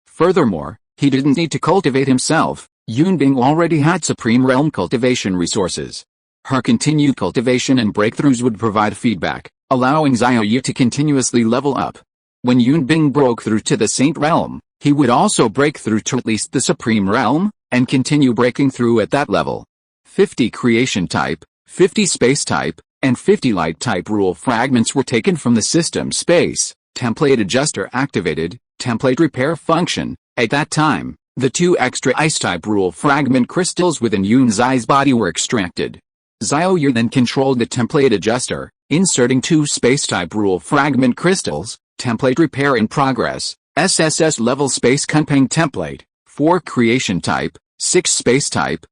Furthermore, he didn't need to cultivate himself, Yunbing already had supreme realm cultivation resources. Her continued cultivation and breakthroughs would provide feedback, allowing Xiao Ye to continuously level up. When Yunbing broke through to the Saint Realm, he would also break through to at least the Supreme Realm, and continue breaking through at that level. 50 Creation Type, 50 Space Type, and 50 Light Type rule fragments were taken from the system space. Template Adjuster activated, Template Repair function. At that time, the 2 extra Ice Type rule fragment crystals within Yunzai's body were extracted. Xiao Ye then controlled the Template Adjuster, inserting 2 Space Type rule fragment crystals. Template Repair in progress. SSS-Level Space Kunpeng Template, 4 Creation Type, 6 Space Type.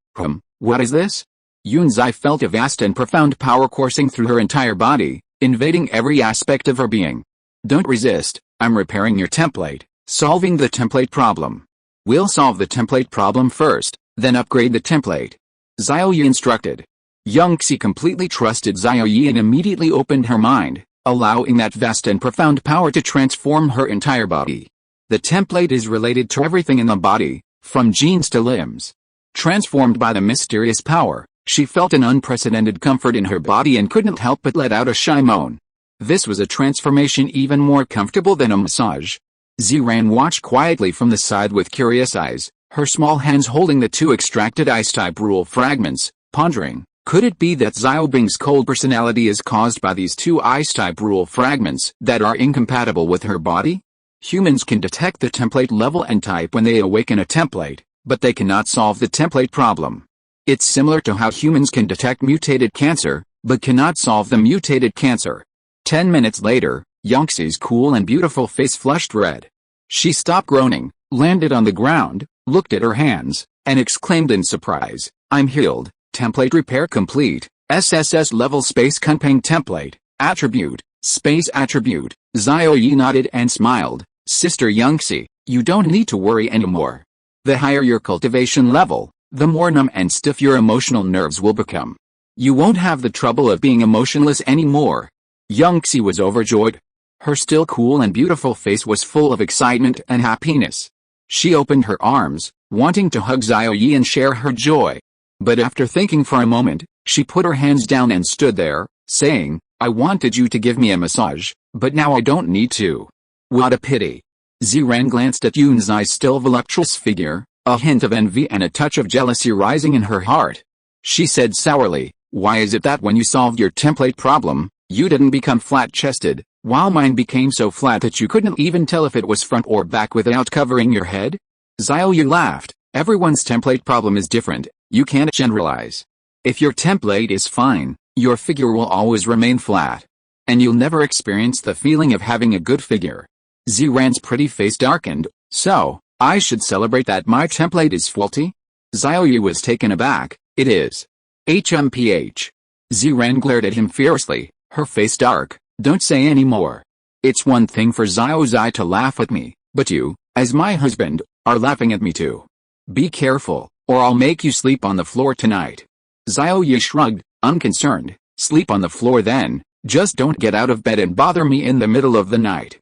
What is this? Yunzai felt a vast and profound power coursing through her entire body, invading every aspect of her being. Don't resist, I'm repairing your template, solving the template problem. We'll solve the template problem first, then upgrade the template. Xiao Ye instructed. Young Xie completely trusted Xiao Ye and immediately opened her mind, allowing that vast and profound power to transform her entire body. The template is related to everything in the body, from genes to limbs. Transformed by the mysterious power, she felt an unprecedented comfort in her body and couldn't help but let out a shy moan. This was a transformation even more comfortable than a massage. Ziran watched quietly from the side with curious eyes, her small hands holding the 2 extracted Ice-type rule fragments, pondering. Could it be that Xiao Bing's cold personality is caused by these 2 Ice-type rule fragments that are incompatible with her body? Humans can detect the template level and type when they awaken a template, but they cannot solve the template problem. It's similar to how humans can detect mutated cancer, but cannot solve the mutated cancer. 10 minutes later, Yongxi's cool and beautiful face flushed red. She stopped groaning, landed on the ground, looked at her hands, and exclaimed in surprise, I'm healed. Template repair complete. SSS level space Kunpeng template. Attribute. Space attribute. Xiao Ye nodded and smiled. Sister Yongxi, you don't need to worry anymore. The higher your cultivation level, the more numb and stiff your emotional nerves will become. You won't have the trouble of being emotionless anymore. Yongxi was overjoyed. Her still cool and beautiful face was full of excitement and happiness. She opened her arms, wanting to hug Xiao Ye and share her joy. But after thinking for a moment, she put her hands down and stood there, saying, I wanted you to give me a massage, but now I don't need to. What a pity. Ziran glanced at Yunzai's still voluptuous figure, a hint of envy and a touch of jealousy rising in her heart. She said sourly, why is it that when you solved your template problem, you didn't become flat-chested, while mine became so flat that you couldn't even tell if it was front or back without covering your head? Xiao Ye laughed. Everyone's template problem is different. You can't generalize. If your template is fine, your figure will always remain flat. And you'll never experience the feeling of having a good figure. Ziran's pretty face darkened. So, I should celebrate that my template is faulty? Xiao Ye was taken aback. It is. HMPH. Ziran glared at him fiercely, her face dark. Don't say any more. It's one thing for Xiao Zai to laugh at me, but you, as my husband, are laughing at me too. Be careful, or I'll make you sleep on the floor tonight. Xiao Ye shrugged, unconcerned. Sleep on the floor then, just don't get out of bed and bother me in the middle of the night.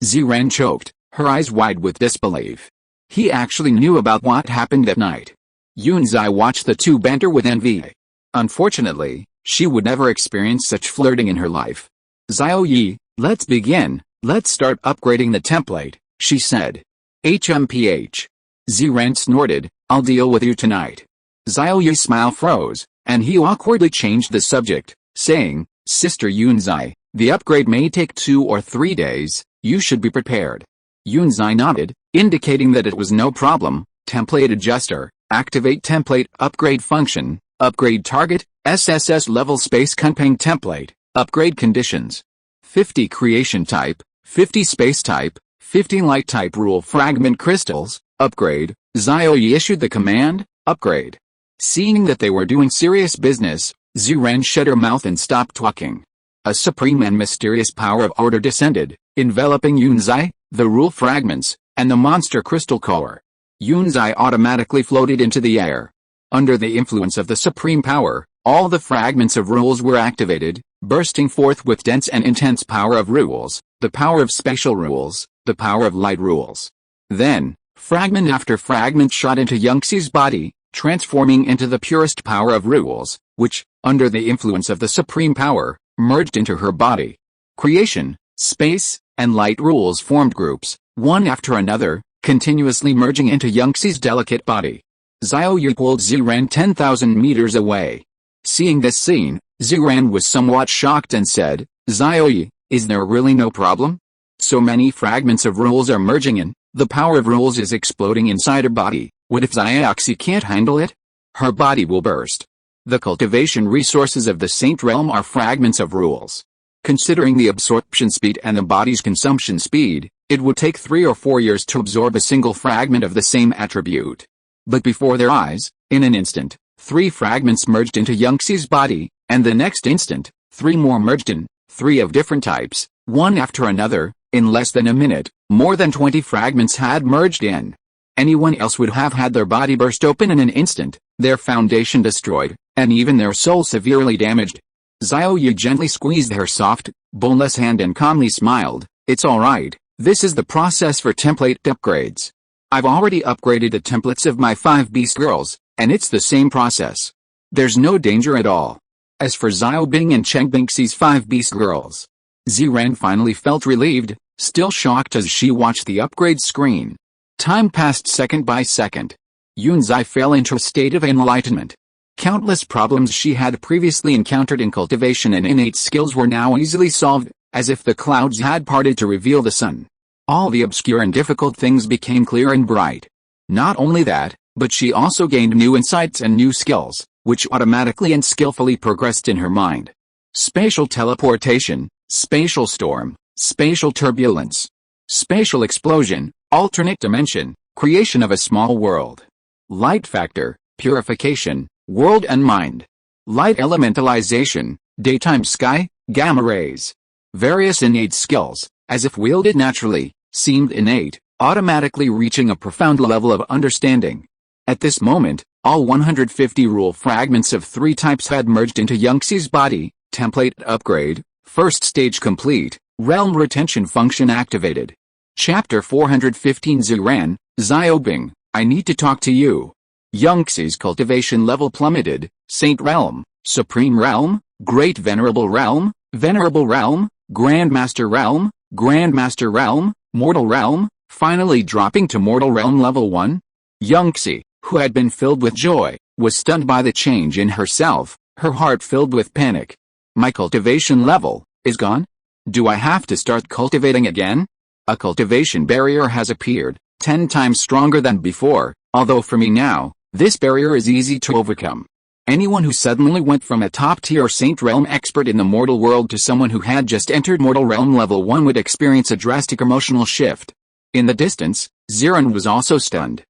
Ziran choked, her eyes wide with disbelief. He actually knew about what happened that night. Yunzai watched the two banter with envy. Unfortunately, she would never experience such flirting in her life. Xiao Ye, let's begin, let's start upgrading the template, she said. HMPH. Ziren snorted, I'll deal with you tonight. Xiao Ye's smile froze, and he awkwardly changed the subject, saying, Sister Yunzai, the upgrade may take 2 or 3 days, you should be prepared. Yunzai nodded, indicating that it was no problem. Template adjuster, activate template upgrade function, upgrade target, SSS level space campaign template, upgrade conditions. 50 creation type, 50 space type, 50 light type rule fragment crystals, upgrade. Xiao Ye issued the command, upgrade. Seeing that they were doing serious business, Ziren shut her mouth and stopped talking. A supreme and mysterious power of order descended, enveloping Yunzai, the rule fragments, and the monster crystal core. Yunzai automatically floated into the air. Under the influence of the supreme power, all the fragments of rules were activated, bursting forth with dense and intense power of rules, the power of spatial rules, the power of light rules. Then, fragment after fragment shot into Yunxi's body, transforming into the purest power of rules, which, under the influence of the supreme power, merged into her body. Creation, space, and light rules formed groups, one after another, continuously merging into Yunxi's delicate body. Xiao Ye pulled Ziren 10,000 meters away. Seeing this scene, Ziren was somewhat shocked and said, Xiao Ye, is there really no problem? So many fragments of rules are merging in, the power of rules is exploding inside her body. What if Xiaoxi can't handle it? Her body will burst. The cultivation resources of the Saint Realm are fragments of rules. Considering the absorption speed and the body's consumption speed, it would take 3 or 4 years to absorb a single fragment of the same attribute. But before their eyes, in an instant, 3 fragments merged into Yunxi's body, and the next instant, 3 more merged in, 3 of different types, one after another. In less than a minute, more than 20 fragments had merged in. Anyone else would have had their body burst open in an instant, their foundation destroyed, and even their soul severely damaged. Xiao Ye gently squeezed her soft, boneless hand and calmly smiled, it's alright, this is the process for template upgrades. I've already upgraded the templates of my 5 beast girls, and it's the same process. There's no danger at all. As for Xiao Bing and Cheng Bingxi's 5 beast girls, Ziren finally felt relieved, still shocked as she watched the upgrade screen. Time passed second by second. Yunzai fell into a state of enlightenment. Countless problems she had previously encountered in cultivation and innate skills were now easily solved, as if the clouds had parted to reveal the sun. All the obscure and difficult things became clear and bright. Not only that, but she also gained new insights and new skills, which automatically and skillfully progressed in her mind. Spatial teleportation, spatial storm, spatial turbulence, spatial explosion, alternate dimension, creation of a small world. Light factor, purification, world and mind. Light elementalization, daytime sky, gamma rays. Various innate skills, as if wielded naturally, seemed innate, automatically reaching a profound level of understanding. At this moment, all 150 rule fragments of 3 types had merged into Yunxi's body. Template upgrade, first stage complete, realm retention function activated. Chapter 415 Ziren, Xiao Bing, I need to talk to you. Yunxi's cultivation level plummeted, Saint Realm, Supreme Realm, Great Venerable Realm, Grandmaster Realm, Grandmaster Realm, Mortal Realm, finally dropping to Mortal Realm level 1. Yunxi, who had been filled with joy, was stunned by the change in herself, her heart filled with panic. My cultivation level is gone? Do I have to start cultivating again? A cultivation barrier has appeared, 10 times stronger than before, although for me now, this barrier is easy to overcome. Anyone who suddenly went from a top-tier Saint Realm expert in the mortal world to someone who had just entered Mortal Realm level 1 would experience a drastic emotional shift. In the distance, Ziren was also stunned.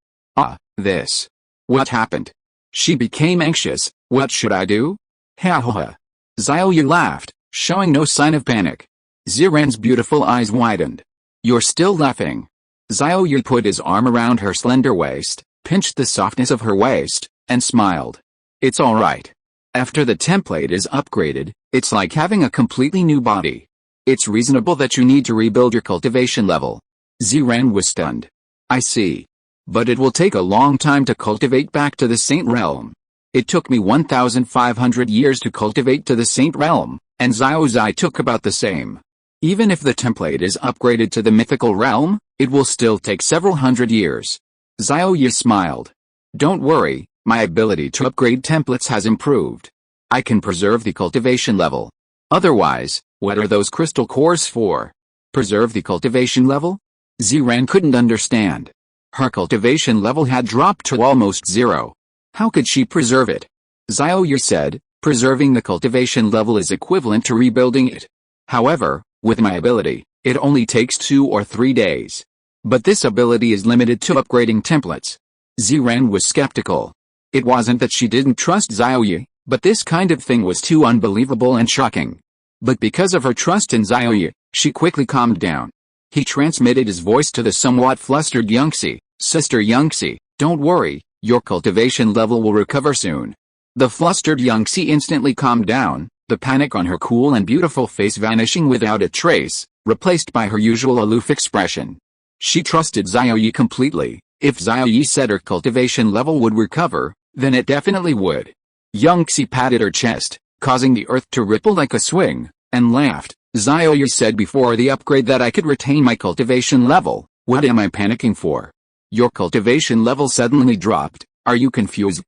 This. What happened? She became anxious, what should I do? Ha ha ha. Xiao Ye laughed, showing no sign of panic. Ziren's beautiful eyes widened. You're still laughing. Xiao Ye put his arm around her slender waist, pinched the softness of her waist, and smiled. It's alright. After the template is upgraded, it's like having a completely new body. It's reasonable that you need to rebuild your cultivation level. Ziren was stunned. I see. But it will take a long time to cultivate back to the Saint Realm. It took me 1,500 years to cultivate to the Saint Realm, and Xiao Ye took about the same. Even if the template is upgraded to the mythical realm, it will still take several hundred years. Xiao Ye smiled. Don't worry, my ability to upgrade templates has improved. I can preserve the cultivation level. Otherwise, what are those crystal cores for? Preserve the cultivation level? Ziran couldn't understand. Her cultivation level had dropped to almost zero. How could she preserve it? Xiao Ye said, preserving the cultivation level is equivalent to rebuilding it. However, with my ability, it only takes 2 or 3 days. But this ability is limited to upgrading templates. Ziran was skeptical. It wasn't that she didn't trust Xiao Ye, but this kind of thing was too unbelievable and shocking. But because of her trust in Xiao Ye, she quickly calmed down. He transmitted his voice to the somewhat flustered Yangxi. Sister Yangxi, don't worry, your cultivation level will recover soon. The flustered Yangxi instantly calmed down, the panic on her cool and beautiful face vanishing without a trace, replaced by her usual aloof expression. She trusted Xiao Ye completely. If Xiao Ye said her cultivation level would recover, then it definitely would. Yangxi patted her chest, causing the earth to ripple like a swing, and laughed. Xiao Ye said before the upgrade that I could retain my cultivation level. What am I panicking for? Your cultivation level suddenly dropped. Are you confused?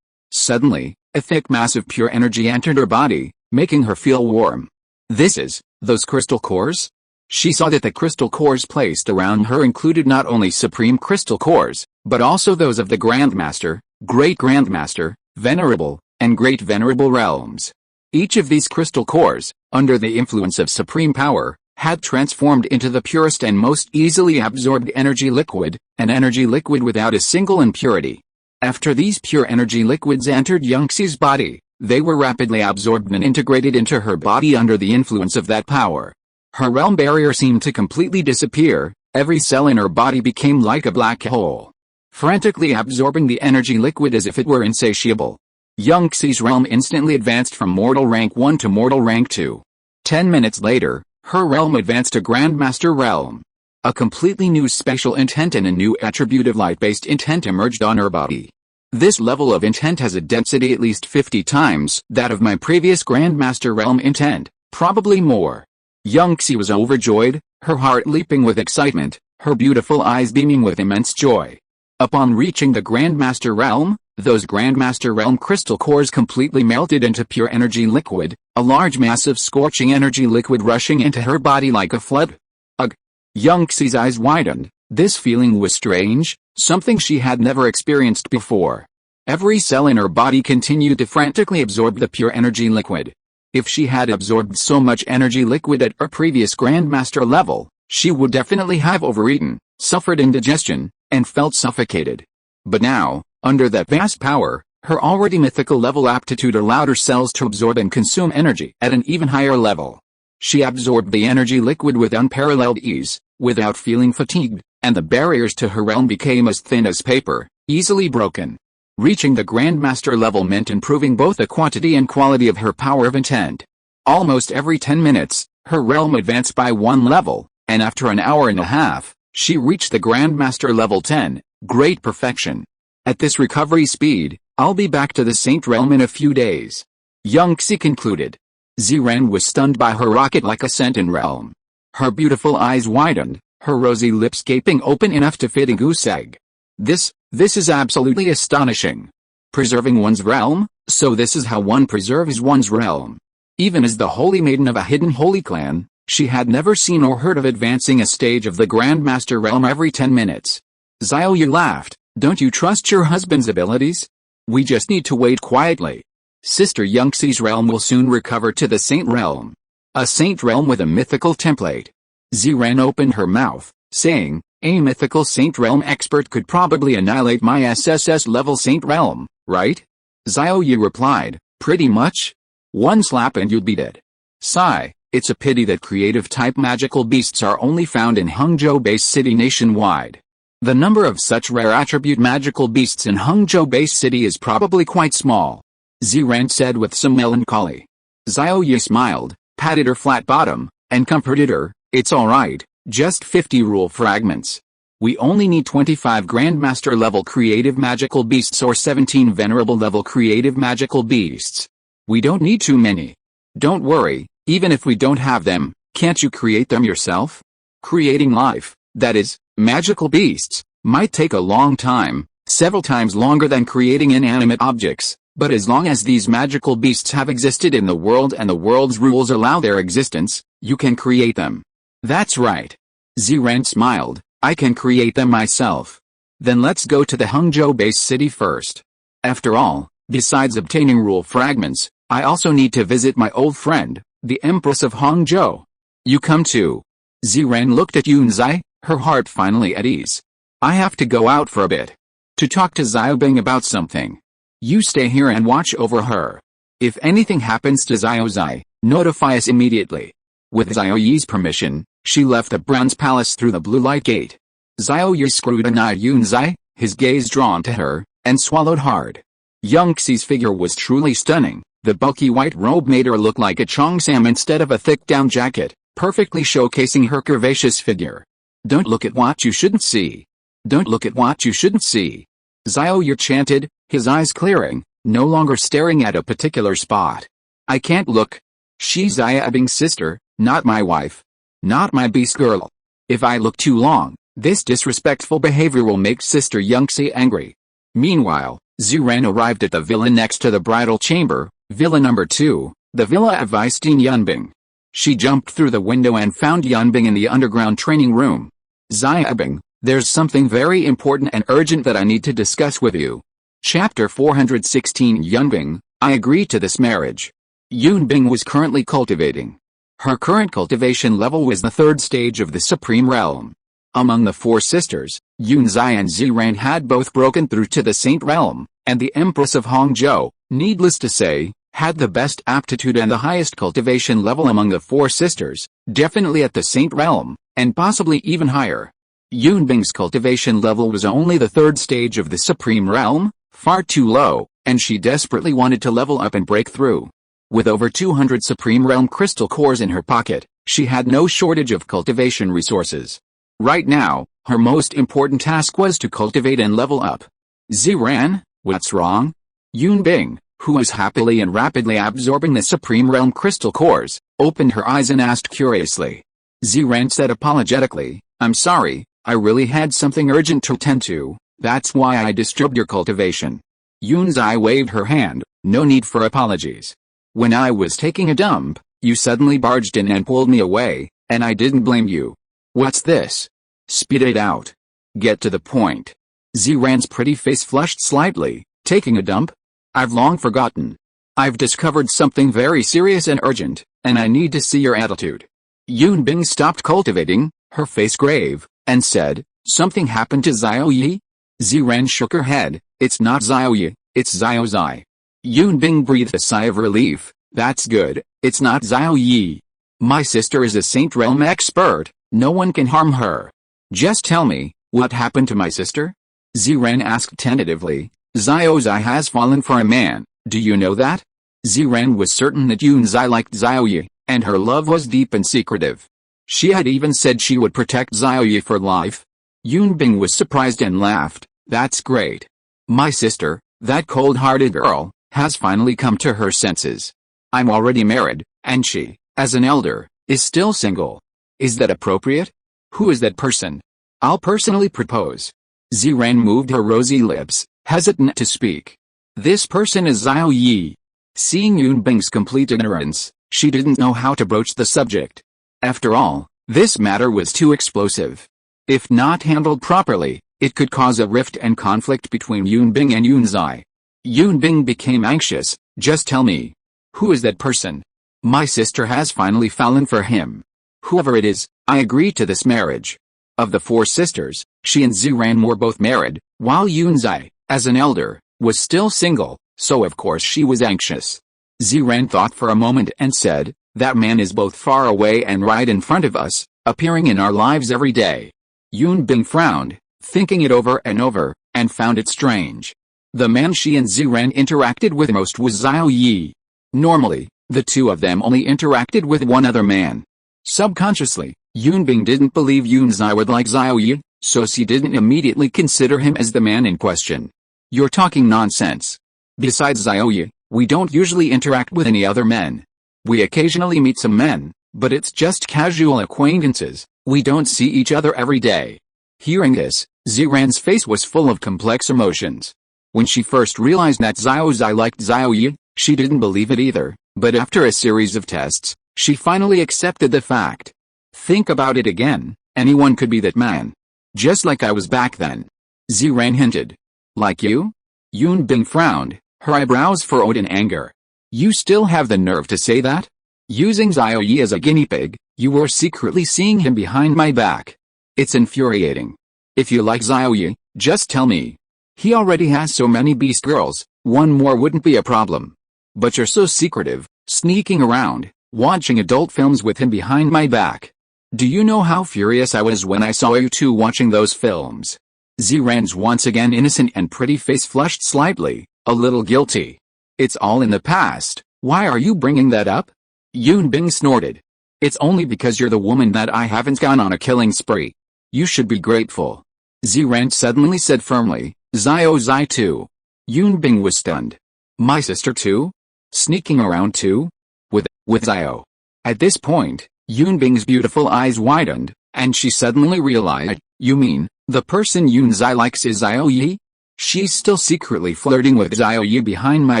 Suddenly, a thick mass of pure energy entered her body, making her feel warm. This is, those crystal cores? She saw that the crystal cores placed around her included not only supreme crystal cores, but also those of the Grandmaster, Great Grandmaster, Venerable, and Great Venerable realms. Each of these crystal cores, under the influence of supreme power, had transformed into the purest and most easily absorbed energy liquid, an energy liquid without a single impurity. After these pure energy liquids entered Yangxi's body, they were rapidly absorbed and integrated into her body under the influence of that power. Her realm barrier seemed to completely disappear, every cell in her body became like a black hole, frantically absorbing the energy liquid as if it were insatiable. Yangxi's realm instantly advanced from mortal rank 1 to mortal rank 2. 10 minutes later, her realm advanced to Grandmaster realm. A completely new special intent and a new attribute of light-based intent emerged on her body. This level of intent has a density at least 50 times that of my previous Grandmaster realm intent, probably more. Yangxi was overjoyed, her heart leaping with excitement, her beautiful eyes beaming with immense joy. Upon reaching the Grandmaster realm, those Grandmaster realm crystal cores completely melted into pure energy liquid, a large mass of scorching energy liquid rushing into her body like a flood. Ugh! Yangxi's eyes widened. This feeling was strange, something she had never experienced before. Every cell in her body continued to frantically absorb the pure energy liquid. If she had absorbed so much energy liquid at her previous Grandmaster level, she would definitely have overeaten, suffered indigestion, and felt suffocated. But now, under that vast power, her already mythical level aptitude allowed her cells to absorb and consume energy at an even higher level. She absorbed the energy liquid with unparalleled ease, without feeling fatigued, and the barriers to her realm became as thin as paper, easily broken. Reaching the Grandmaster level meant improving both the quantity and quality of her power of intent. Almost every 10 minutes, her realm advanced by 1 level, and after an hour and a half, she reached the Grandmaster level 10, great perfection. At this recovery speed, I'll be back to the Saint Realm in a few days. Yangxi concluded. Ziran was stunned by her rocket-like ascent in realm. Her beautiful eyes widened, her rosy lips gaping open enough to fit a goose egg. This is absolutely astonishing. Preserving one's realm, so this is how one preserves one's realm. Even as the holy maiden of a hidden holy clan, she had never seen or heard of advancing a stage of the Grandmaster realm every 10 minutes. Xiao Ye laughed. Don't you trust your husband's abilities? We just need to wait quietly. Sister Yangxi's realm will soon recover to the Saint Realm. A Saint Realm with a mythical template. Ziran opened her mouth, saying, a mythical Saint Realm expert could probably annihilate my SSS-level Saint Realm, right? Xiao Ye replied, pretty much. One slap and you'd be dead. Sigh, it's a pity that creative-type magical beasts are only found in Hangzhou Base City nationwide. The number of such rare attribute magical beasts in Hangzhou Base City is probably quite small. Ziran said with some melancholy. Xiao Ye smiled, patted her flat bottom, and comforted her, it's alright, just 50 rule fragments. We only need 25 Grandmaster level creative magical beasts or 17 Venerable level creative magical beasts. We don't need too many. Don't worry, even if we don't have them, can't you create them yourself? Creating life, that is, magical beasts, might take a long time, several times longer than creating inanimate objects, but as long as these magical beasts have existed in the world and the world's rules allow their existence, you can create them. That's right. Ziran smiled. I can create them myself. Then let's go to the Hangzhou base city first. After all, besides obtaining rule fragments, I also need to visit my old friend, the Empress of Hangzhou. You come too. Ziran looked at Yunzai, her heart finally at ease. I have to go out for a bit. To talk to Xiaobing about something. You stay here and watch over her. If anything happens to Xiaozai, notify us immediately. With Xiao Ye's permission, she left the bronze palace through the blue light gate. Xiao Ye scrutinized Yunzai, his gaze drawn to her, and swallowed hard. Young Xie's figure was truly stunning. The bulky white robe made her look like a cheongsam instead of a thick down jacket, perfectly showcasing her curvaceous figure. Don't look at what you shouldn't see. Don't look at what you shouldn't see. Xiao Ye chanted, his eyes clearing, no longer staring at a particular spot. I can't look. She's Xiaobing's sister, not my wife. Not my beast girl. If I look too long, this disrespectful behavior will make Sister Yangxi angry. Meanwhile, Ziran arrived at the villa next to the bridal chamber, Villa number 2, the villa of Visteen Yunbing. She jumped through the window and found Yunbing in the underground training room. Xiaobing, there's something very important and urgent that I need to discuss with you. Chapter 416 Yunbing, I agree to this marriage. Yunbing was currently cultivating. Her current cultivation level was the 3rd stage of the Supreme Realm. Among the 4 sisters, Yunzai and Ziran had both broken through to the Saint Realm, and the Empress of Hangzhou, needless to say, had the best aptitude and the highest cultivation level among the 4 sisters, definitely at the Saint Realm, and possibly even higher. Yunbing's cultivation level was only the 3rd stage of the Supreme Realm, far too low, and she desperately wanted to level up and break through. With over 200 Supreme Realm crystal cores in her pocket, she had no shortage of cultivation resources. Right now, her most important task was to cultivate and level up. Ziran, what's wrong? Yunbing, who was happily and rapidly absorbing the Supreme Realm crystal cores, opened her eyes and asked curiously. Ziran said apologetically, I'm sorry, I really had something urgent to attend to, that's why I disturbed your cultivation. Yunzai waved her hand, no need for apologies. When I was taking a dump, you suddenly barged in and pulled me away, and I didn't blame you. What's this? Spit it out. Get to the point. Ziran's pretty face flushed slightly. Taking a dump? I've long forgotten. I've discovered something very serious and urgent, and I need to see your attitude. Yunbing stopped cultivating, her face grave, and said, something happened to Xiao Ye? Ziran shook her head, it's not Xiao Ye, it's Xiaozai. Yunbing breathed a sigh of relief, that's good, it's not Xiao Ye. My sister is a Saint Realm expert, no one can harm her. Just tell me, what happened to my sister? Ziran asked tentatively. Xiaozai has fallen for a man, do you know that? Ziran was certain that Yunzai liked Xiao Ye, and her love was deep and secretive. She had even said she would protect Xiao Ye for life. Yunbing was surprised and laughed, that's great. My sister, that cold-hearted girl, has finally come to her senses. I'm already married, and she, as an elder, is still single. Is that appropriate? Who is that person? I'll personally propose. Ziran moved her rosy lips, hesitant to speak. This person is Xiao Ye. Seeing Yunbing's complete ignorance, she didn't know how to broach the subject. After all, this matter was too explosive. If not handled properly, it could cause a rift and conflict between Yunbing and Yunzai. Yunbing became anxious, just tell me. Who is that person? My sister has finally fallen for him. Whoever it is, I agree to this marriage. Of the 4 sisters, she and Ziran were both married, while Yunzai, as an elder, was still single, so of course she was anxious. Ziran thought for a moment and said, that man is both far away and right in front of us, appearing in our lives every day. Yunbing frowned, thinking it over, and found it strange. The man she and Ziran interacted with most was Xiao Ye. Normally, the two of them only interacted with one other man. Subconsciously, Yunbing didn't believe Yunzai would like Xiao Ye, So she didn't immediately consider him as the man in question. You're talking nonsense. Besides Xiao Ye, we don't usually interact with any other men. We occasionally meet some men, but it's just casual acquaintances. We don't see each other every day. Hearing this, Ziran's face was full of complex emotions. When she first realized that Xiao Zai liked Xiao Ye, she didn't believe it either, but after a series of tests, she finally accepted the fact. Think about it again, anyone could be that man. Just like I was back then. Ziran hinted. Like you? Yun Bing frowned, her eyebrows furrowed in anger. You still have the nerve to say that? Using Xiao Ye as a guinea pig, you were secretly seeing him behind my back. It's infuriating. If you like Xiao Ye, just tell me. He already has so many beast girls, one more wouldn't be a problem. But you're so secretive, sneaking around, watching adult films with him behind my back. Do you know how furious I was when I saw you two watching those films? Ziran's once again innocent and pretty face flushed slightly, a little guilty. It's all in the past, why are you bringing that up? Yun Bing snorted. It's only because you're the woman that I haven't gone on a killing spree. You should be grateful. Ziran suddenly said firmly, Xiao Zai too. Yun Bing was stunned. My sister too? Sneaking around too? With Xiao. At this point, Yun Bing's beautiful eyes widened, and she suddenly realized, you mean, the person Yun Zai likes is Xiao Ye? She's still secretly flirting with Xiao Ye behind my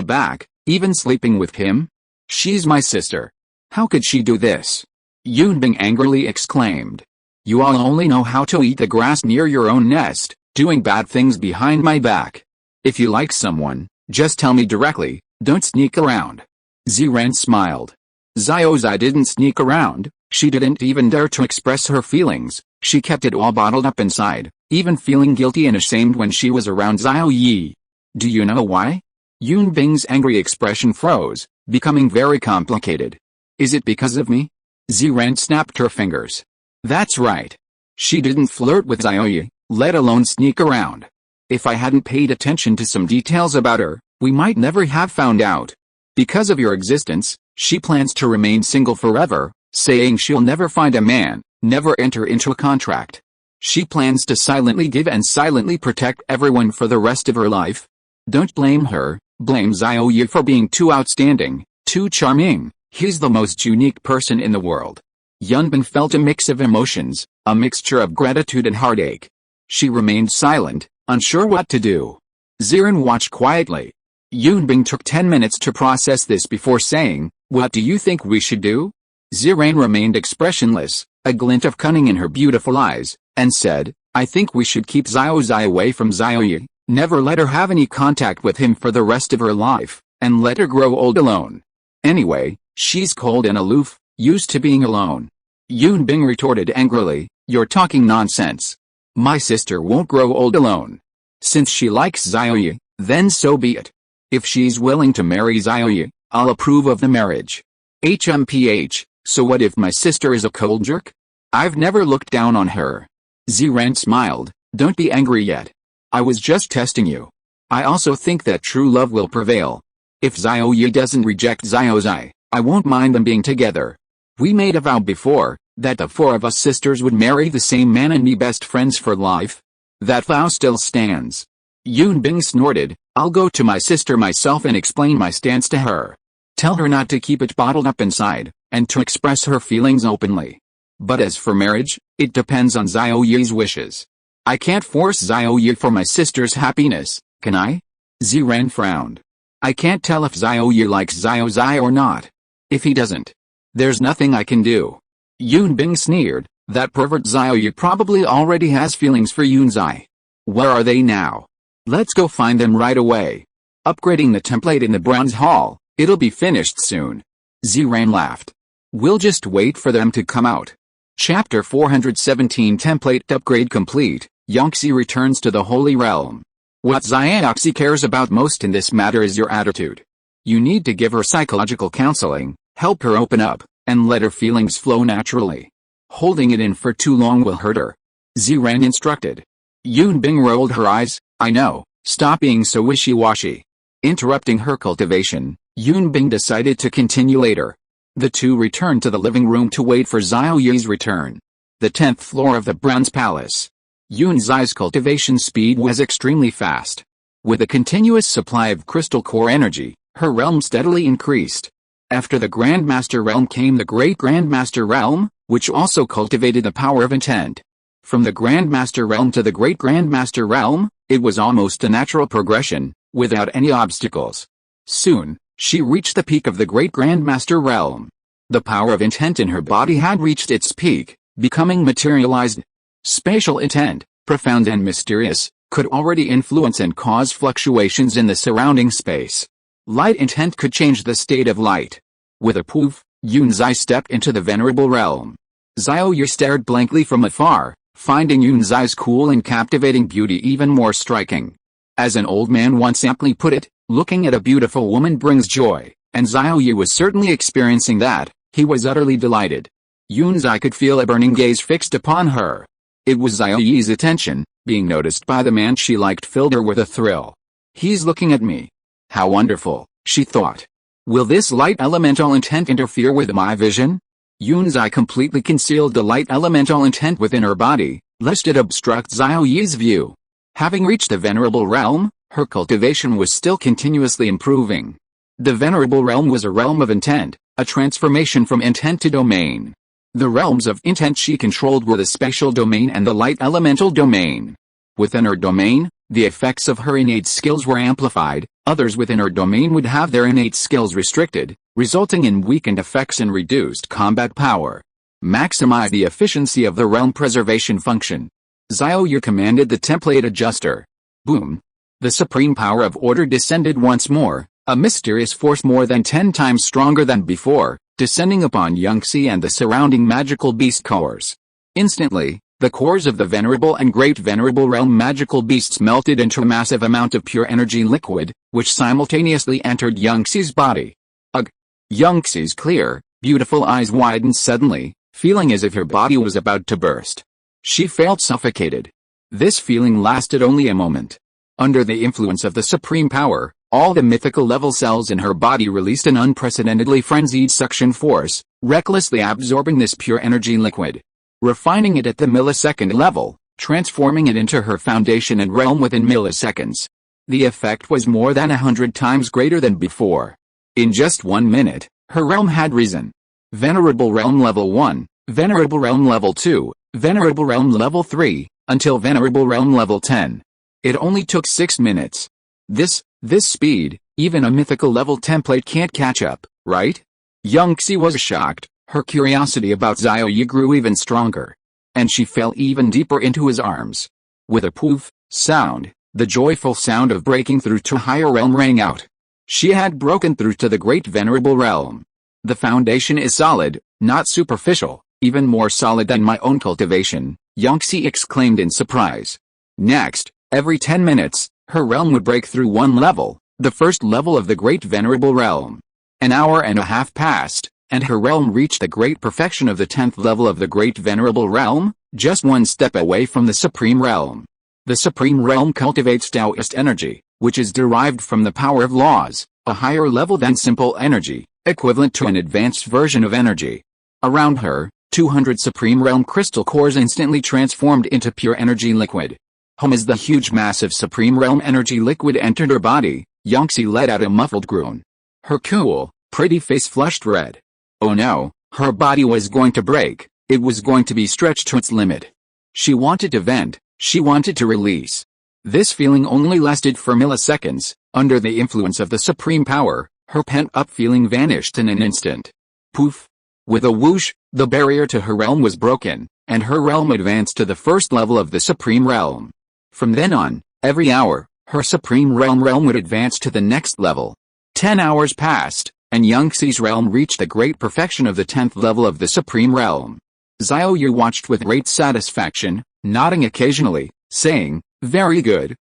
back, even sleeping with him? She's my sister. How could she do this? Yun Bing angrily exclaimed. You all only know how to eat the grass near your own nest, doing bad things behind my back. If you like someone, just tell me directly, don't sneak around. Ziran smiled. Xiao Zai didn't sneak around, she didn't even dare to express her feelings, she kept it all bottled up inside, even feeling guilty and ashamed when she was around Xiao Ye. Do you know why? Yun Bing's angry expression froze, becoming very complicated. Is it because of me? Ziran snapped her fingers. That's right. She didn't flirt with Xiao Ye, let alone sneak around. If I hadn't paid attention to some details about her, we might never have found out. Because of your existence, she plans to remain single forever, saying she'll never find a man, never enter into a contract. She plans to silently give and silently protect everyone for the rest of her life. Don't blame her, blame Xiao Ye for being too outstanding, too charming. He's the most unique person in the world. Yun Bing felt a mix of emotions, a mixture of gratitude and heartache. She remained silent, unsure what to do. Ziran watched quietly. Yun Bing took 10 minutes to process this before saying, what do you think we should do? Ziran remained expressionless, a glint of cunning in her beautiful eyes, and said, I think we should keep Xiao Zai away from Xiao Ye, never let her have any contact with him for the rest of her life, and let her grow old alone. Anyway, she's cold and aloof, used to being alone. Yun Bing retorted angrily, you're talking nonsense. My sister won't grow old alone. Since she likes Xiao Ye, then so be it. If she's willing to marry Xiao Ye, I'll approve of the marriage. HMPH, so what if my sister is a cold jerk? I've never looked down on her. Ziran smiled, don't be angry yet. I was just testing you. I also think that true love will prevail. If Xiao Ye doesn't reject Xiao Zai, I won't mind them being together. We made a vow before, that the four of us sisters would marry the same man and be best friends for life. That vow still stands. Yun Bing snorted, I'll go to my sister myself and explain my stance to her. Tell her not to keep it bottled up inside, and to express her feelings openly. But as for marriage, it depends on Xiao Ye's wishes. I can't force Xiao Ye for my sister's happiness, can I? Ziran frowned. I can't tell if Xiao Ye likes Xiao Zai or not. If he doesn't, there's nothing I can do. Yun Bing sneered, that pervert Xiao Ye probably already has feelings for Yun Zai. Where are they now? Let's go find them right away. Upgrading the template in the bronze hall, it'll be finished soon. Ziran laughed. We'll just wait for them to come out. Chapter 417 Template upgrade complete, Yangxi returns to the Holy Realm. What Xiaoxi cares about most in this matter is your attitude. You need to give her psychological counseling, help her open up, and let her feelings flow naturally. Holding it in for too long will hurt her. Ziran instructed. Yun Bing rolled her eyes, I know, stop being so wishy-washy. Interrupting her cultivation, Yun Bing decided to continue later. The two returned to the living room to wait for Xiao Ye's return. The 10th floor of the Bronze Palace. Yunzai's cultivation speed was extremely fast. With a continuous supply of crystal core energy, her realm steadily increased. After the Grandmaster realm came the Great Grandmaster realm, which also cultivated the power of intent. From the Grandmaster realm to the Great Grandmaster realm, it was almost a natural progression, without any obstacles. Soon, she reached the peak of the Great Grandmaster realm. The power of intent in her body had reached its peak, becoming materialized. Spatial intent, profound and mysterious, could already influence and cause fluctuations in the surrounding space. Light intent could change the state of light. With a poof, Yunzai stepped into the venerable realm. Xiao Ye stared blankly from afar, finding Yunzai's cool and captivating beauty even more striking. As an old man once aptly put it, looking at a beautiful woman brings joy, and Xiao Ye was certainly experiencing that. He was utterly delighted. Yunzai could feel a burning gaze fixed upon her. It was Xiao Ye's attention, being noticed by the man she liked, filled her with a thrill. He's looking at me. How wonderful, she thought. Will this light elemental intent interfere with my vision? Yunzai completely concealed the light elemental intent within her body, lest it obstruct Xiao Ye's view. Having reached the venerable realm, her cultivation was still continuously improving. The venerable realm was a realm of intent, a transformation from intent to domain. The realms of intent she controlled were the spatial domain and the light elemental domain. Within her domain, the effects of her innate skills were amplified, others within her domain would have their innate skills restricted, resulting in weakened effects and reduced combat power. Maximize the efficiency of the realm preservation function. Xiao Ye commanded the template adjuster. Boom! The supreme power of order descended once more, a mysterious force more than 10 times stronger than before, descending upon Xie and the surrounding magical beast cores. Instantly, the cores of the venerable and great venerable realm magical beasts melted into a massive amount of pure energy liquid, which simultaneously entered Xie's body. Ugh! Xie's clear, beautiful eyes widened suddenly, feeling as if her body was about to burst. She felt suffocated. This feeling lasted only a moment. Under the influence of the supreme power, all the mythical level cells in her body released an unprecedentedly frenzied suction force, recklessly absorbing this pure energy liquid, refining it at the millisecond level, transforming it into her foundation and realm within milliseconds. The effect was more than 100 times greater than before. In just 1 minute, her realm had risen. Venerable Realm Level 1, Venerable Realm Level 2, Venerable Realm Level 3, until Venerable Realm Level 10. It only took 6 minutes. This speed, even a mythical level template can't catch up, right? Xie was shocked, her curiosity about Xiao Ye grew even stronger. And she fell even deeper into his arms. With a poof sound, the joyful sound of breaking through to a higher realm rang out. She had broken through to the great venerable realm. The foundation is solid, not superficial, even more solid than my own cultivation, Xie exclaimed in surprise. Next, every 10 minutes, her realm would break through one level, the first level of the great venerable realm. An hour and a half passed, and her realm reached the great perfection of the 10th level of the great venerable realm, just one step away from the supreme realm. The supreme realm cultivates Taoist energy, which is derived from the power of laws, a higher level than simple energy, equivalent to an advanced version of energy. Around her, 200 supreme realm crystal cores instantly transformed into pure energy liquid. As the huge massive supreme realm energy liquid entered her body, Xie let out a muffled groan. Her cool, pretty face flushed red. Oh no, her body was going to break, it was going to be stretched to its limit. She wanted to vent, she wanted to release. This feeling only lasted for milliseconds. Under the influence of the supreme power, her pent-up feeling vanished in an instant. Poof! With a whoosh, the barrier to her realm was broken, and her realm advanced to the first level of the supreme realm. From then on, every hour, her supreme realm would advance to the next level. 10 hours passed, and Xie's realm reached the great perfection of the 10th level of the supreme realm. Xiao Ye watched with great satisfaction, nodding occasionally, saying, very good,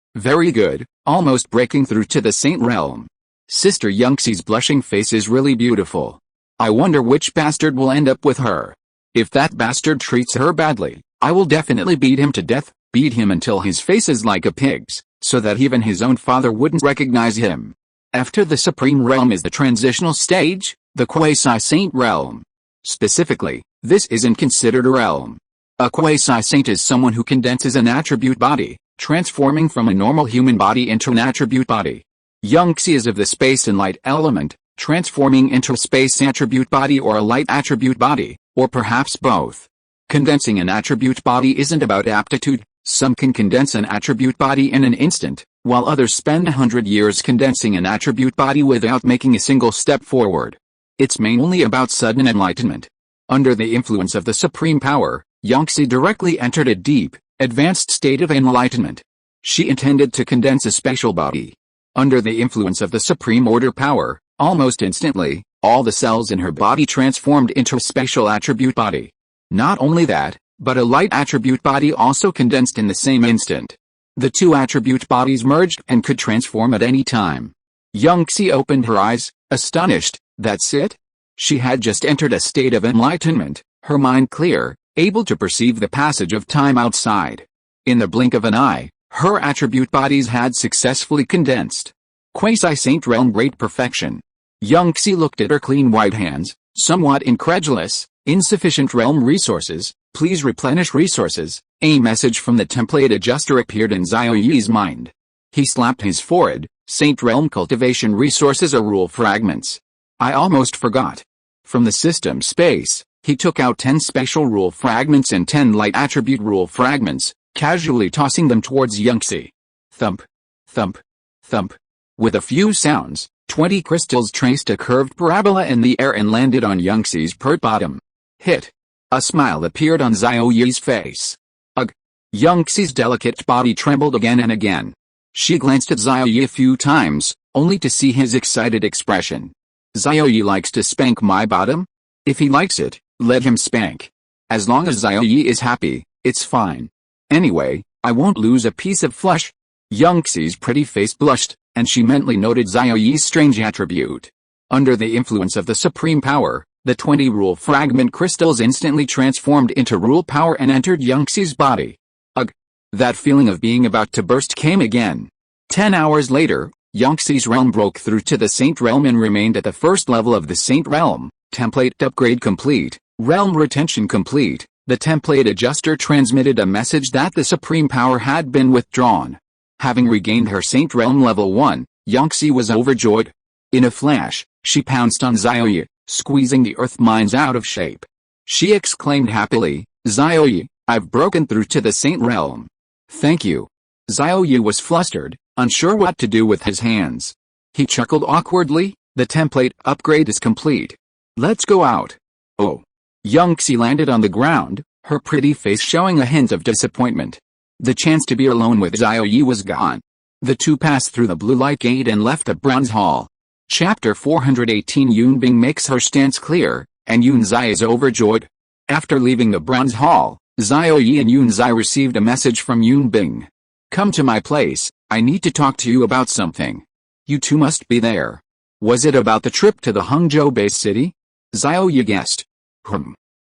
almost breaking through to the saint realm. Sister Xie's blushing face is really beautiful. I wonder which bastard will end up with her. If that bastard treats her badly, I will definitely beat him to death. Beat him until his face is like a pig's, so that even his own father wouldn't recognize him. After the supreme realm is the transitional stage, the quasi-saint realm. Specifically, this isn't considered a realm. A quasi-saint is someone who condenses an attribute body, transforming from a normal human body into an attribute body. Xie is of the space and light element, transforming into a space attribute body or a light attribute body, or perhaps both. Condensing an attribute body isn't about aptitude. Some can condense an attribute body in an instant, while others spend 100 years condensing an attribute body without making a single step forward. It's mainly about sudden enlightenment. Under the influence of the supreme power, Xie directly entered a deep, advanced state of enlightenment. She intended to condense a special body. Under the influence of the supreme order power, almost instantly, all the cells in her body transformed into a special attribute body. Not only that, but a light attribute body also condensed in the same instant. The two attribute bodies merged and could transform at any time. Xie opened her eyes, astonished. That's it? She had just entered a state of enlightenment, her mind clear, able to perceive the passage of time outside. In the blink of an eye, her attribute bodies had successfully condensed. Quasi-saint realm great perfection. Xie looked at her clean white hands, somewhat incredulous. Insufficient realm resources, please replenish resources. A message from the template adjuster appeared in Xiao Ye's mind. He slapped his forehead. Saint realm cultivation resources are rule fragments. I almost forgot. From the system space, he took out 10 special rule fragments and 10 light attribute rule fragments, casually tossing them towards Xie. Thump. Thump. Thump. With a few sounds, 20 crystals traced a curved parabola in the air and landed on Xie's pert bottom. Hit. A smile appeared on Xiao Ye's face. Ugh. Xie's delicate body trembled again and again. She glanced at Xiao Ye a few times, only to see his excited expression. Xiao Ye likes to spank my bottom? If he likes it, let him spank. As long as Xiao Ye is happy, it's fine. Anyway, I won't lose a piece of flesh. Xie's pretty face blushed, and she mentally noted Xiao Ye's strange attribute. Under the influence of the supreme power, the 20 rule fragment crystals instantly transformed into rule power and entered Xie's body. Ugh. That feeling of being about to burst came again. 10 hours later, Xie's realm broke through to the Saint realm and remained at the first level of the Saint realm. Template upgrade complete. Realm retention complete. The template adjuster transmitted a message that the supreme power had been withdrawn. Having regained her Saint realm level 1, Xie was overjoyed. In a flash, she pounced on Xiao Ye, squeezing the earth mines out of shape. She exclaimed happily, Xiao Ye, I've broken through to the Saint realm. Thank you. Xiao Ye was flustered, unsure what to do with his hands. He chuckled awkwardly, the template upgrade is complete. Let's go out. Oh. Xie landed on the ground, her pretty face showing a hint of disappointment. The chance to be alone with Xiao Ye was gone. The two passed through the blue light gate and left the bronze hall. Chapter 418 Yunbing makes her stance clear, and Yunzai is overjoyed. After leaving the bronze hall, Xiao Ye and Yunzai received a message from Yunbing. Come to my place, I need to talk to you about something. You two must be there. Was it about the trip to the Hangzhou base city? Xiao Ye guessed.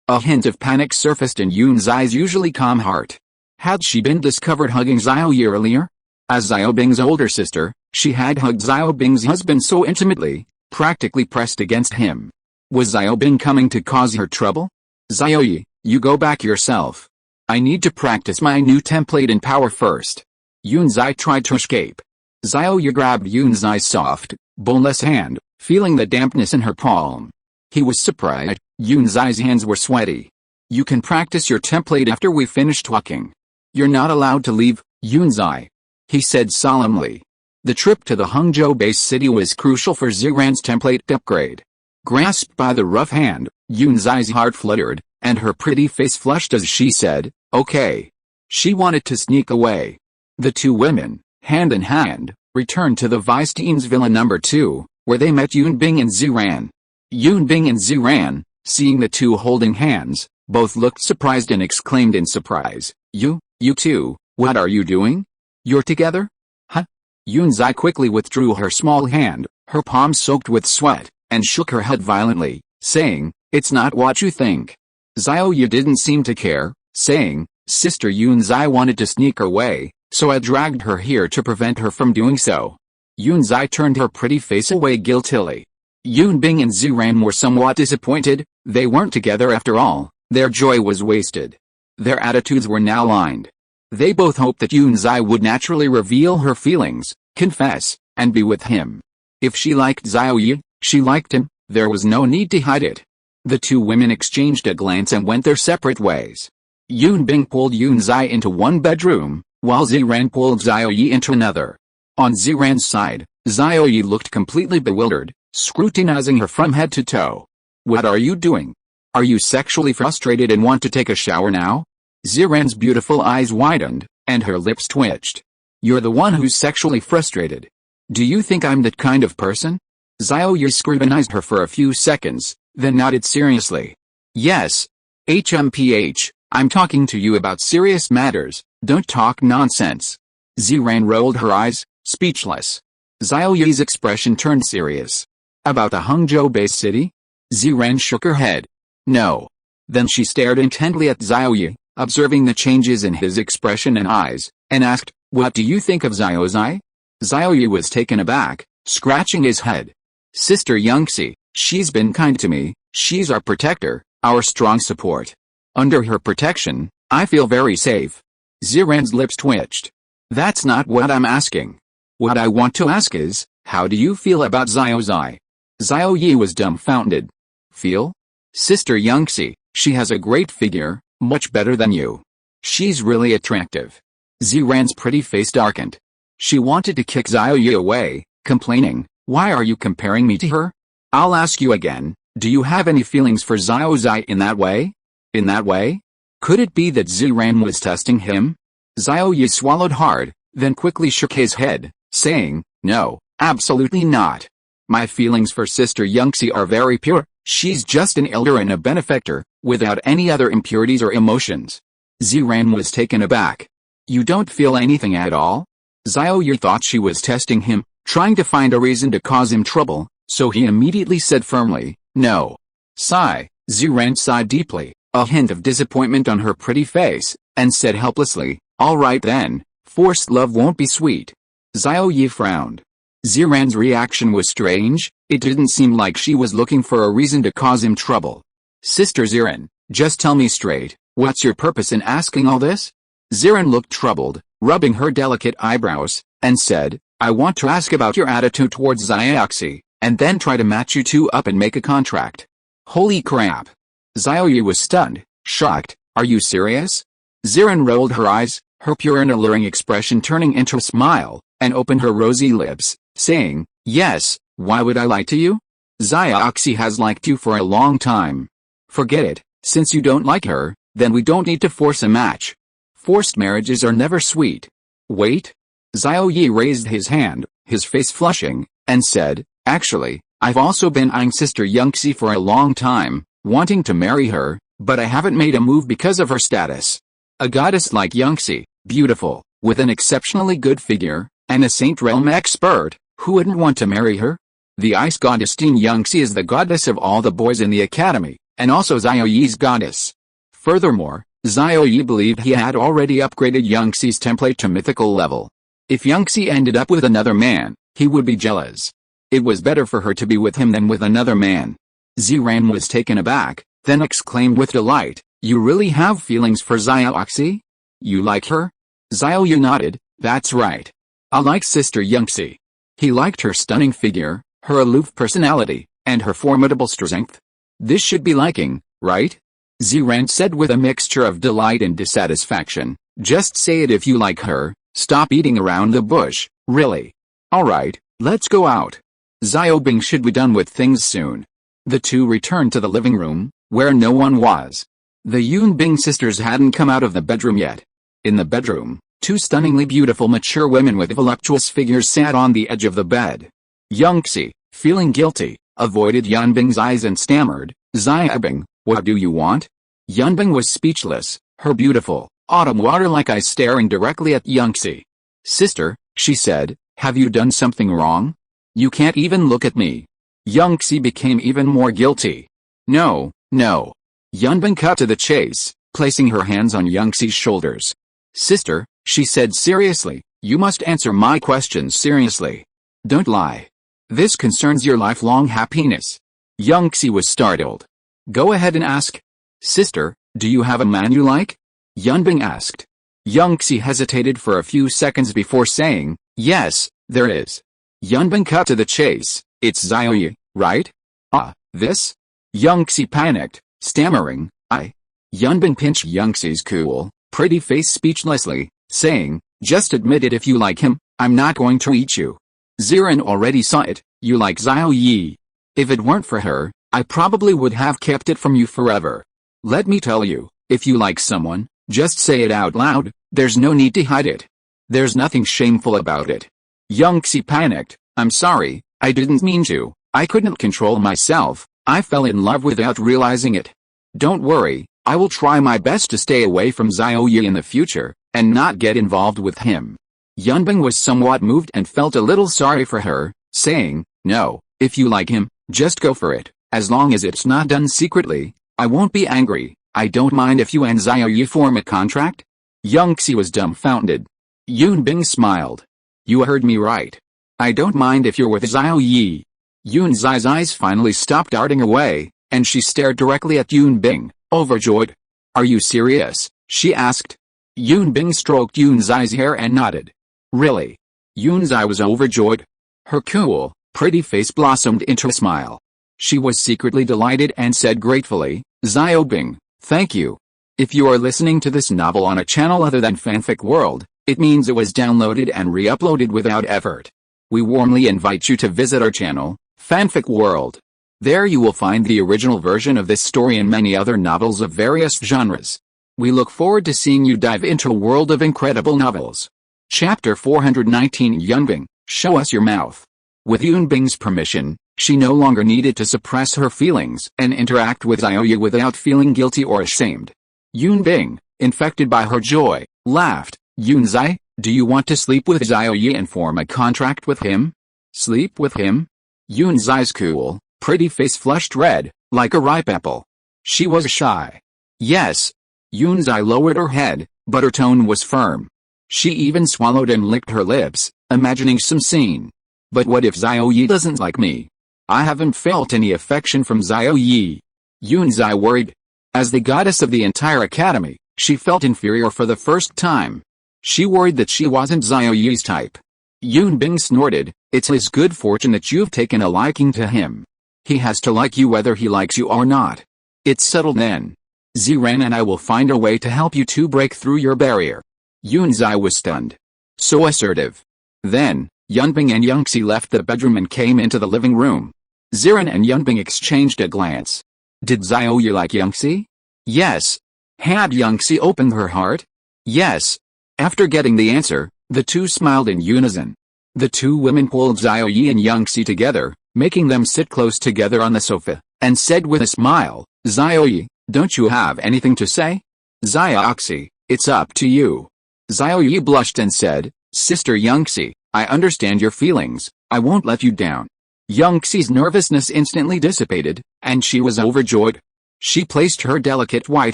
A hint of panic surfaced in Yunzai's usually calm heart. Had she been discovered hugging Xiao Ye earlier? As Xiao Bing's older sister, she had hugged Xiao Bing's husband so intimately, practically pressed against him. Was Xiao Bing coming to cause her trouble? Xiao Ye, you go back yourself. I need to practice my new template in power first. Yunzai tried to escape. Xiao Ye grabbed Yunzai's soft, boneless hand, feeling the dampness in her palm. He was surprised. Yunzai's hands were sweaty. You can practice your template after we finish talking. You're not allowed to leave, Yunzai. He said solemnly. The trip to the Hangzhou base city was crucial for Ziran's template upgrade. Grasped by the rough hand, Yunzai's heart fluttered, and her pretty face flushed as she said, okay. She wanted to sneak away. The two women, hand in hand, returned to the Vice-Dean's Villa No. 2, where they met Yunbing and Ziran. Yunbing and Ziran, seeing the two holding hands, both looked surprised and exclaimed in surprise, You two, what are you doing? You're together? Huh? Yunzai quickly withdrew her small hand, her palm soaked with sweat, and shook her head violently, saying, It's not what you think. Xiao Ye didn't seem to care, saying, Sister Yunzai wanted to sneak away, so I dragged her here to prevent her from doing so. Yunzai turned her pretty face away guiltily. Yunbing and Ziran were somewhat disappointed. They weren't together after all, their joy was wasted. Their attitudes were now aligned. They both hoped that Yunzai would naturally reveal her feelings, confess, and be with him. If she liked Xiao Ye, she liked him, there was no need to hide it. The two women exchanged a glance and went their separate ways. Yunbing pulled Yunzai into one bedroom, while Ziran pulled Xiao Ye into another. On Ziran's side, Xiao Ye looked completely bewildered, scrutinizing her from head to toe. What are you doing? Are you sexually frustrated and want to take a shower now? Ziran's beautiful eyes widened, and her lips twitched. You're the one who's sexually frustrated. Do you think I'm that kind of person? Xiao Ye scrutinized her for a few seconds, then nodded seriously. Yes. HMPH, I'm talking to you about serious matters, don't talk nonsense. Ziran rolled her eyes, speechless. Xiao Ye's expression turned serious. About the Hangzhou-based city? Ziran shook her head. No. Then she stared intently at Xiao Ye, observing the changes in his expression and eyes, and asked, what do you think of Xiaozai? Xiao Ye was taken aback, scratching his head. Sister Yangxi, she's been kind to me, she's our protector, our strong support. Under her protection, I feel very safe. Ziran's lips twitched. That's not what I'm asking. What I want to ask is, how do you feel about Xiaozai? Xiao Ye was dumbfounded. Feel? Sister Yangxi, she has a great figure, much better than you. She's really attractive. Ziran's pretty face darkened. She wanted to kick Xiao Ye away, complaining, why are you comparing me to her? I'll ask you again, do you have any feelings for Xiaozai in that way? In that way? Could it be that Ziran was testing him? Xiao Ye swallowed hard, then quickly shook his head, saying, no, absolutely not. My feelings for Sister Yangxi are very pure, she's just an elder and a benefactor, without any other impurities or emotions. Ziran was taken aback. You don't feel anything at all? Xiao Ye thought she was testing him, trying to find a reason to cause him trouble, so he immediately said firmly, no. Sigh. Ziran sighed deeply, a hint of disappointment on her pretty face, and said helplessly, all right then, forced love won't be sweet. Xiao Ye frowned. Ziran's reaction was strange, it didn't seem like she was looking for a reason to cause him trouble. Sister Ziran, just tell me straight, what's your purpose in asking all this? Ziran looked troubled, rubbing her delicate eyebrows, and said, I want to ask about your attitude towards Xiaoxi, and then try to match you two up and make a contract. Holy crap. Xiao Ye was stunned, shocked, are you serious? Ziran rolled her eyes, her pure and alluring expression turning into a smile, and opened her rosy lips, saying, yes, why would I lie to you? Xiaoxi has liked you for a long time. Forget it, since you don't like her, then we don't need to force a match. Forced marriages are never sweet. Wait. Xiao Ye raised his hand, his face flushing, and said, actually, I've also been eyeing Sister Yangxi for a long time, wanting to marry her, but I haven't made a move because of her status. A goddess like Yangxi, beautiful, with an exceptionally good figure, and a Saint Realm expert, who wouldn't want to marry her? The ice goddess Teen Yangxi is the goddess of all the boys in the academy, and also Xiao Ye's goddess. Furthermore, Xiao Ye believed he had already upgraded Yangxi's template to mythical level. If Yangxi ended up with another man, he would be jealous. It was better for her to be with him than with another man. Ziran was taken aback, then exclaimed with delight, you really have feelings for Xiaoxi? You like her? Xiao Ye nodded, that's right. I like Sister Yangxi. He liked her stunning figure, her aloof personality, and her formidable strength. This should be liking, right? Ziran said with a mixture of delight and dissatisfaction, just say it if you like her, stop beating around the bush, really. Alright, let's go out. Xiaobing should be done with things soon. The two returned to the living room, where no one was. The Yunbing sisters hadn't come out of the bedroom yet. In the bedroom, two stunningly beautiful mature women with voluptuous figures sat on the edge of the bed. Yangxi, feeling guilty, avoided Yunbing's eyes and stammered, Xiaobing, what do you want? Yunbing was speechless, her beautiful, autumn water-like eyes staring directly at Yangxi. Sister, she said, have you done something wrong? You can't even look at me. Yangxi became even more guilty. No, no. Yunbing cut to the chase, placing her hands on Yangxi's shoulders. Sister, she said seriously, you must answer my questions seriously. Don't lie. This concerns your lifelong happiness. Yangxi was startled. Go ahead and ask. Sister, do you have a man you like? Yunbing asked. Xie hesitated for a few seconds before saying, yes, there is. Yunbing cut to the chase. It's Xiao Ye, right? Ah, this? Xie panicked, stammering, I. Yunbing pinched Xie's cool, pretty face speechlessly, saying, just admit it if you like him, I'm not going to eat you. Ziren already saw it, you like Xiao Ye. If it weren't for her, I probably would have kept it from you forever. Let me tell you, if you like someone, just say it out loud, there's no need to hide it. There's nothing shameful about it. Xie panicked, I'm sorry, I didn't mean to, I couldn't control myself, I fell in love without realizing it. Don't worry, I will try my best to stay away from Xiao Ye in the future, and not get involved with him. Yunbing was somewhat moved and felt a little sorry for her, saying, no, if you like him, just go for it, as long as it's not done secretly, I won't be angry, I don't mind if you and Xiao Ye form a contract? Xie was dumbfounded. Yunbing smiled. You heard me right. I don't mind if you're with Xiao Ye. Yunxi's eyes finally stopped darting away, and she stared directly at Yunbing, overjoyed. Are you serious? She asked. Yunbing stroked Yunxi's hair and nodded. Really? Yunxi was overjoyed. Her cool, pretty face blossomed into a smile. She was secretly delighted and said gratefully, Xiaobing, thank you. If you are listening to this novel on a channel other than Fanfic World, it means it was downloaded and re-uploaded without effort. We warmly invite you to visit our channel, Fanfic World. There you will find the original version of this story and many other novels of various genres. We look forward to seeing you dive into a world of incredible novels. Chapter 419 Yunbing, show us your mouth. With Yunbing's permission, she no longer needed to suppress her feelings and interact with Xiao Ye without feeling guilty or ashamed. Yunbing, infected by her joy, laughed. Yunxi, do you want to sleep with Xiao Ye and form a contract with him? Sleep with him? Yunxi's cool, pretty face flushed red, like a ripe apple. She was shy. Yes. Yunxi lowered her head, but her tone was firm. She even swallowed and licked her lips, imagining some scene. But what if Xiao Ye doesn't like me? I haven't felt any affection from Xiao Ye. Yunxi worried. As the goddess of the entire academy, she felt inferior for the first time. She worried that she wasn't Xiao Ye's type. Yunbing snorted, it's his good fortune that you've taken a liking to him. He has to like you whether he likes you or not. It's settled then. Ziren and I will find a way to help you two break through your barrier. Yunxi was stunned. So assertive. Then, Yunbing and Xie left the bedroom and came into the living room. Ziren and Yunbing exchanged a glance. Did Xiao Ye like Xie? Yes. Had Xie opened her heart? Yes. After getting the answer, the two smiled in unison. The two women pulled Xiao Ye and Xie together, making them sit close together on the sofa, and said with a smile, Xiao Ye, don't you have anything to say? Xie, it's up to you. Xiao Ye blushed and said, Sister Xie, I understand your feelings, I won't let you down. Xie's nervousness instantly dissipated, and she was overjoyed. She placed her delicate white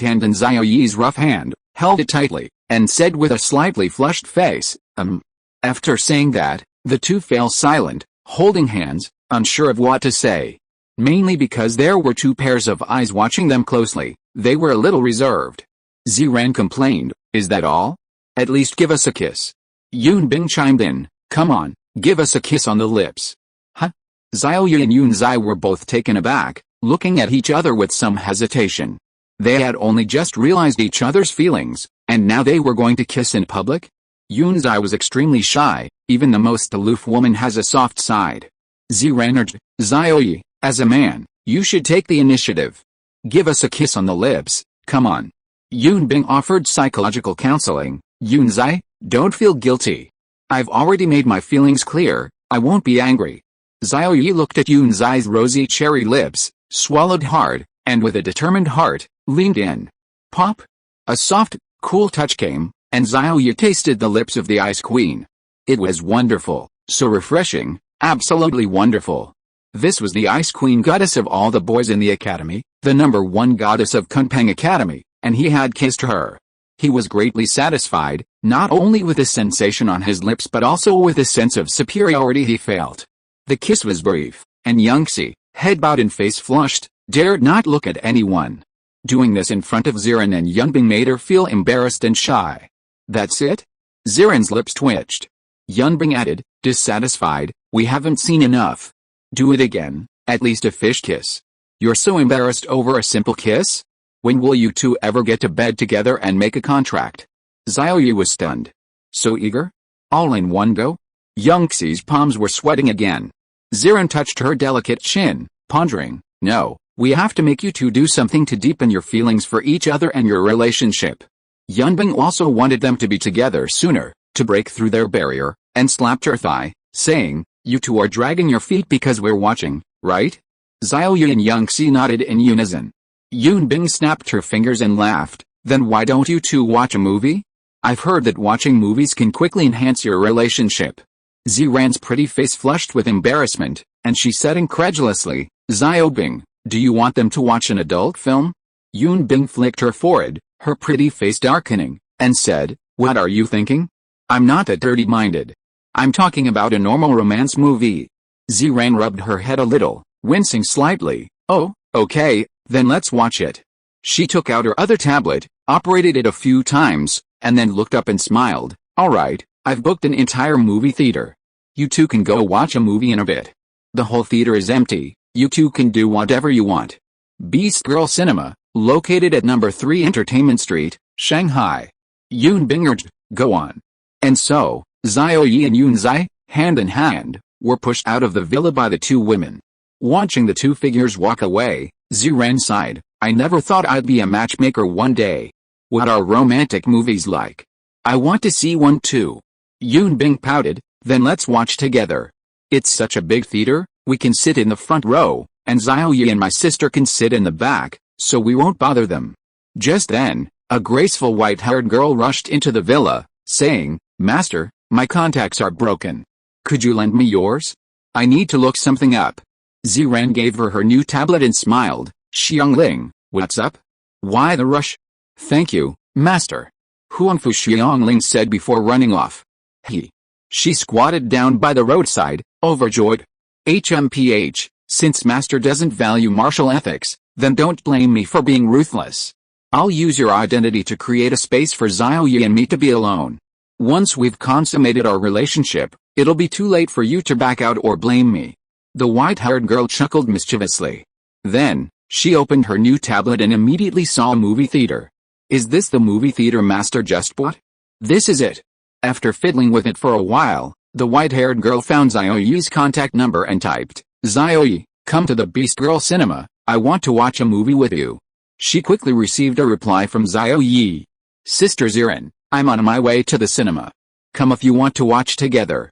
hand in Xiao Ye's rough hand, held it tightly, and said with a slightly flushed face, After saying that, the two fell silent, holding hands, unsure of what to say. Mainly because there were two pairs of eyes watching them closely, they were a little reserved. Ziren complained, is that all? At least give us a kiss. Yunbing chimed in, come on, give us a kiss on the lips. Huh? Xiao Ye and Yunxi were both taken aback, looking at each other with some hesitation. They had only just realized each other's feelings, and now they were going to kiss in public? Yunxi was extremely shy, even the most aloof woman has a soft side. Ziren urged, Xiao Ye, as a man, you should take the initiative. Give us a kiss on the lips, come on. Yunbing offered psychological counseling, Yunxi, don't feel guilty. I've already made my feelings clear, I won't be angry. Xiao Ye looked at Yunxi's rosy cherry lips, swallowed hard, and with a determined heart, leaned in. Pop! A soft, cool touch came, and Xiao Ye tasted the lips of the Ice Queen. It was wonderful, so refreshing, absolutely wonderful. This was the Ice Queen, goddess of all the boys in the academy, the #1 goddess of Kunpeng Academy, and he had kissed her. He was greatly satisfied, not only with the sensation on his lips but also with the sense of superiority he felt. The kiss was brief, and Xie, head bowed and face flushed, dared not look at anyone. Doing this in front of Ziren and Yunbing made her feel embarrassed and shy. That's it? Ziren's lips twitched. Yunbing added, dissatisfied, we haven't seen enough. Do it again, at least a fish kiss. You're so embarrassed over a simple kiss? When will you two ever get to bed together and make a contract? Xiao Ye was stunned. So eager? All in one go? Yunxi's palms were sweating again. Ziren touched her delicate chin, pondering, no, we have to make you two do something to deepen your feelings for each other and your relationship. Yunbing also wanted them to be together sooner, to break through their barrier, and slapped her thigh, saying, you two are dragging your feet because we're watching, right? Xiao Ye and Yunxi nodded in unison. Yunbing snapped her fingers and laughed, then why don't you two watch a movie? I've heard that watching movies can quickly enhance your relationship. Ziren's pretty face flushed with embarrassment, and she said incredulously, Xiaobing, do you want them to watch an adult film? Yunbing flicked her forehead, her pretty face darkening, and said, what are you thinking? I'm not that dirty-minded. I'm talking about a normal romance movie. Ziren rubbed her head a little, wincing slightly. Oh, okay, then let's watch it. She took out her other tablet, operated it a few times, and then looked up and smiled. Alright, I've booked an entire movie theater. You two can go watch a movie in a bit. The whole theater is empty, you two can do whatever you want. Beast Girl Cinema, located at number 3 Entertainment Street, Shanghai. Yunbing urged, go on. And so, Xiao Ye and Yunzai, hand in hand, were pushed out of the villa by the two women. Watching the two figures walk away, Ziren sighed, I never thought I'd be a matchmaker one day. What are romantic movies like? I want to see one too. Yunbing pouted, then let's watch together. It's such a big theater, we can sit in the front row, and Xiao Ye and my sister can sit in the back, so we won't bother them. Just then, a graceful white-haired girl rushed into the villa, saying, Master, my contacts are broken. Could you lend me yours? I need to look something up. Ziren gave her new tablet and smiled. Xiangling, what's up? Why the rush? Thank you, Master. Huangfu Xiangling said before running off. She squatted down by the roadside, overjoyed. HMPH, since Master doesn't value martial ethics, then don't blame me for being ruthless. I'll use your identity to create a space for Xiao Ye and me to be alone. Once we've consummated our relationship, it'll be too late for you to back out or blame me. The white-haired girl chuckled mischievously. Then, she opened her new tablet and immediately saw a movie theater. Is this the movie theater Master just bought? This is it. After fiddling with it for a while, the white-haired girl found Xiao Ye's contact number and typed, Xiao Ye, come to the Beast Girl Cinema, I want to watch a movie with you. She quickly received a reply from Xiao Ye. Sister Ziren, I'm on my way to the cinema. Come if you want to watch together.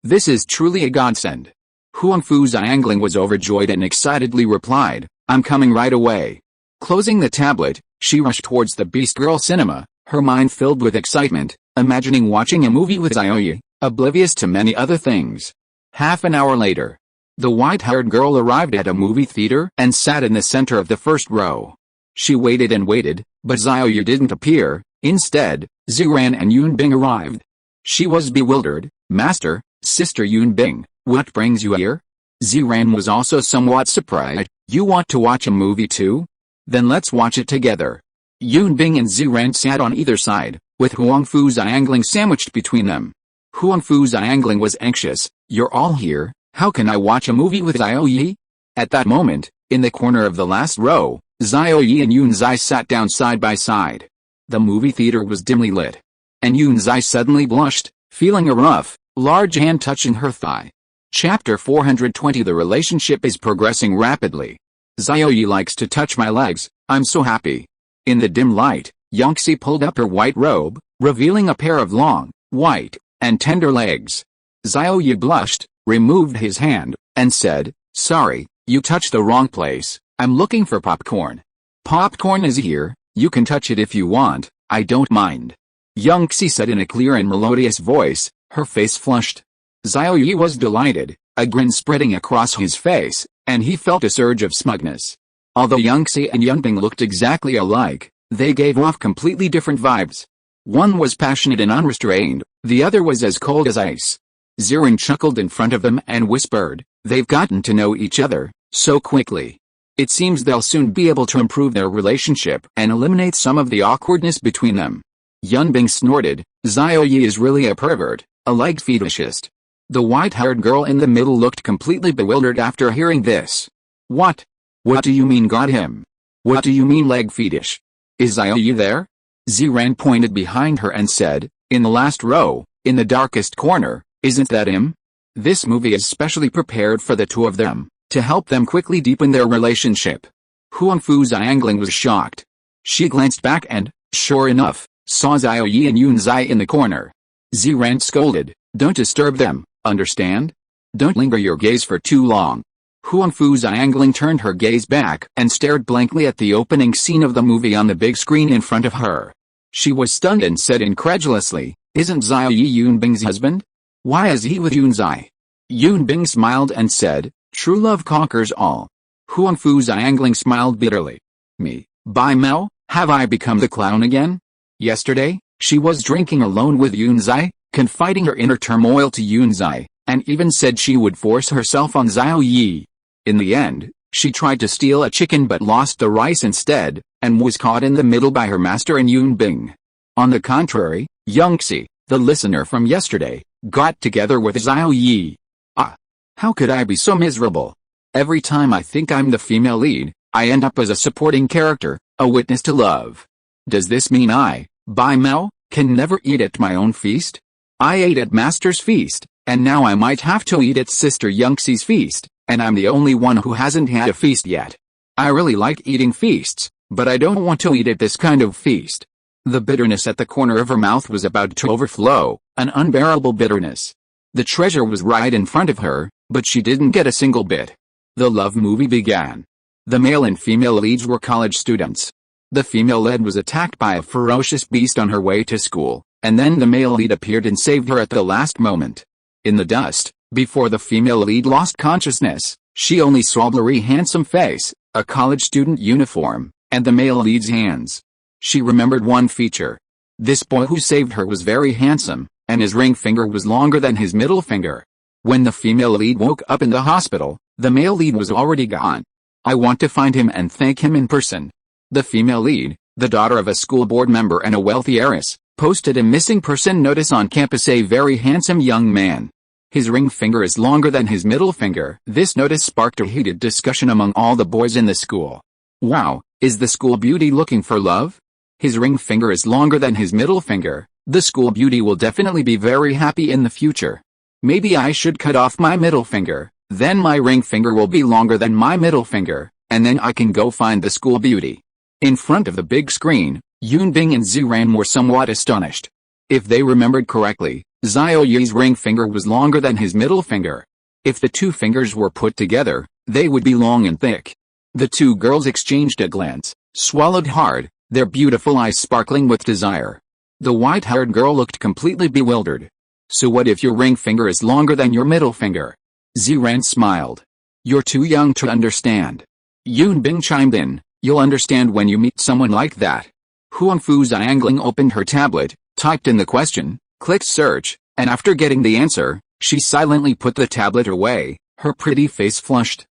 This is truly a godsend. Huangfu Xiangling was overjoyed and excitedly replied, I'm coming right away. Closing the tablet, she rushed towards the Beast Girl Cinema, her mind filled with excitement, imagining watching a movie with Xiao Ye, oblivious to many other things. Half an hour later, the white-haired girl arrived at a movie theater and sat in the center of the first row. She waited and waited, but Xiao Ye didn't appear. Instead, Ziren and Yunbing arrived. She was bewildered. Master, Sister Yunbing, what brings you here? Ziren was also somewhat surprised. You want to watch a movie too? Then let's watch it together. Yunbing and Ziren sat on either side, with Huangfu Xiangling sandwiched between them. Huangfu Xiangling was anxious. You're all here, how can I watch a movie with Xiao Ye? At that moment, in the corner of the last row, Xiao Ye and Yunzai sat down side by side. The movie theater was dimly lit. And Yunzai suddenly blushed, feeling a rough, large hand touching her thigh. Chapter 420 The relationship is progressing rapidly. Xiao Ye likes to touch my legs, I'm so happy. In the dim light, Yangxi pulled up her white robe, revealing a pair of long, white, and tender legs. Xiao Ye blushed, removed his hand, and said, Sorry, you touched the wrong place, I'm looking for popcorn. Popcorn is here, you can touch it if you want, I don't mind. Yangxi said in a clear and melodious voice, her face flushed. Xiao Ye was delighted, a grin spreading across his face, and he felt a surge of smugness. Although Yangxi and Yunbing looked exactly alike, they gave off completely different vibes. One was passionate and unrestrained, the other was as cold as ice. Ziren chuckled in front of them and whispered, They've gotten to know each other so quickly. It seems they'll soon be able to improve their relationship and eliminate some of the awkwardness between them. Yunbing snorted, Xiao Ye is really a pervert, a leg fetishist. The white-haired girl in the middle looked completely bewildered after hearing this. What? What do you mean got him? What do you mean leg fetish? Is Xiao Ye there? Ziran pointed behind her and said, in the last row, in the darkest corner, isn't that him? This movie is specially prepared for the two of them, to help them quickly deepen their relationship. Huangfu Xiangling was shocked. She glanced back and, sure enough, saw Xiao Ye and Yunzai in the corner. Ziran scolded, don't disturb them, understand? Don't linger your gaze for too long. Huangfu Xiangling turned her gaze back and stared blankly at the opening scene of the movie on the big screen in front of her. She was stunned and said incredulously, isn't Xiao Ye Yunbing's husband? Why is he with Yunzai? Yunbing smiled and said, true love conquers all. Huangfu Xiangling smiled bitterly. Me, Bai Mao, have I become the clown again? Yesterday, she was drinking alone with Yunzai, confiding her inner turmoil to Yunzai, and even said she would force herself on Xiao Ye. In the end, she tried to steal a chicken but lost the rice instead, and was caught in the middle by her master and Yunbing. On the contrary, Xie, the listener from yesterday, got together with Xiao Ye. Ah! How could I be so miserable? Every time I think I'm the female lead, I end up as a supporting character, a witness to love. Does this mean I, Bai Mao, can never eat at my own feast? I ate at Master's feast, and now I might have to eat at Sister Xie's feast, and I'm the only one who hasn't had a feast yet. I really like eating feasts, but I don't want to eat at this kind of feast. The bitterness at the corner of her mouth was about to overflow, an unbearable bitterness. The treasure was right in front of her, but she didn't get a single bit. The love movie began. The male and female leads were college students. The female lead was attacked by a ferocious beast on her way to school, and then the male lead appeared and saved her at the last moment. In the dust, before the female lead lost consciousness, she only saw a blurry handsome face, a college student uniform, and the male lead's hands. She remembered one feature. This boy who saved her was very handsome, and his ring finger was longer than his middle finger. When the female lead woke up in the hospital, the male lead was already gone. I want to find him and thank him in person. The female lead, the daughter of a school board member and a wealthy heiress, posted a missing person notice on campus. A very handsome young man. His ring finger is longer than his middle finger. This notice sparked a heated discussion among all the boys in the school. Wow, is the school beauty looking for love? His ring finger is longer than his middle finger. The school beauty will definitely be very happy in the future. Maybe I should cut off my middle finger, then my ring finger will be longer than my middle finger, and then I can go find the school beauty. In front of the big screen, Yunbing and Ziran were somewhat astonished. If they remembered correctly, Xiao Ye's ring finger was longer than his middle finger. If the two fingers were put together, they would be long and thick. The two girls exchanged a glance, swallowed hard, their beautiful eyes sparkling with desire. The white-haired girl looked completely bewildered. So what if your ring finger is longer than your middle finger? Ziran smiled. You're too young to understand. Yunbing chimed in, you'll understand when you meet someone like that. Huangfu Xiangling opened her tablet, typed in the question, clicked search, and after getting the answer, she silently put the tablet away, her pretty face flushed.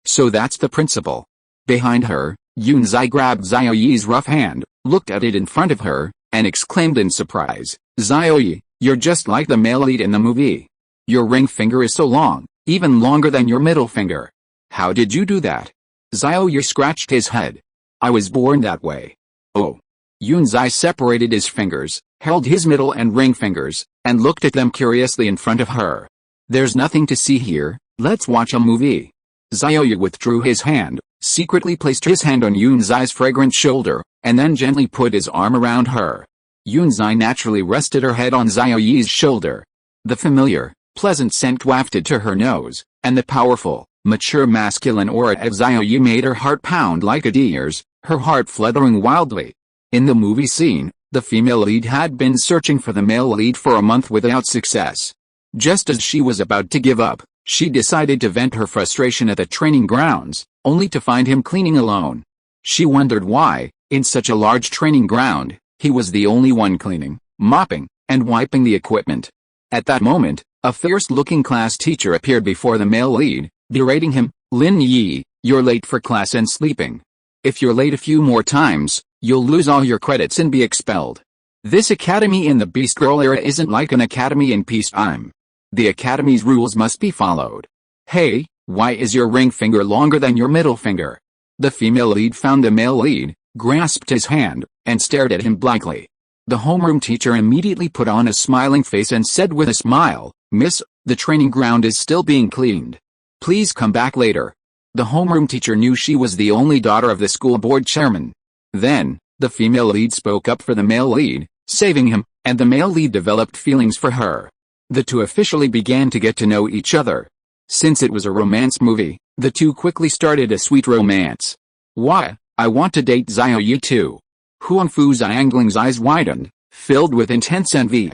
So that's the principal. Behind her, Yunzai grabbed Xiao Ye's rough hand, looked at it in front of her, and exclaimed in surprise, Xiao Ye, you're just like the male lead in the movie. Your ring finger is so long, even longer than your middle finger. How did you do that? Xiao Ye scratched his head. I was born that way. Oh. Yunzai separated his fingers, held his middle and ring fingers, and looked at them curiously in front of her. There's nothing to see here, let's watch a movie. Xiao Ye withdrew his hand, secretly placed his hand on Yunzai's fragrant shoulder, and then gently put his arm around her. Yunzai naturally rested her head on Xiao Ye's shoulder. The familiar, pleasant scent wafted to her nose, and the powerful, mature masculine aura of Xiao Ye made her heart pound like a deer's, her heart fluttering wildly. In the movie scene, the female lead had been searching for the male lead for a month without success. Just as she was about to give up, she decided to vent her frustration at the training grounds, only to find him cleaning alone. She wondered why, in such a large training ground, he was the only one cleaning, mopping, and wiping the equipment. At that moment, a fierce-looking class teacher appeared before the male lead, berating him. Lin Yi, You're late for class and sleeping. If you're late a few more times, you'll lose all your credits and be expelled. This academy in the Beast Girl era isn't like an academy in peacetime. The academy's rules must be followed. Hey, why is your ring finger longer than your middle finger? The female lead found the male lead, grasped his hand, and stared at him blankly. The homeroom teacher immediately put on a smiling face and said with a smile, "Miss, the training ground is still being cleaned. Please come back later." The homeroom teacher knew she was the only daughter of the school board chairman. Then, the female lead spoke up for the male lead, saving him, and the male lead developed feelings for her. The two officially began to get to know each other. Since it was a romance movie, the two quickly started a sweet romance. "Why, I want to date Xiao Ye too." Huang Fu Xiangling's eyes widened, filled with intense envy.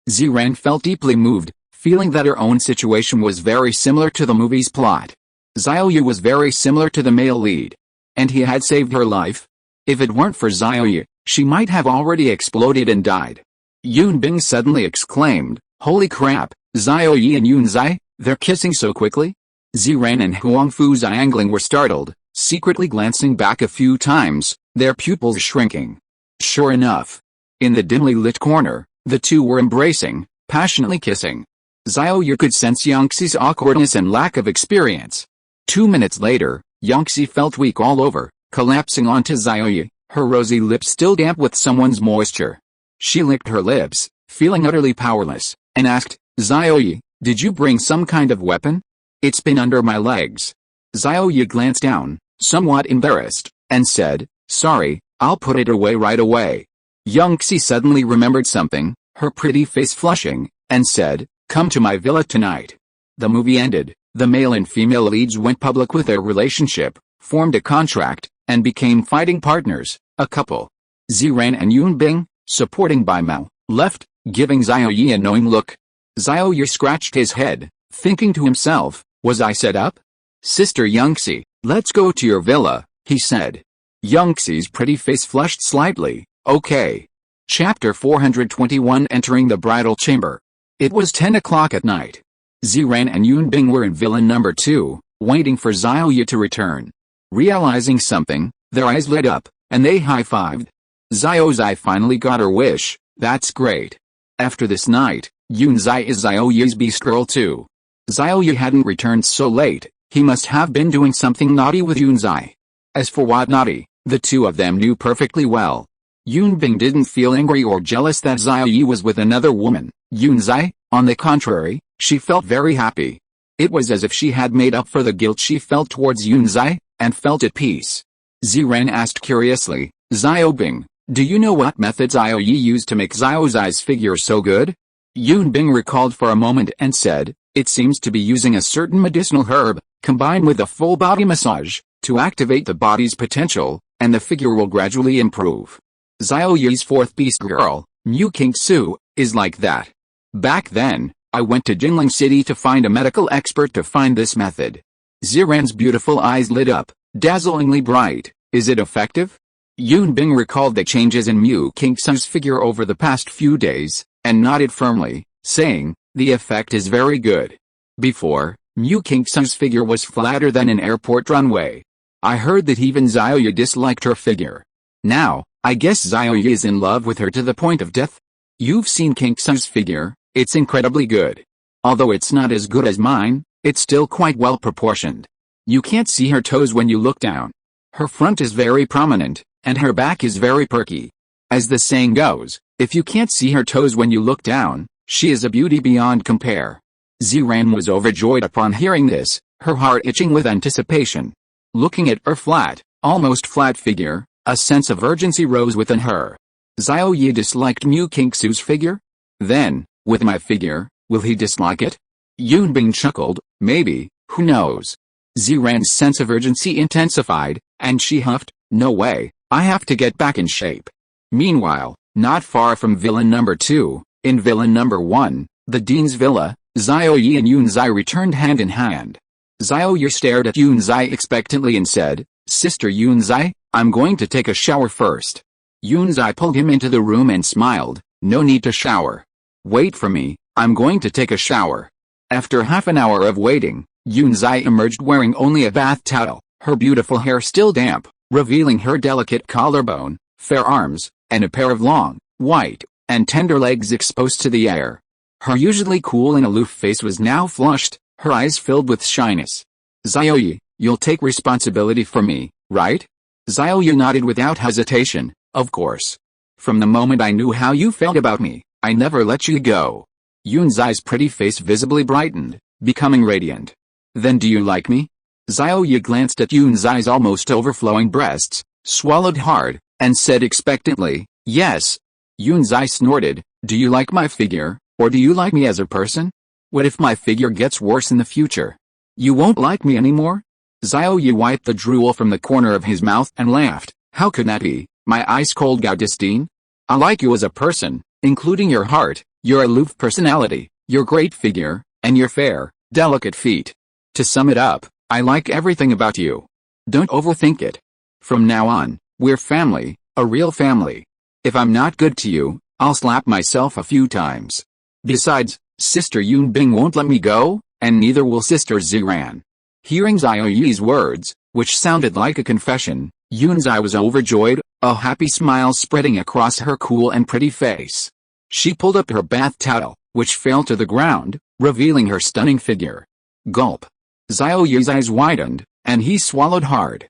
Ziran felt deeply moved, feeling that her own situation was very similar to the movie's plot. Xiao Ye was very similar to the male lead. And he had saved her life. If it weren't for Xiao Ye, she might have already exploded and died. Yun Bing suddenly exclaimed, "Holy crap, Xiao Ye and Yun Zai, they're kissing so quickly?" Ziran and Huang Fu Xiangling were startled, secretly glancing back a few times, their pupils shrinking. Sure enough, in the dimly lit corner, the two were embracing, passionately kissing. Xiao Ye could sense Yangxi's awkwardness and lack of experience. 2 minutes later, Yangxi felt weak all over, collapsing onto Xiao Ye, her rosy lips still damp with someone's moisture. She licked her lips, feeling utterly powerless, and asked, "Xiao Ye, did you bring some kind of weapon? It's been under my legs." Xiao Ye glanced down, somewhat embarrassed, and said, "Sorry, I'll put it away right away." Yangxi suddenly remembered something, her pretty face flushing, and said, "Come to my villa tonight." The movie ended, the male and female leads went public with their relationship, formed a contract, and became fighting partners, a couple. Ziran and Yun Bing, supporting by Mao, left, giving Xiao Ye a knowing look. Xiao Ye scratched his head, thinking to himself, "Was I set up?" "Sister Yangxi, let's go to your villa," he said. Yangxi's pretty face flushed slightly. "Okay." Chapter 421 Entering the Bridal Chamber. It was 10 o'clock at night. Ziran and Yun Bing were in villa number 2, waiting for Xiao Ye to return. Realizing something, their eyes lit up, and they high-fived. Xiao Zai finally got her wish, that's great. After this night, Yun Zai is Xiao Ye's beast girl too. Xiao Ye hadn't returned so late, he must have been doing something naughty with Yun Zai. As for what naughty, the two of them knew perfectly well. Yun Bing didn't feel angry or jealous that Xiao Ye was with another woman. Yun Zai, on the contrary, she felt very happy. It was as if she had made up for the guilt she felt towards Yun Zai, and felt at peace. Ziran asked curiously, "Xiao Bing, do you know what method Xiao Ye used to make Xiao Zai's figure so good?" Yun Bing recalled for a moment and said, "It seems to be using a certain medicinal herb, combined with a full body massage, to activate the body's potential, and the figure will gradually improve. Xiao Ye's fourth beast girl, Mu Qingsu, is like that. Back then, I went to Jinling City to find a medical expert to find this method." Ziran's beautiful eyes lit up, dazzlingly bright. "Is it effective?" Yun Bing recalled the changes in Mu Qingsu's figure over the past few days, and nodded firmly, saying, "The effect is very good. Before, Mu Qingsu's figure was flatter than an airport runway. I heard that even Xiao Ye disliked her figure. Now, I guess Xiao Ye is in love with her to the point of death. You've seen Qingsu's figure, it's incredibly good. Although it's not as good as mine, it's still quite well proportioned. You can't see her toes when you look down. Her front is very prominent, and her back is very perky. As the saying goes, if you can't see her toes when you look down, she is a beauty beyond compare." Ziran was overjoyed upon hearing this, her heart itching with anticipation. Looking at her flat, almost flat figure, a sense of urgency rose within her. Xiao Ye disliked Mu Qingsu's figure? Then, with my figure, will he dislike it? Yun Bing chuckled, maybe, who knows? Ziran's sense of urgency intensified, and she huffed, "No way, I have to get back in shape." Meanwhile, not far from villa number 2, in villa number 1, the dean's villa, Xiao Ye and Yun Zai returned hand in hand. Xiao Ye stared at Yun Zai expectantly and said, "Sister Yun Zai, I'm going to take a shower first." Yun Zai pulled him into the room and smiled, "No need to shower. Wait for me, I'm going to take a shower." After half an hour of waiting, Yun Zai emerged wearing only a bath towel, Her beautiful hair still damp, revealing her delicate collarbone, fair arms, and a pair of long, white, and tender legs exposed to the air. Her usually cool and aloof face was now flushed, her eyes filled with shyness. Xiao Ye, you'll take responsibility for me, right? Xiao Ye nodded without hesitation, of course. From the moment I knew how you felt about me, I never let you go. Yunzai's pretty face visibly brightened, becoming radiant. Then do you like me? Xiao Ye glanced at Yunzai's almost overflowing breasts, swallowed hard, and said expectantly, yes. Yunzai snorted, do you like my figure, or do you like me as a person? What if my figure gets worse in the future? You won't like me anymore? Xiao Ye wiped the drool from the corner of his mouth and laughed, how could that be, my ice-cold Gaudistine? I like you as a person, including your heart, your aloof personality, your great figure, and your fair, delicate feet. To sum it up, I like everything about you. Don't overthink it. From now on, we're family, a real family. If I'm not good to you, I'll slap myself a few times. Besides, Sister Yunbing won't let me go, and neither will Sister Ziran. Hearing Xiao Ye's words, which sounded like a confession, Yunzai was overjoyed, a happy smile spreading across her cool and pretty face. She pulled up her bath towel, which fell to the ground, revealing her stunning figure. Gulp. Xiao Ye's eyes widened, and he swallowed hard.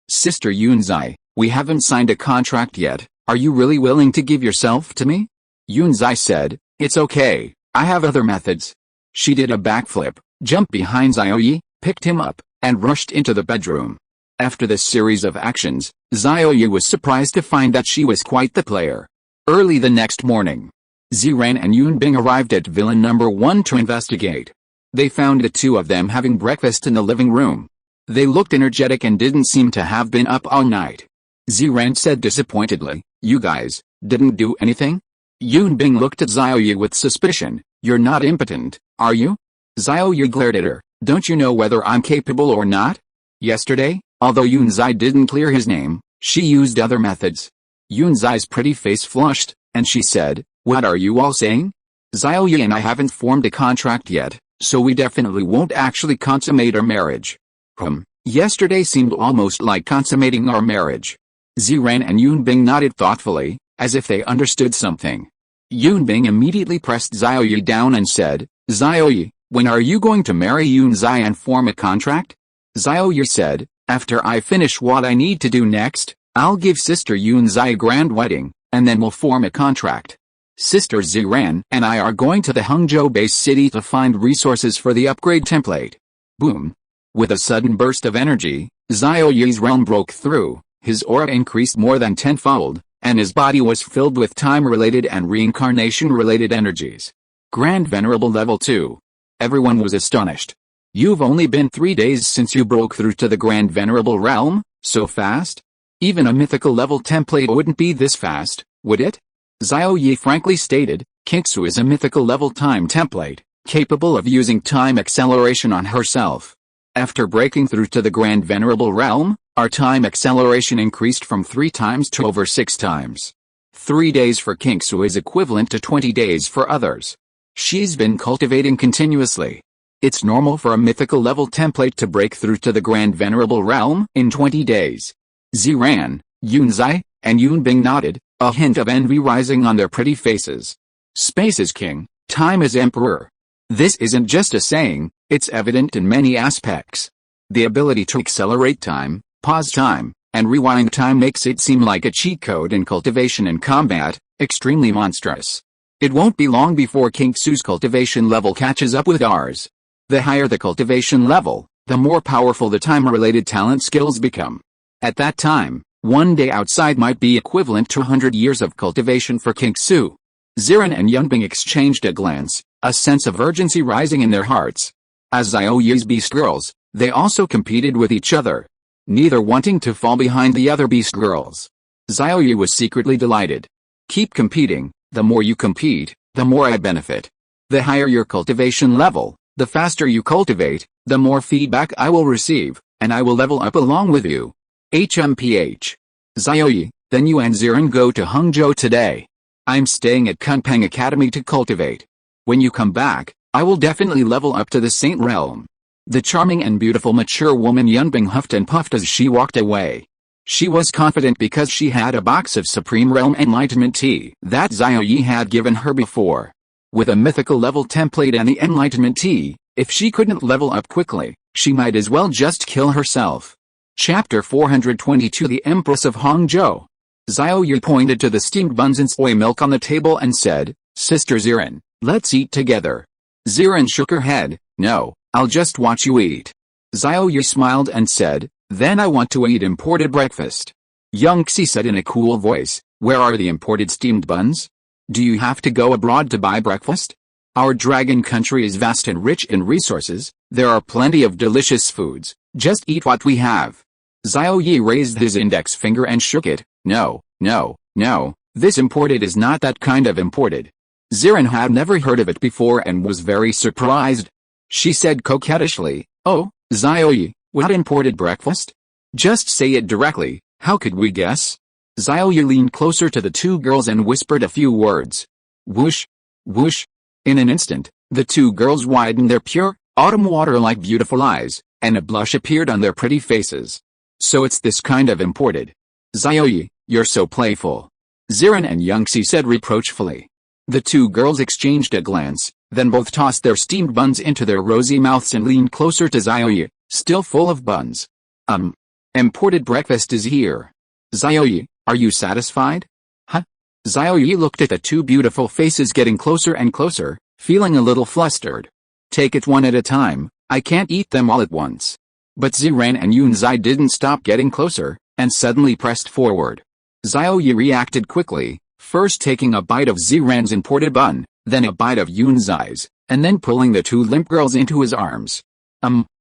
Sister Yunzai, we haven't signed a contract yet, are you really willing to give yourself to me? Yunzai said, it's okay, I have other methods. She did a backflip, jumped behind Xiao Ye, picked him up, and rushed into the bedroom. After this series of actions, Xiao Ye was surprised to find that she was quite the player. Early the next morning, Ziran and Yunbing arrived at Villain Number 1 to investigate. They found the two of them having breakfast in the living room. They looked energetic and didn't seem to have been up all night. Ziran said disappointedly, you guys, didn't do anything? Yunbing looked at Xiao Ye with suspicion, you're not impotent, are you? Xiao Ye glared at her, don't you know whether I'm capable or not? Yesterday, although Yunzai didn't clear his name, she used other methods. Yunzai's pretty face flushed, and she said, what are you all saying? Xiao Ye and I haven't formed a contract yet, so we definitely won't actually consummate our marriage. Yesterday seemed almost like consummating our marriage. Ziran and Yunbing nodded thoughtfully, as if they understood something. Yunbing immediately pressed Xiao Ye down and said, Xiao Ye, when are you going to marry Yunzai and form a contract? Xiao Ye said, after I finish what I need to do next, I'll give Sister Yunzai a grand wedding, and then we'll form a contract. Sister Ziran and I are going to the Hangzhou base city to find resources for the upgrade template. Boom. With a sudden burst of energy, Xiao Ye's realm broke through, his aura increased more than tenfold, and his body was filled with time-related and reincarnation-related energies. Grand Venerable Level 2. Everyone was astonished. You've only been 3 days since you broke through to the Grand Venerable realm, so fast? Even a mythical level template wouldn't be this fast, would it? Xiao Ye frankly stated, Xingsu is a mythical level time template, capable of using time acceleration on herself. After breaking through to the Grand Venerable realm, our time acceleration increased from 3 times to over 6 times. 3 days for Xingsu is equivalent to 20 days for others. She's been cultivating continuously. It's normal for a mythical level template to break through to the Grand Venerable realm in 20 days. Ziran, Yunzai, and Yunbing nodded, a hint of envy rising on their pretty faces. Space is king, time is emperor. This isn't just a saying, it's evident in many aspects. The ability to accelerate time, pause time, and rewind time makes it seem like a cheat code in cultivation and combat, extremely monstrous. It won't be long before Xingsu's cultivation level catches up with ours. The higher the cultivation level, the more powerful the time-related talent skills become. At that time, 1 day outside might be equivalent to 100 years of cultivation for Xingsu. Ziran and Yunbing exchanged a glance, a sense of urgency rising in their hearts. As Xiao Ye's beast girls, they also competed with each other, neither wanting to fall behind the other beast girls. Xiao Ye was secretly delighted. Keep competing, the more you compete, the more I benefit. The higher your cultivation level, the faster you cultivate, the more feedback I will receive, and I will level up along with you. HMPH. Xiao Ye, then you and Ziran go to Hangzhou today. I'm staying at Kunpeng Academy to cultivate. When you come back, I will definitely level up to the Saint Realm. The charming and beautiful mature woman Yunbing huffed and puffed as she walked away. She was confident because she had a box of Supreme Realm Enlightenment Tea that Xiao Ye had given her before. With a mythical level template and the Enlightenment Tea, if she couldn't level up quickly, she might as well just kill herself. Chapter 422 The Empress of Hangzhou. Xiao Ye pointed to the steamed buns and soy milk on the table and said, "Sister Xiran, let's eat together." Xiran shook her head. "No, I'll just watch you eat." Xiao Ye smiled and said, "Then I want to eat imported breakfast." Xie said in a cool voice, "Where are the imported steamed buns? Do you have to go abroad to buy breakfast? Our dragon country is vast and rich in resources, there are plenty of delicious foods, just eat what we have." Xiao Ye raised his index finger and shook it. No, this imported is not that kind of imported." Xiran had never heard of it before and was very surprised. She said coquettishly, "Oh, Xiao Ye, what imported breakfast? Just say it directly, how could we guess?" Xiao Ye leaned closer to the two girls and whispered a few words. Whoosh, whoosh. In an instant, the two girls widened their pure, autumn water-like beautiful eyes, and a blush appeared on their pretty faces. "So it's this kind of imported. Xiao Ye, you're so playful," Xiran and Xie said reproachfully. The two girls exchanged a glance, then both tossed their steamed buns into their rosy mouths and leaned closer to Xiao Ye, still full of buns. Imported breakfast is here. Xiao Ye, are you satisfied?" "Huh?" Xiao Ye looked at the two beautiful faces getting closer and closer, feeling a little flustered. "Take it one at a time, I can't eat them all at once." But Xiran and Yunzai didn't stop getting closer, and suddenly pressed forward. Xiao Ye reacted quickly, first taking a bite of Xiran's imported bun, then a bite of Yunzai's, and then pulling the two limp girls into his arms.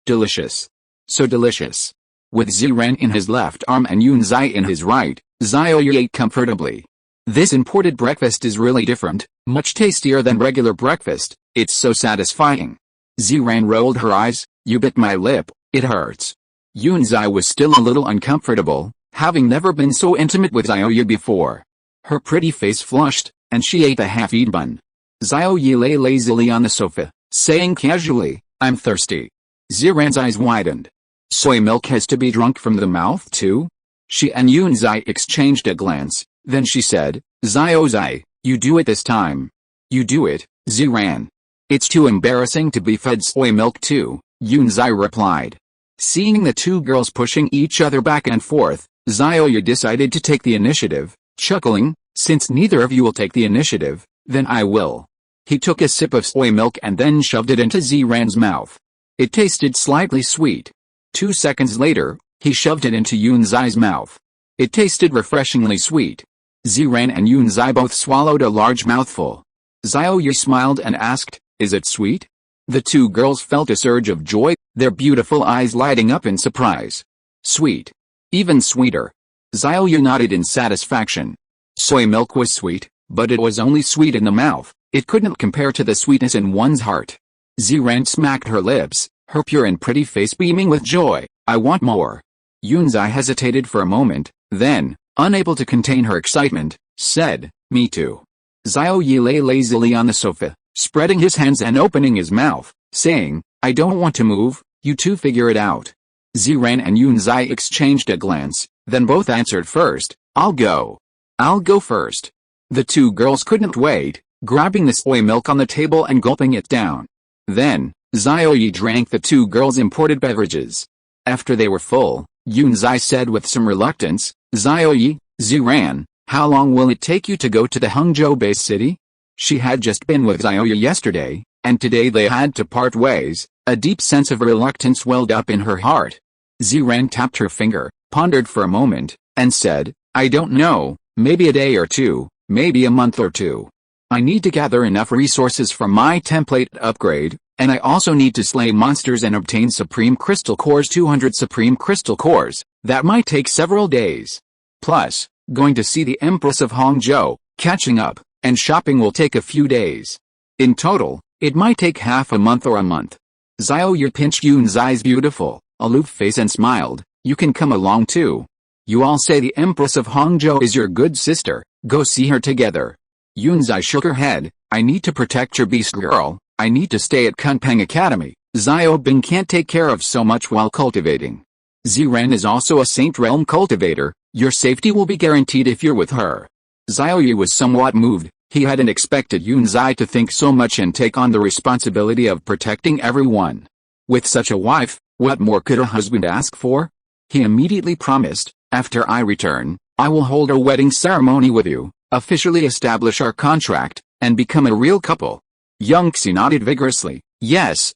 Delicious. So delicious. With Xiran in his left arm and Yunzai in his right, Xiao Ye ate comfortably. This imported breakfast is really different, much tastier than regular breakfast, it's so satisfying. Xiran rolled her eyes. "You bit my lip, it hurts." Yunzai was still a little uncomfortable, having never been so intimate with Xiao Ye before. Her pretty face flushed, and she ate the half-eaten bun. Xiao Ye lay lazily on the sofa, saying casually, "I'm thirsty." Xiran's eyes widened. "Soy milk has to be drunk from the mouth too?" She and Yunzai exchanged a glance, then she said, "Xiao, you do it this time." "You do it, Xiran." "It's too embarrassing to be fed soy milk too," Yunzai replied. Seeing the two girls pushing each other back and forth, Xiao Ye decided to take the initiative, chuckling, "Since neither of you will take the initiative, then I will." He took a sip of soy milk and then shoved it into Xiran's mouth. It tasted slightly sweet. 2 seconds later, he shoved it into Yunzai's mouth. It tasted refreshingly sweet. Xiran and Yunzai both swallowed a large mouthful. Xiao Ye smiled and asked, "Is it sweet?" The two girls felt a surge of joy, their beautiful eyes lighting up in surprise. "Sweet. Even sweeter." Xiao Ye nodded in satisfaction. Soy milk was sweet, but it was only sweet in the mouth, it couldn't compare to the sweetness in one's heart. Xiran smacked her lips, her pure and pretty face beaming with joy. "I want more." Yunzai hesitated for a moment, then, unable to contain her excitement, said, "Me too." Xiao Ye lay lazily on the sofa, spreading his hands and opening his mouth, saying, "I don't want to move, you two figure it out." Xiran and Yunzai exchanged a glance, then both answered first, "I'll go." "I'll go first." The two girls couldn't wait, grabbing the soy milk on the table and gulping it down. Then, Xiao Ye drank the two girls' imported beverages. After they were full, Yunzai said with some reluctance, "Xiao Ye, Xiran, how long will it take you to go to the Hangzhou base city?" She had just been with Xiao Ye yesterday, and today they had to part ways. A deep sense of reluctance welled up in her heart. Xiran tapped her finger, pondered for a moment, and said, "I don't know, maybe a day or two, maybe a month or two. I need to gather enough resources for my template upgrade, and I also need to slay monsters and obtain Supreme Crystal Cores. 200 Supreme Crystal Cores, that might take several days. Plus, going to see the Empress of Hangzhou, catching up, and shopping will take a few days. In total, it might take half a month or a month." Xiao Ye pinched Yunzai's beautiful, aloof face and smiled, "You can come along too. You all say the Empress of Hangzhou is your good sister, go see her together." Yunzai shook her head, "I need to protect your beast girl, I need to stay at Kunpeng Academy, Xiao Bing can't take care of so much while cultivating. Ziren is also a Saint Realm cultivator, your safety will be guaranteed if you're with her. Xiao Ye was somewhat moved, he hadn't expected Yun Zai to think so much and take on the responsibility of protecting everyone. With such a wife, what more could a husband ask for? He immediately promised, after I return, I will hold a wedding ceremony with you, officially establish our contract, and become a real couple. Young Xi nodded vigorously, yes,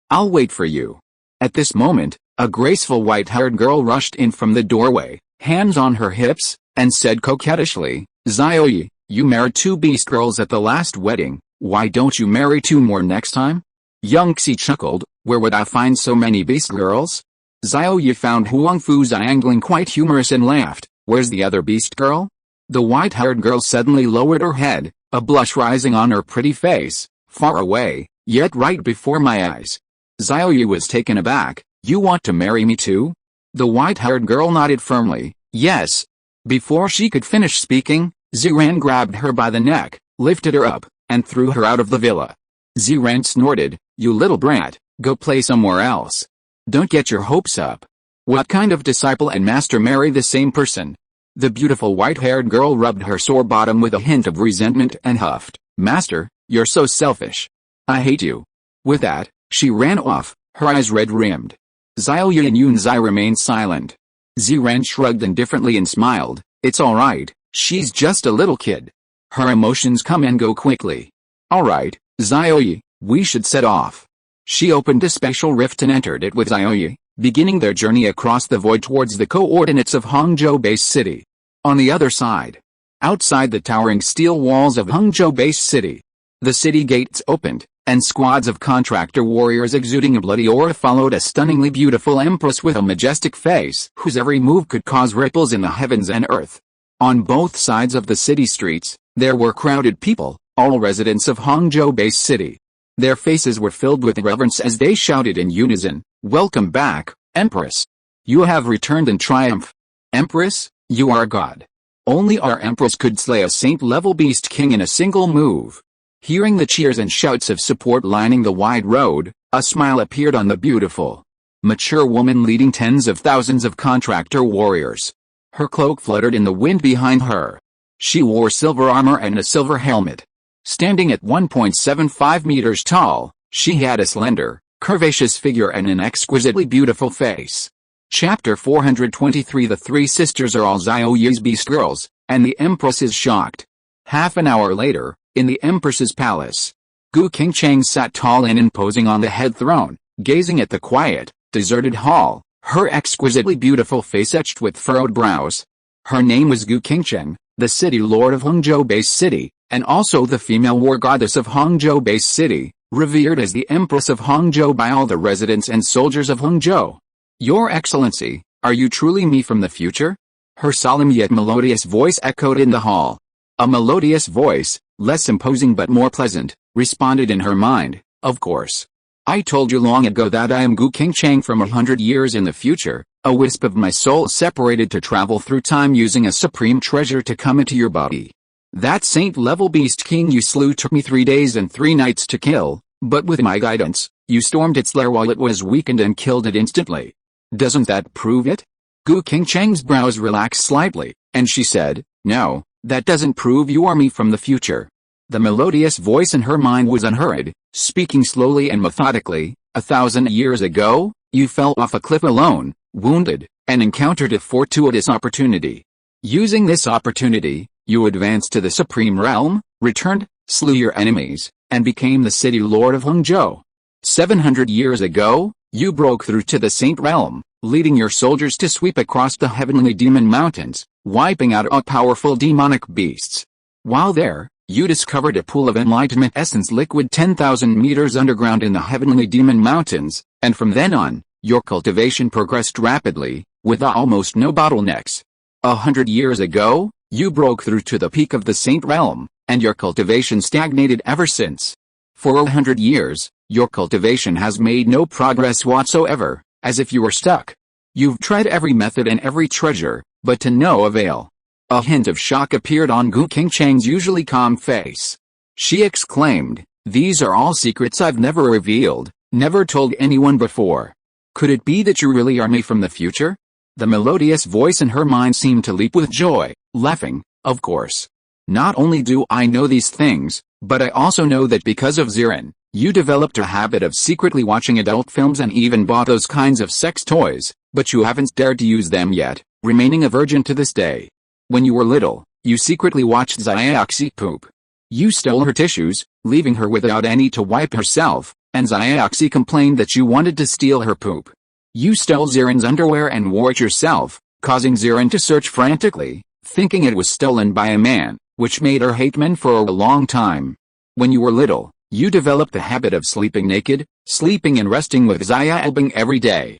I'll wait for you. At this moment, a graceful white-haired girl rushed in from the doorway, hands on her hips, and said coquettishly, Xiao Ye, you married 2 beast girls at the last wedding, why don't you marry 2 more next time? Young Xi chuckled, where would I find so many beast girls? Xiao Ye found Huang Fu's angling quite humorous and laughed, where's the other beast girl? The white-haired girl suddenly lowered her head, a blush rising on her pretty face, far away, yet right before my eyes. Xiao Ye was taken aback, you want to marry me too? The white-haired girl nodded firmly, yes. Before she could finish speaking, Ziren grabbed her by the neck, lifted her up, and threw her out of the villa. Ziren snorted, you little brat, go play somewhere else. Don't get your hopes up. What kind of disciple and master marry the same person? The beautiful white-haired girl rubbed her sore bottom with a hint of resentment and huffed, Master, you're so selfish. I hate you. With that, she ran off, her eyes red-rimmed. Xiao Ye and Yun Zai remained silent. Ziren shrugged indifferently and smiled, it's alright, she's just a little kid. Her emotions come and go quickly. Alright, Xiao Ye, we should set off. She opened a special rift and entered it with Xiao Ye, beginning their journey across the void towards the coordinates of Hangzhou Base City. On the other side, outside the towering steel walls of Hangzhou Base City, the city gates opened, and squads of contractor warriors exuding a bloody aura followed a stunningly beautiful empress with a majestic face whose every move could cause ripples in the heavens and earth. On both sides of the city streets, there were crowded people, all residents of Hangzhou Base City. Their faces were filled with reverence as they shouted in unison, Welcome back, Empress. You have returned in triumph. Empress, you are a god. Only our Empress could slay a Saint-level beast king in a single move. Hearing the cheers and shouts of support lining the wide road, a smile appeared on the beautiful, mature woman leading tens of thousands of contractor warriors. Her cloak fluttered in the wind behind her. She wore silver armor and a silver helmet. Standing at 1.75 meters tall, she had a slender, curvaceous figure and an exquisitely beautiful face. Chapter 423 The 3 sisters are all Xiao Ye's beast girls, and the Empress is shocked. Half an hour later, in the Empress's palace, Gu Qingcheng sat tall and imposing on the head throne, gazing at the quiet, deserted hall, her exquisitely beautiful face etched with furrowed brows. Her name was Gu Qingcheng, the city lord of Hangzhou Base City, and also the female war goddess of Hangzhou Base City, revered as the Empress of Hangzhou by all the residents and soldiers of Hangzhou. Your Excellency, are you truly me from the future? Her solemn yet melodious voice echoed in the hall. A melodious voice, less imposing but more pleasant, responded in her mind, of course. I told you long ago that I am Gu Qingcheng from 100 years in the future, a wisp of my soul separated to travel through time using a supreme treasure to come into your body. That saint-level beast king you slew took me 3 days and 3 nights to kill, but with my guidance, you stormed its lair while it was weakened and killed it instantly. Doesn't that prove it? Gu Qingcheng's brows relaxed slightly, and she said, No, that doesn't prove you are me from the future. The melodious voice in her mind was unhurried, speaking slowly and methodically. 1,000 years ago, you fell off a cliff alone, wounded, and encountered a fortuitous opportunity. Using this opportunity, you advanced to the Supreme Realm, returned, slew your enemies, and became the city lord of Hangzhou. 700 years ago, you broke through to the Saint Realm, leading your soldiers to sweep across the heavenly demon mountains, wiping out all powerful demonic beasts. While there, you discovered a pool of enlightenment essence liquid 10,000 meters underground in the heavenly demon mountains, and from then on, your cultivation progressed rapidly, with almost no bottlenecks. 100 years ago, you broke through to the peak of the Saint Realm, and your cultivation stagnated ever since. For 100 years, your cultivation has made no progress whatsoever, as if you were stuck. You've tried every method and every treasure, but to no avail. A hint of shock appeared on Gu Qingcheng's usually calm face. She exclaimed, These are all secrets I've never revealed, Never told anyone before. Could it be that you really are me from the future? The melodious voice in her mind seemed to leap with joy, laughing, of course. Not only do I know these things, but I also know that because of Ziren, you developed a habit of secretly watching adult films and even bought those kinds of sex toys, but you haven't dared to use them yet, remaining a virgin to this day. When you were little, you secretly watched Xie Ye poop. You stole her tissues, leaving her without any to wipe herself, and Xie Ye complained that you wanted to steal her poop. You stole Ziren's underwear and wore it yourself, causing Ziren to search frantically, thinking it was stolen by a man, which made her hate men for a long time. When you were little, you developed the habit of sleeping naked, sleeping and resting with Xie Ye every day.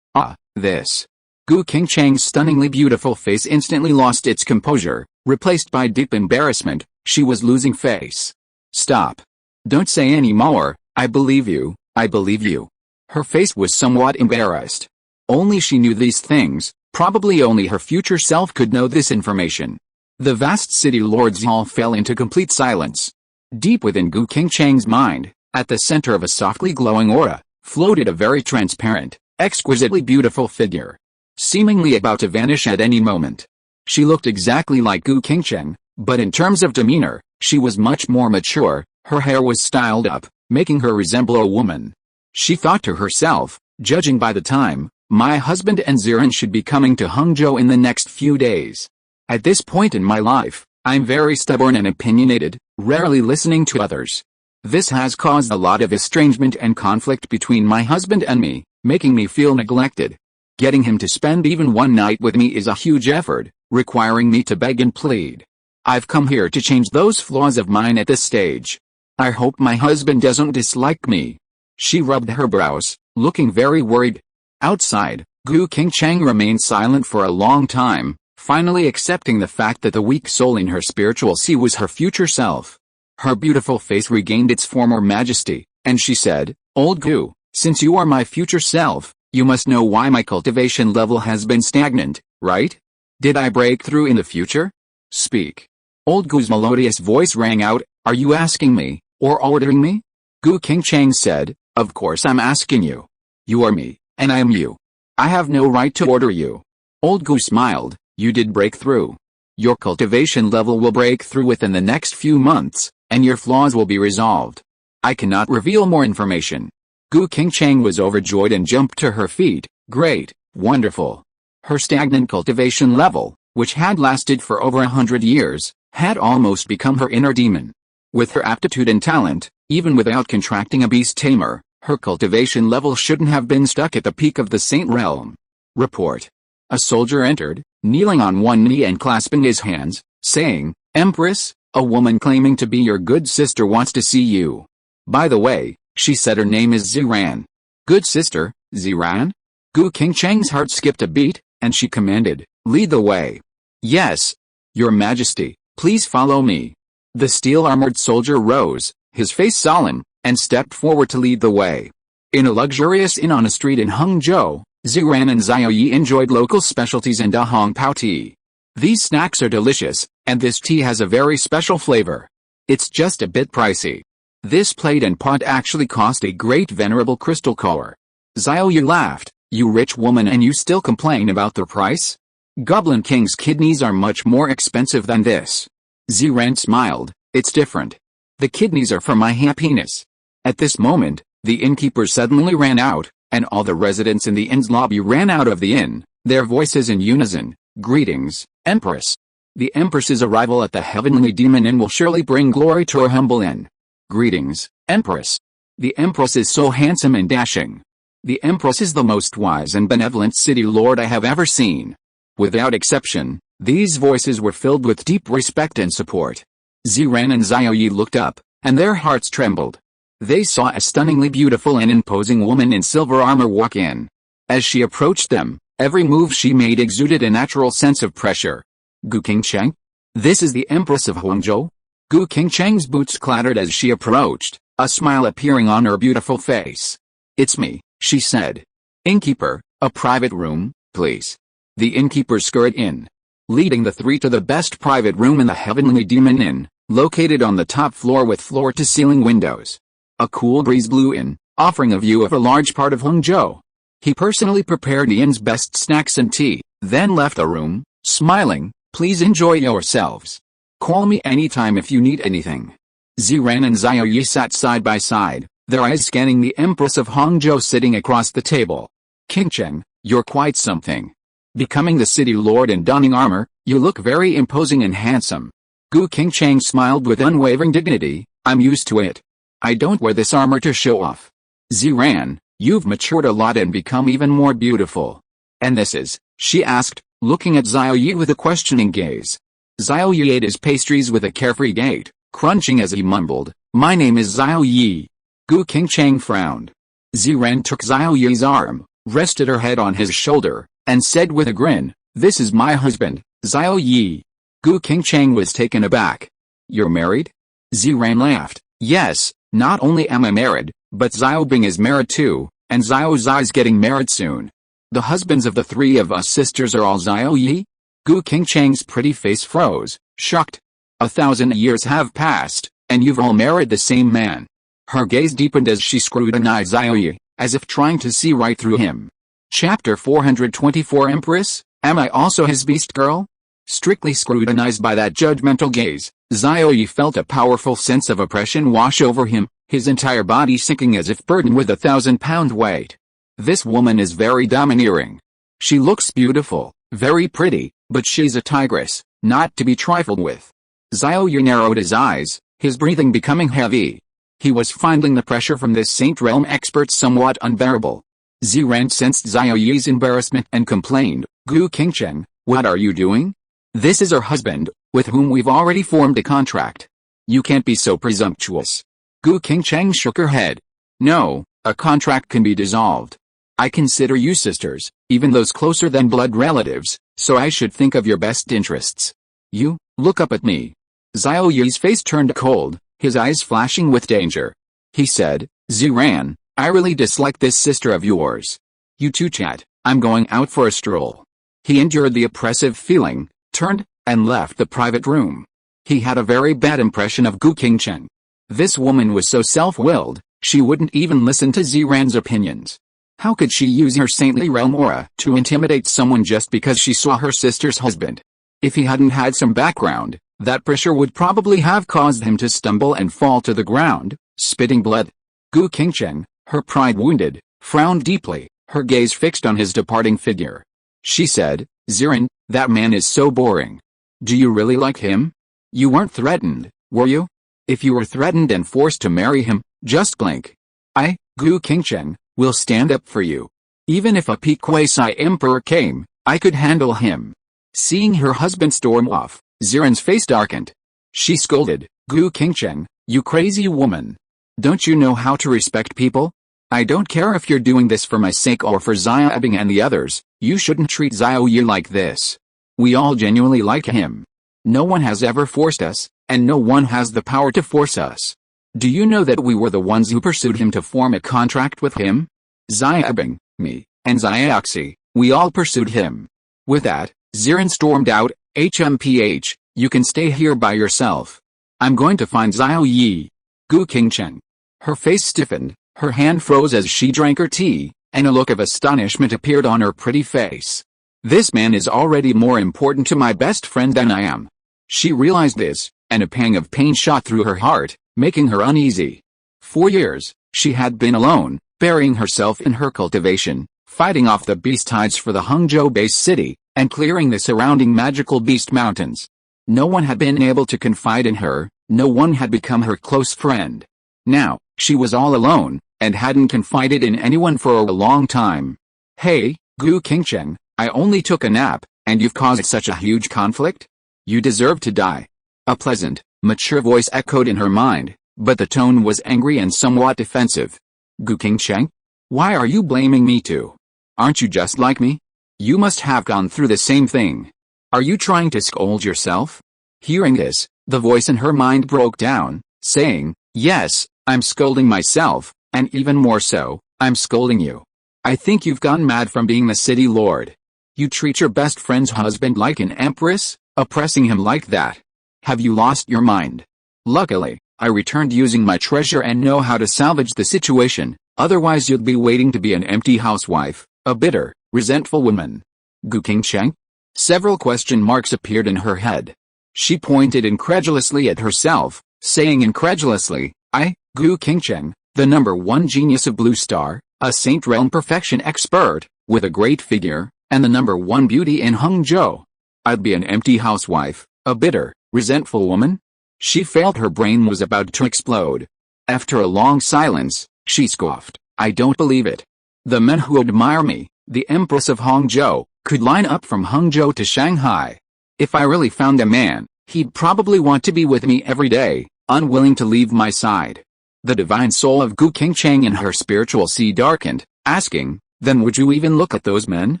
This. Gu Qingchang's stunningly beautiful face instantly lost its composure, replaced by deep embarrassment. She was losing face. Stop. Don't say any more, I believe you, I believe you. Her face was somewhat embarrassed. Only she knew these things, probably only her future self could know this information. The vast city lord's hall fell into complete silence. Deep within Gu Qingchang's mind, at the center of a softly glowing aura, floated a very transparent, exquisitely beautiful figure. Seemingly about to vanish at any moment. She looked exactly like Gu Qingchang, but in terms of demeanor, she was much more mature. Her hair was styled up, making her resemble a woman. She thought to herself, judging by the time, my husband and Ziren should be coming to Hangzhou in the next few days. At this point in my life, I'm very stubborn and opinionated, rarely listening to others. This has caused a lot of estrangement and conflict between my husband and me, making me feel neglected. Getting him to spend even one night with me is a huge effort, requiring me to beg and plead. I've come here to change those flaws of mine at this stage. I hope my husband doesn't dislike me. She rubbed her brows, looking very worried. Outside, Gu Qingchang remained silent for a long time, finally accepting the fact that the weak soul in her spiritual sea was her future self. Her beautiful face regained its former majesty, and she said, Old Gu, since you are my future self, you must know why my cultivation level has been stagnant, right? Did I break through in the future? Speak. Old Gu's melodious voice rang out, are you asking me, or ordering me? Gu Qingchang said, of course I'm asking you. You are me, and I am you. I have no right to order you. Old Gu smiled, you did break through. Your cultivation level will break through within the next few months, and your flaws will be resolved. I cannot reveal more information. Gu Qingchang was overjoyed and jumped to her feet. Great, wonderful. Her stagnant cultivation level, which had lasted for over 100 years, had almost become her inner demon. With her aptitude and talent, even without contracting a Beast Tamer, her cultivation level shouldn't have been stuck at the peak of the Saint Realm. Report. A soldier entered, kneeling on one knee and clasping his hands, saying, Empress, a woman claiming to be your good sister wants to see you. By the way, she said her name is Ziran. Good sister, Ziran? Gu Qingchang's heart skipped a beat, and she commanded, lead the way. Yes. Your Majesty, please follow me. The steel-armored soldier rose, his face solemn, and stepped forward to lead the way. In a luxurious inn on a street in Hangzhou, Ziran and Xiao Ye enjoyed local specialties and Dahong Pao tea. These snacks are delicious, and this tea has a very special flavor. It's just a bit pricey. This plate and pot actually cost a great venerable crystal collar. Xiao Ye laughed, you rich woman, and you still complain about the price? Goblin King's kidneys are much more expensive than this. Ziran smiled, it's different. The kidneys are for my happiness. At this moment, the innkeeper suddenly ran out, and all the residents in the inn's lobby ran out of the inn, their voices in unison. Greetings, Empress. The Empress's arrival at the Heavenly Demon Inn will surely bring glory to our humble inn. Greetings, Empress. The Empress is so handsome and dashing. The Empress is the most wise and benevolent city lord I have ever seen. Without exception, these voices were filled with deep respect and support. Ziran and Xiao Ye looked up, and their hearts trembled. They saw a stunningly beautiful and imposing woman in silver armor walk in. As she approached them, every move she made exuded a natural sense of pressure. Gu Qingchang? This is the Empress of Hangzhou? Gu Qingchang's boots clattered as she approached, a smile appearing on her beautiful face. It's me, she said. Innkeeper, a private room, please. The innkeeper scurried in, leading the three to the best private room in the Heavenly Demon Inn, located on the top floor with floor-to-ceiling windows. A cool breeze blew in, offering a view of a large part of Hangzhou. He personally prepared Ian's best snacks and tea, then left the room, smiling, "Please enjoy yourselves. Call me anytime if you need anything." Ziran and Xiao Ye sat side by side, their eyes scanning the Empress of Hangzhou sitting across the table. "Qingcheng, you're quite something. Becoming the city lord in donning armor, you look very imposing and handsome." Gu Qingcheng smiled with unwavering dignity. "I'm used to it. I don't wear this armor to show off." "Ziran, you've matured a lot and become even more beautiful." "And this is?" she asked, looking at Xiao Ye with a questioning gaze. Xiao Ye ate his pastries with a carefree gait, crunching as he mumbled, "My name is Xiao Ye." Gu Qingcheng frowned. Ziran took Xiao Ye's arm, rested her head on his shoulder, and said with a grin, "This is my husband, Xiao Ye." Gu Qingcheng was taken aback. "You're married?" Ziran laughed. "Yes, not only am I married, but Xiao Bing is married too, and Xiao Zai's getting married soon. The husbands of the three of us sisters are all Xiao Ye?" Gu Qingcheng's pretty face froze, shocked. 1,000 years have passed, and you've all married the same man. Her gaze deepened as she scrutinized Xiao Ye, as if trying to see right through him. Chapter 424 Empress, am I also his beast girl? Strictly scrutinized by that judgmental gaze, Xiao Ye felt a powerful sense of oppression wash over him, his entire body sinking as if burdened with 1,000-pound weight. This woman is very domineering. She looks beautiful, very pretty, but she's a tigress, not to be trifled with. Xiao Ye narrowed his eyes, his breathing becoming heavy. He was finding the pressure from this Saint Realm expert somewhat unbearable. Ziran sensed Xiao Ye's embarrassment and complained, "Gu Qingcheng, what are you doing? This is her husband, with whom we've already formed a contract. You can't be so presumptuous." Gu Qingcheng shook her head. "No, a contract can be dissolved. I consider you sisters, even those closer than blood relatives, so I should think of your best interests. You, look up at me." Xiao Ye's face turned cold, his eyes flashing with danger. He said, "Ziran, I really dislike this sister of yours. You two chat, I'm going out for a stroll." He endured the oppressive feeling, turned, and left the private room. He had a very bad impression of Gu Qingcheng. This woman was so self-willed, she wouldn't even listen to Ziran's opinions. How could she use her saintly realm aura to intimidate someone just because she saw her sister's husband? If he hadn't had some background, that pressure would probably have caused him to stumble and fall to the ground, spitting blood. Gu Qingcheng, her pride wounded, frowned deeply, her gaze fixed on his departing figure. She said, "Ziran, that man is so boring. Do you really like him? You weren't threatened, were you? If you were threatened and forced to marry him, just blink. I, Gu Qingcheng, will stand up for you. Even if a Pequasi emperor came, I could handle him." Seeing her husband storm off, Ziran's face darkened. She scolded, "Gu Qingcheng, you crazy woman. Don't you know how to respect people? I don't care if you're doing this for my sake or for Xiao Bing and the others, you shouldn't treat Xiao Ye like this. We all genuinely like him. No one has ever forced us, and no one has the power to force us. Do you know that we were the ones who pursued him to form a contract with him? Xiao Bing, me, and Xiaoxi, we all pursued him." With that, Ziran stormed out, "HMPH, you can stay here by yourself. I'm going to find Xiao Ye." Gu Qingcheng. Her face stiffened, her hand froze as she drank her tea, and a look of astonishment appeared on her pretty face. "This man is already more important to my best friend than I am." She realized this, and a pang of pain shot through her heart, making her uneasy. 4 years, she had been alone, burying herself in her cultivation, fighting off the beast tides for the Hangzhou base city, and clearing the surrounding magical beast mountains. No one had been able to confide in her, no one had become her close friend. Now, she was all alone, and hadn't confided in anyone for a long time. "Hey, Gu Qingcheng, I only took a nap, and you've caused such a huge conflict? You deserve to die." A pleasant, mature voice echoed in her mind, but the tone was angry and somewhat defensive. "Gu Qingcheng? Why are you blaming me too? Aren't you just like me? You must have gone through the same thing. Are you trying to scold yourself?" Hearing this, the voice in her mind broke down, saying, "Yes, I'm scolding myself, and even more so, I'm scolding you. I think you've gone mad from being the city lord. You treat your best friend's husband like an empress, oppressing him like that. Have you lost your mind? Luckily, I returned using my treasure and know how to salvage the situation. Otherwise you'd be waiting to be an empty housewife, a bitter, resentful woman. Gu Qingcheng? Several question marks appeared in her head. She pointed incredulously at herself, saying incredulously, I, Gu Qingcheng, the #1 genius of Blue Star, a Saint Realm perfection expert, with a great figure, and the #1 beauty in Hangzhou. I'd be an empty housewife, a bitter, resentful woman? She felt her brain was about to explode. After a long silence, she scoffed, I don't believe it. The men who admire me, the Empress of Hangzhou, could line up from Hangzhou to Shanghai. If I really found a man, he'd probably want to be with me every day, unwilling to leave my side. The divine soul of Gu Qingcheng in her spiritual sea darkened, asking, then would you even look at those men?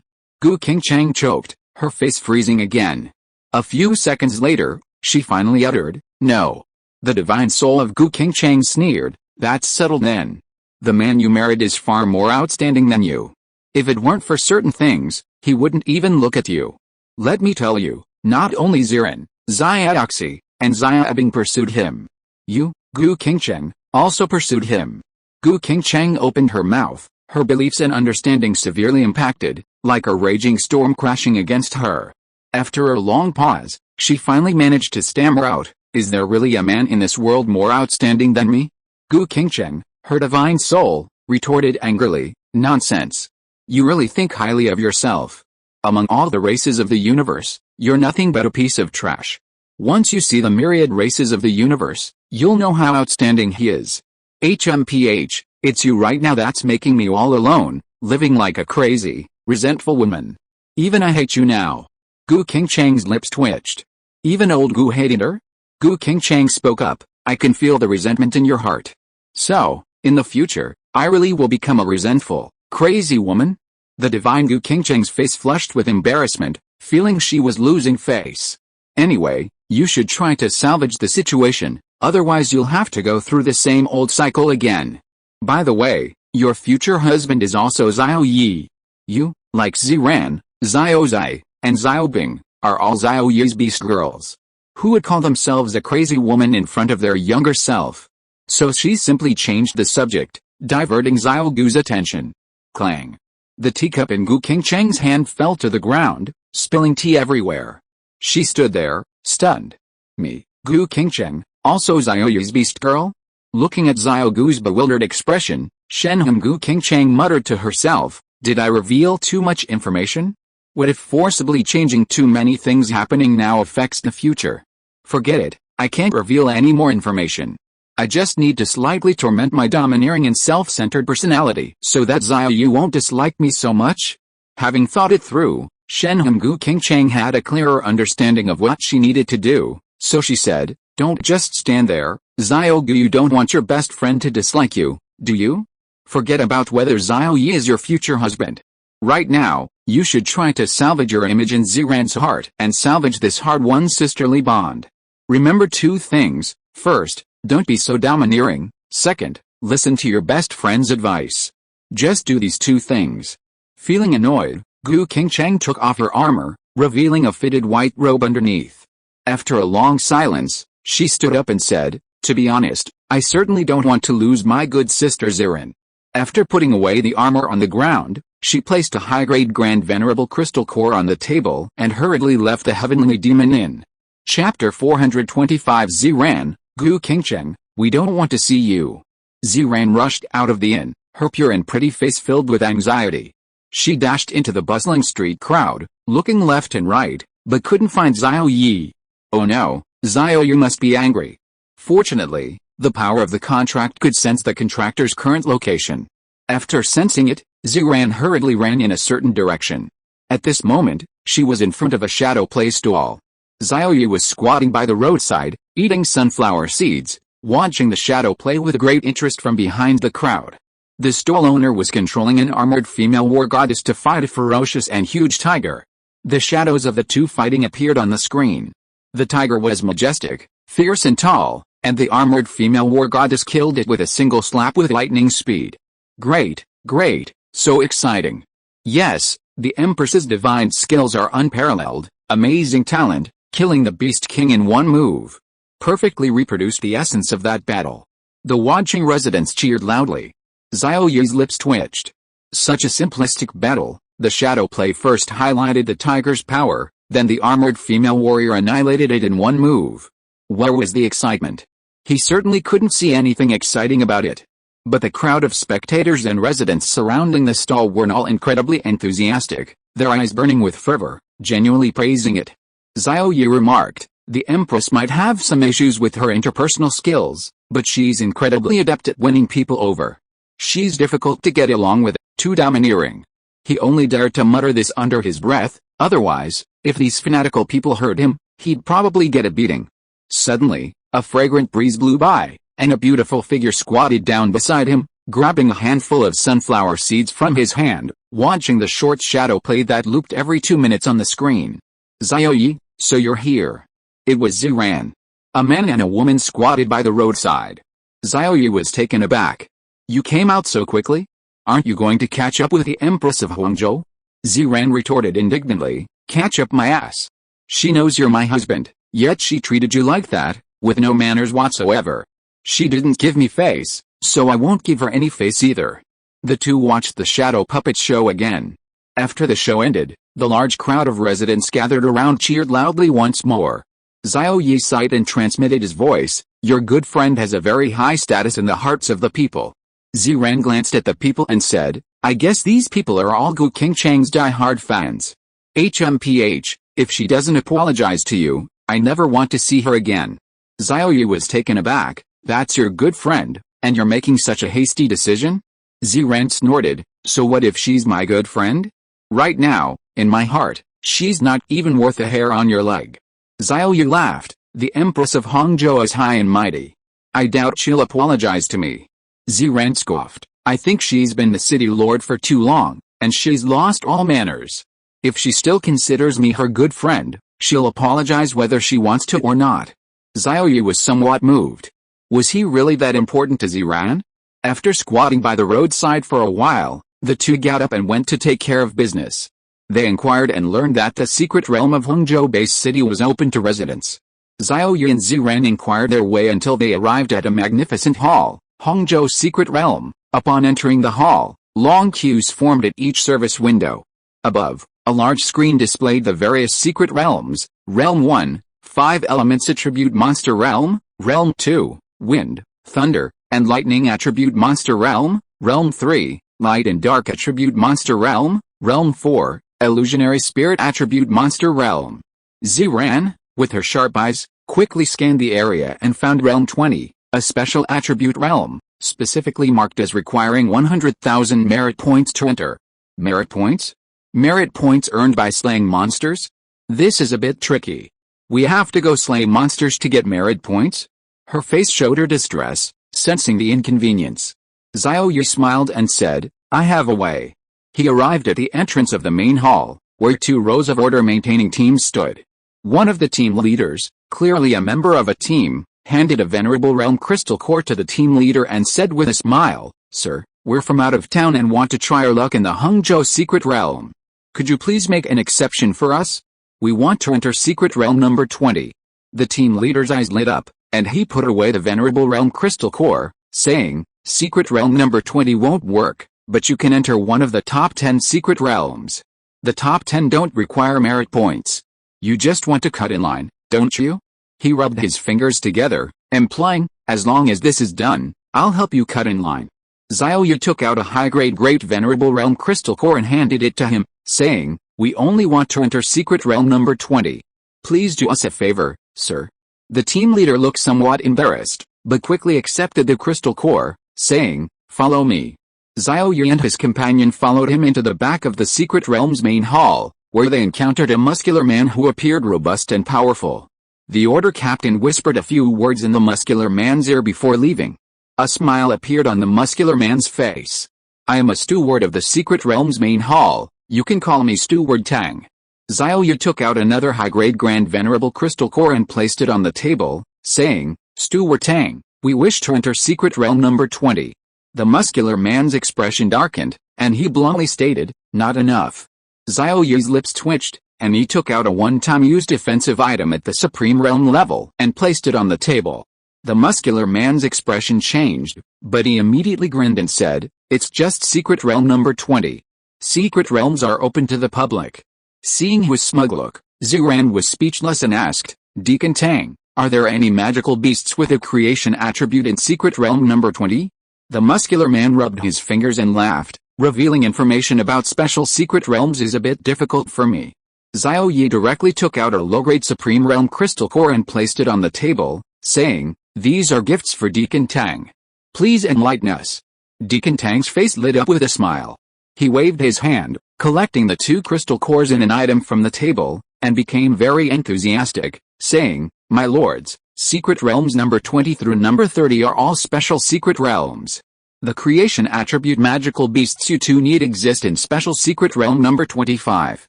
Gu Qingcheng choked, her face freezing again. A few seconds later, she finally uttered, no. The divine soul of Gu Qingcheng sneered, that's settled then. The man you married is far more outstanding than you. If it weren't for certain things, he wouldn't even look at you. Let me tell you, not only Ziren, Xiaoxi, and Xiaobing pursued him. You, Gu Qingcheng, also pursued him. Gu Qingcheng opened her mouth, her beliefs and understanding severely impacted, like a raging storm crashing against her. After a long pause, she finally managed to stammer out, is there really a man in this world more outstanding than me? Gu Qingcheng, her divine soul, retorted angrily, nonsense. You really think highly of yourself. Among all the races of the universe, you're nothing but a piece of trash. Once you see the myriad races of the universe, you'll know how outstanding he is. HMPH, it's you right now that's making me all alone, living like a crazy, resentful woman. Even I hate you now. Gu Qingcheng's lips twitched. Even old Gu hated her? Gu Qingcheng spoke up, I can feel the resentment in your heart. So, in the future, I really will become a resentful, crazy woman? The divine Gu Qingcheng's face flushed with embarrassment, feeling she was losing face. Anyway, you should try to salvage the situation, otherwise you'll have to go through the same old cycle again. By the way, your future husband is also Xiao Ye. You, like Ziran, Xiao Zai, and Xiaobing, are all Xiao Ye's beast girls. Who would call themselves a crazy woman in front of their younger self? So she simply changed the subject, diverting Xiao Gu's attention. Clang. The teacup in Gu Qingcheng's hand fell to the ground, spilling tea everywhere. She stood there, stunned. Me, Gu Qingcheng, also Xiao Ye's beast girl? Looking at Xiao Gu's bewildered expression, Shenhum Gu Qingcheng muttered to herself, did I reveal too much information? What if forcibly changing too many things happening now affects the future? Forget it, I can't reveal any more information. I just need to slightly torment my domineering and self-centered personality so that Xiao Yu won't dislike me so much. Having thought it through, Shenhum Gu Qingcheng had a clearer understanding of what she needed to do, so she said, don't just stand there, Xiao Gu, you don't want your best friend to dislike you, do you? Forget about whether Xiao Ye is your future husband. Right now, you should try to salvage your image in Ziran's heart and salvage this hard-won sisterly bond. Remember two things. First, don't be so domineering. Second, listen to your best friend's advice. Just do these two things. Feeling annoyed, Gu Qingcheng took off her armor, revealing a fitted white robe underneath. After a long silence, she stood up and said, to be honest, I certainly don't want to lose my good sister Ziran. After putting away the armor on the ground, she placed a high-grade grand venerable crystal core on the table and hurriedly left the heavenly demon inn. Chapter 425 Ziran, Gu Qingcheng, we don't want to see you. Ziran rushed out of the inn, her pure and pretty face filled with anxiety. She dashed into the bustling street crowd, looking left and right, but couldn't find Xiao Ye. Oh no, Xiao Ye must be angry. Fortunately, the power of the contract could sense the contractor's current location. After sensing it, Ziran hurriedly ran in a certain direction. At this moment, she was in front of a shadow play stall. Xiao Ye was squatting by the roadside, eating sunflower seeds, watching the shadow play with great interest from behind the crowd. The stall owner was controlling an armored female war goddess to fight a ferocious and huge tiger. The shadows of the two fighting appeared on the screen. The tiger was majestic, fierce and tall, and the armored female war goddess killed it with a single slap with lightning speed. Great, great, so exciting. Yes, the Empress's divine skills are unparalleled, amazing talent, killing the Beast King in one move. Perfectly reproduced the essence of that battle. The watching residents cheered loudly. Xiao Ye's lips twitched. Such a simplistic battle. The shadow play first highlighted the tiger's power, then the armored female warrior annihilated it in one move. Where was the excitement? He certainly couldn't see anything exciting about it. But the crowd of spectators and residents surrounding the stall were all incredibly enthusiastic, their eyes burning with fervor, genuinely praising it. Xiao Ye remarked, the Empress might have some issues with her interpersonal skills, but she's incredibly adept at winning people over. She's difficult to get along with, too domineering. He only dared to mutter this under his breath, otherwise, if these fanatical people heard him, he'd probably get a beating. Suddenly, a fragrant breeze blew by, and a beautiful figure squatted down beside him, grabbing a handful of sunflower seeds from his hand, watching the short shadow play that looped every 2 minutes on the screen. Xiao Ye, so you're here. It was Ziran. A man and a woman squatted by the roadside. Xiao Ye was taken aback. You came out so quickly? Aren't you going to catch up with the Empress of Hangzhou? Ziran retorted indignantly, catch up my ass. She knows you're my husband, yet she treated you like that, with no manners whatsoever. She didn't give me face, so I won't give her any face either. The two watched the shadow puppet show again. After the show ended, the large crowd of residents gathered around cheered loudly once more. Xiao Ye sighed and transmitted his voice, your good friend has a very high status in the hearts of the people. Ziran glanced at the people and said, I guess these people are all Gu Qingchang's die-hard fans. HMPH, if she doesn't apologize to you, I never want to see her again. Xiao Ye was taken aback, that's your good friend, and you're making such a hasty decision? Ziran snorted, so what if she's my good friend? Right now, in my heart, she's not even worth a hair on your leg. Xiao Ye laughed, the Empress of Hangzhou is high and mighty. I doubt she'll apologize to me. Ziran scoffed, I think she's been the city lord for too long, and she's lost all manners. If she still considers me her good friend, she'll apologize whether she wants to or not. Xiao Ye was somewhat moved. Was he really that important to Ziran? After squatting by the roadside for a while, the two got up and went to take care of business. They inquired and learned that the secret realm of Hangzhou Base City was open to residents. Xiao Ye and Ziran inquired their way until they arrived at a magnificent hall, Hangzhou's secret realm. Upon entering the hall, long queues formed at each service window. Above, a large screen displayed the various secret realms. Realm 1, 5 elements attribute monster realm. Realm 2, wind, thunder, and lightning attribute monster realm. Realm 3, light and dark attribute monster realm. Realm 4, illusionary spirit attribute monster realm. Ziran, with her sharp eyes, quickly scanned the area and found Realm 20, a special attribute realm, specifically marked as requiring 100,000 merit points to enter. Merit points? Merit points earned by slaying monsters? This is a bit tricky. We have to go slay monsters to get merit points? Her face showed her distress, sensing the inconvenience. Xiao Ye smiled and said, I have a way. He arrived at the entrance of the main hall, where 2 rows of order-maintaining teams stood. One of the team leaders, clearly a member of a team, handed a venerable realm crystal core to the team leader and said with a smile, Sir, we're from out of town and want to try our luck in the Hangzhou secret realm. Could you please make an exception for us? We want to enter secret realm number 20. The team leader's eyes lit up, and he put away the venerable realm crystal core, saying, secret realm number 20 won't work, but you can enter one of the top 10 secret realms. The top 10 don't require merit points. You just want to cut in line, don't you? He rubbed his fingers together, implying, as long as this is done, I'll help you cut in line. Xiao Ye took out a high-grade Great Venerable Realm Crystal Core and handed it to him, saying, we only want to enter Secret Realm number 20. Please do us a favor, sir. The team leader looked somewhat embarrassed, but quickly accepted the Crystal Core, saying, follow me. Xiao Ye and his companion followed him into the back of the Secret Realm's main hall, where they encountered a muscular man who appeared robust and powerful. The order captain whispered a few words in the muscular man's ear before leaving. A smile appeared on the muscular man's face. I am a steward of the Secret Realm's main hall, you can call me Steward Tang. Xiao Ye took out another high-grade Grand Venerable Crystal Core and placed it on the table, saying, Steward Tang, we wish to enter Secret Realm number 20. The muscular man's expression darkened, and he bluntly stated, not enough. Xiao Ye's lips twitched, and he took out a one-time used defensive item at the Supreme Realm level and placed it on the table. The muscular man's expression changed, but he immediately grinned and said, It's just Secret Realm number 20. Secret realms are open to the public. Seeing his smug look, Ziran was speechless and asked, Deacon Tang, are there any magical beasts with a creation attribute in Secret Realm number 20? The muscular man rubbed his fingers and laughed. Revealing information about special secret realms is a bit difficult for me. Xiao Ye directly took out a low-grade Supreme Realm crystal core and placed it on the table, saying, these are gifts for Deacon Tang. Please enlighten us. Deacon Tang's face lit up with a smile. He waved his hand, collecting the 2 crystal cores in an item from the table, and became very enthusiastic, saying, my lords, Secret Realms number 20 through number 30 are all special secret realms. The creation attribute magical beasts you 2 need exist in special secret realm number 25.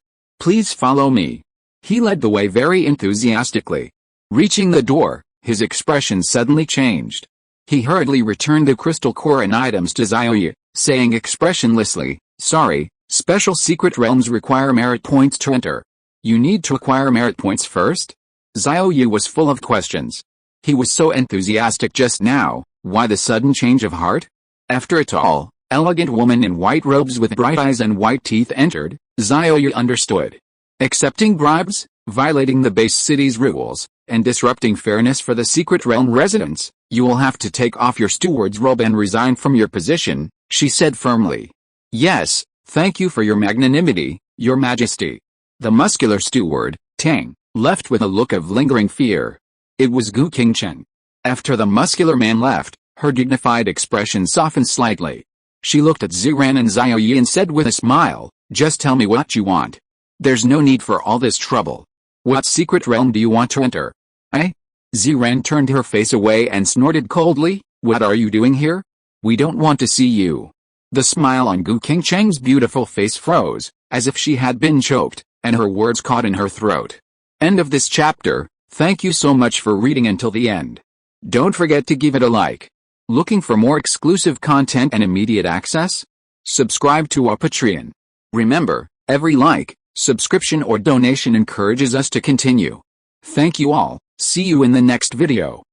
Please follow me. He led the way very enthusiastically. Reaching the door, his expression suddenly changed. He hurriedly returned the crystal core and items to Xiao Ye, saying expressionlessly, sorry, special secret realms require merit points to enter. You need to acquire merit points first? Xiao Ye was full of questions. He was so enthusiastic just now, why the sudden change of heart? After a tall, elegant woman in white robes with bright eyes and white teeth entered, Xiao Ye understood. Accepting bribes, violating the base city's rules, and disrupting fairness for the secret realm residents, you will have to take off your steward's robe and resign from your position, she said firmly. Yes, thank you for your magnanimity, your majesty. The muscular steward, Tang, left with a look of lingering fear. It was Gu Qingchen. After the muscular man left, her dignified expression softened slightly. She looked at Ziran and Xiao Ye and said with a smile, just tell me what you want. There's no need for all this trouble. What secret realm do you want to enter? Eh? Ziran turned her face away and snorted coldly, what are you doing here? We don't want to see you. The smile on Gu Qingchen's beautiful face froze, as if she had been choked, and her words caught in her throat. End of this chapter. Thank you so much for reading until the end. Don't forget to give it a like. Looking for more exclusive content and immediate access? Subscribe to our Patreon. Remember, every like, subscription or donation encourages us to continue. Thank you all, see you in the next video.